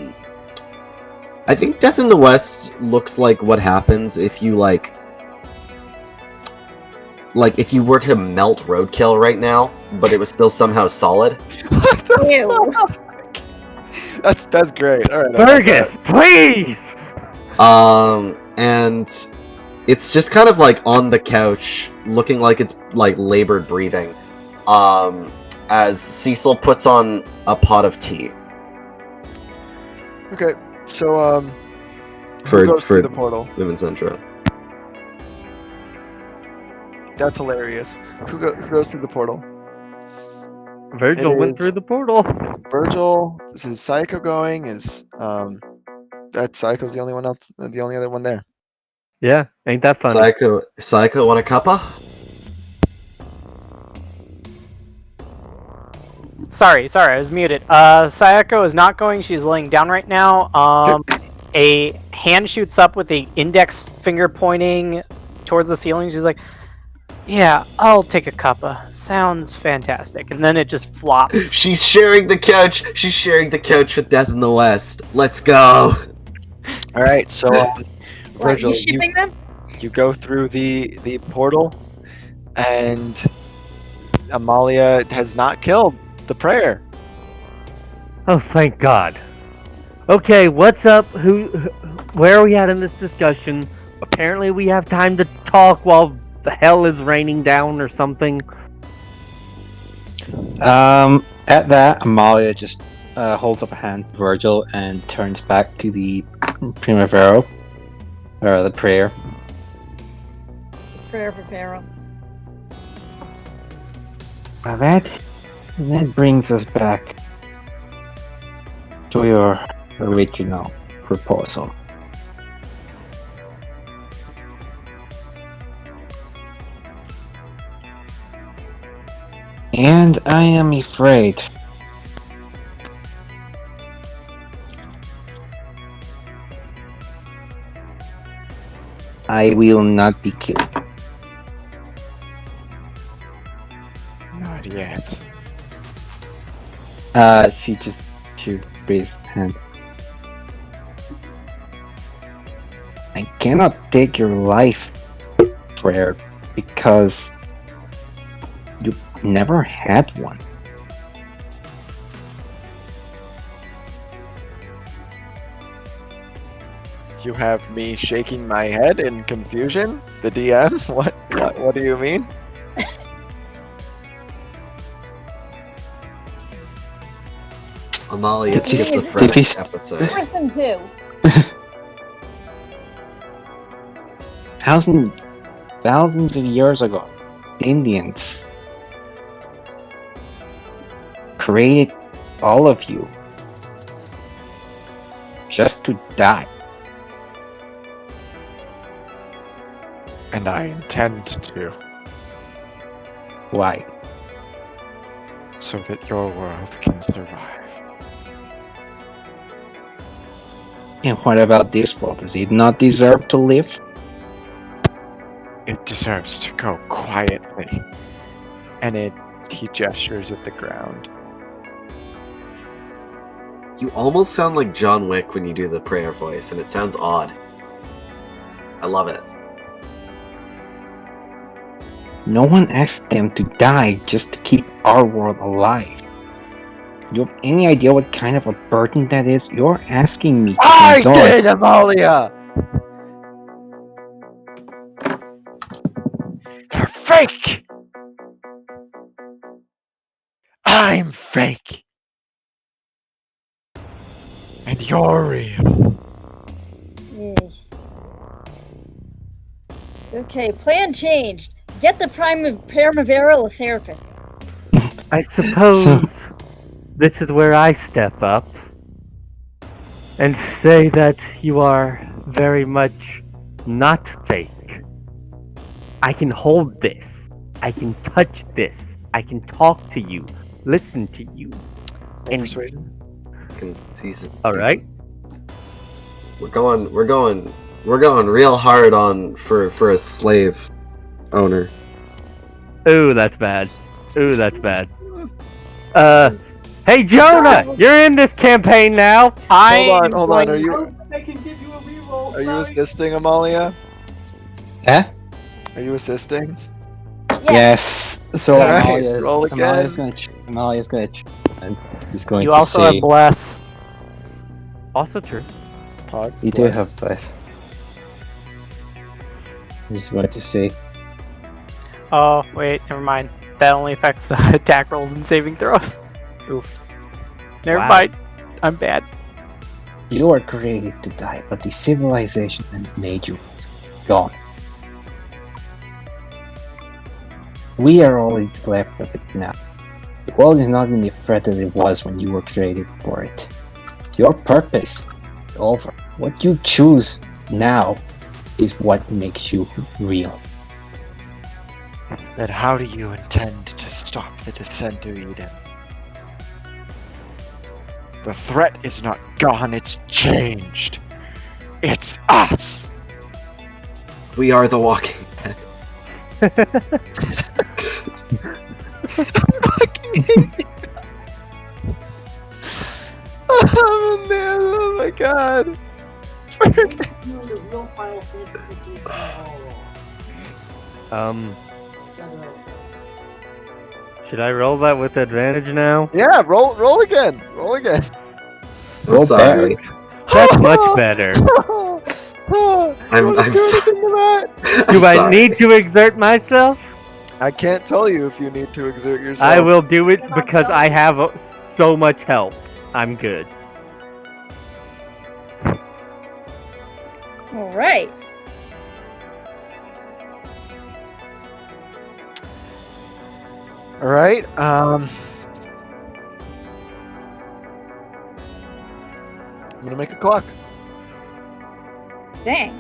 think Death in the West looks like what happens if you, if you were to melt roadkill right now, but it was still somehow solid. Ew. That's great. All right. Fergus, please! And it's just kind of, on the couch, looking like it's, labored breathing, as Cecil puts on a pot of tea. Okay, so, who goes through the portal? Women Centra. That's hilarious. Who goes through the portal? Virgil went through the portal. Virgil. Is Psycho going? That Psycho's the only other one there. Yeah, ain't that funny? Psycho want a cuppa? Sorry, I was muted. Sayako is not going. She's laying down right now. A hand shoots up with the index finger pointing towards the ceiling. She's like, "Yeah, I'll take a cuppa. Sounds fantastic." And then it just flops. She's sharing the couch. She's sharing the couch with Death in the West. Let's go. All right, so What, Virgil, you shipping them? you go through the portal, and Amalia has not killed the prayer. Oh, thank God. Okay, what's up? Where are we at in this discussion? Apparently we have time to talk while the hell is raining down or something. At that, Amalia just holds up a hand to Virgil and turns back to the Primavera, or the prayer. Prayer for Pharaoh. Now that brings us back to your original proposal. And I am afraid I will not be killed. Not yet. She raised hand. I cannot take your life, Prayer, because you've never had one. You have me shaking my head in confusion? The DM? What do you mean? Amalia Did you- schizophrenic did you- episode. Person too. Thousands of years ago, the Indians created all of you just to die. And I intend to, Why? so that your world can survive. And what about this world? Does it not deserve to live? It deserves to go quietly. And he gestures at the ground. You almost sound like John Wick when you do the prayer voice, and it sounds odd. I love it. No one asked them to die just to keep our world alive. You have any idea what kind of a burden that is? You're asking me to I condone. did, Amalia! You're fake! I'm fake! And you're real. Yes. Okay, plan changed. Get the Primavera a therapist. I suppose this is where I step up and say that you are very much not fake. I can hold this. I can touch this. I can talk to you, listen to you. And Persuasion? all right, We're going real hard on for a slave owner. ooh, that's bad. Ooh, that's bad. Hey Jonah, you're in this campaign now. Hold on, are you I can give you a reroll. are you sorry. assisting, Amalia? Huh? Are you assisting? Yes. So Alright, Amalia's, roll again. Amalia's gonna and he's going You to also say have bless. Also true. Pog, you do bless. have bless. I'm just going to say Oh wait, never mind. That only affects the attack rolls and saving throws. Oof. Never Wow. mind. I'm bad. you are created to die, but the civilization that made you is gone. We are all that's left of it now. The world is not in the threat that it was when you were created for it. Your purpose is over. What you choose now is what makes you real. Then how do you intend to stop the descent of Eden? The threat is not gone, it's changed. It's us. We are the Walking Dead. Oh man! Oh my god! Doing the real Final Fantasy 15 all along. Etc. Should I roll that with advantage now? Yeah, roll again. Roll again. Roll sorry. better. That's much better. I'm sorry. Do I'm I sorry. need to exert myself? I can't tell you if you need to exert yourself. I will do it because I have so much help. I'm good. All right. All right. I'm gonna make a clock. Dang.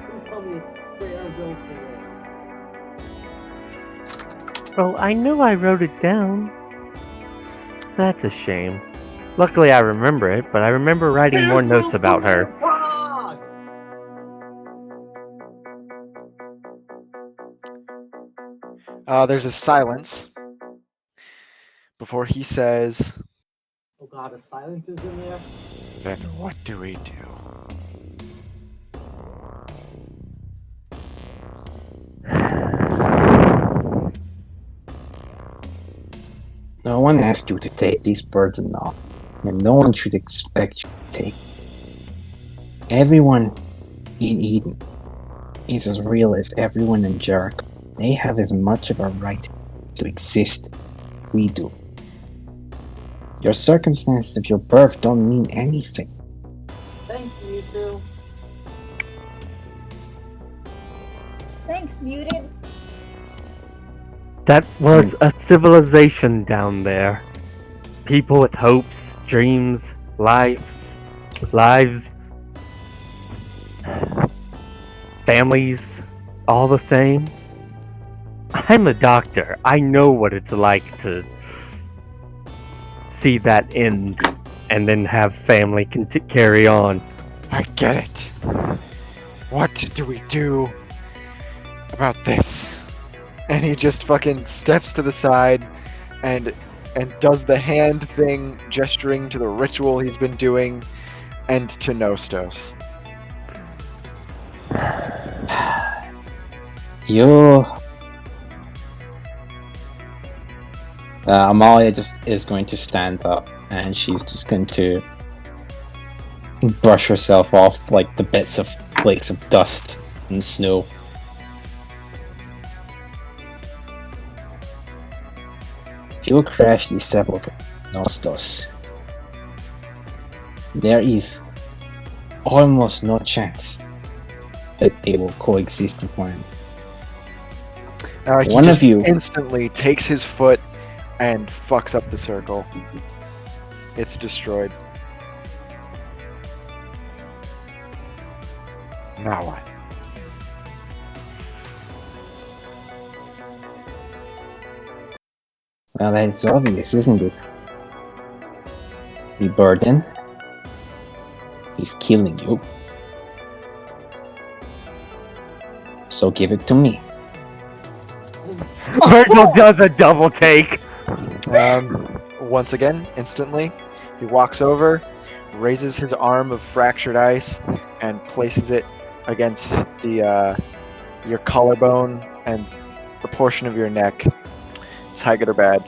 Please tell me it's fair will to win. Oh, I knew I wrote it down. That's a shame. Luckily, I remember it, but I remember writing more notes about her. There's a silence before he says, Oh god, a silence is in there. "Then what do we do?" No one asked you to take these burden off, and no one should expect you to take. Everyone in Eden is as real as everyone in Jericho. They have as much of a right to exist as we do. Your circumstances of your birth don't mean anything. Thanks, Mewtwo. Thanks, muted. That was a civilization down there. People with hopes, dreams, lives, families, all the same. I'm a doctor. I know what it's like to see that end and then have family carry on. I get it. What do we do about this? And he just fucking steps to the side and does the hand thing, gesturing to the ritual he's been doing and to Nostos. You... Amalia just is going to stand up and she's just going to brush herself off like the bits of flakes of dust and snow. If you crash the sepulchre, Nostos, there is almost no chance that they will coexist with one another. He One just of you instantly takes his foot and fucks up the circle. It's destroyed. Now what? Well, that's obvious, isn't it? The burden is killing you. So give it to me. Virgil does a double take. Once again, instantly, he walks over, raises his arm of fractured ice, and places it against the your collarbone and the portion of your neck. It's high, good, or bad.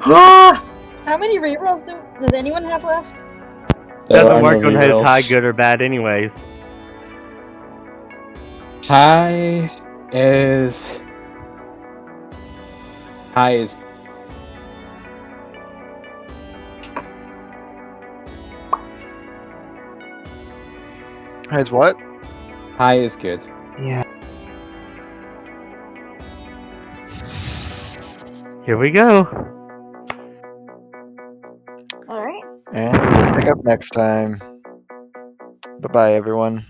How many rerolls does anyone have left? There Doesn't are work no on his rerolls. high, good, or bad, anyways. High is High's what? high is good. Yeah. Here we go. All right. And we'll pick up next time. Bye-bye, everyone.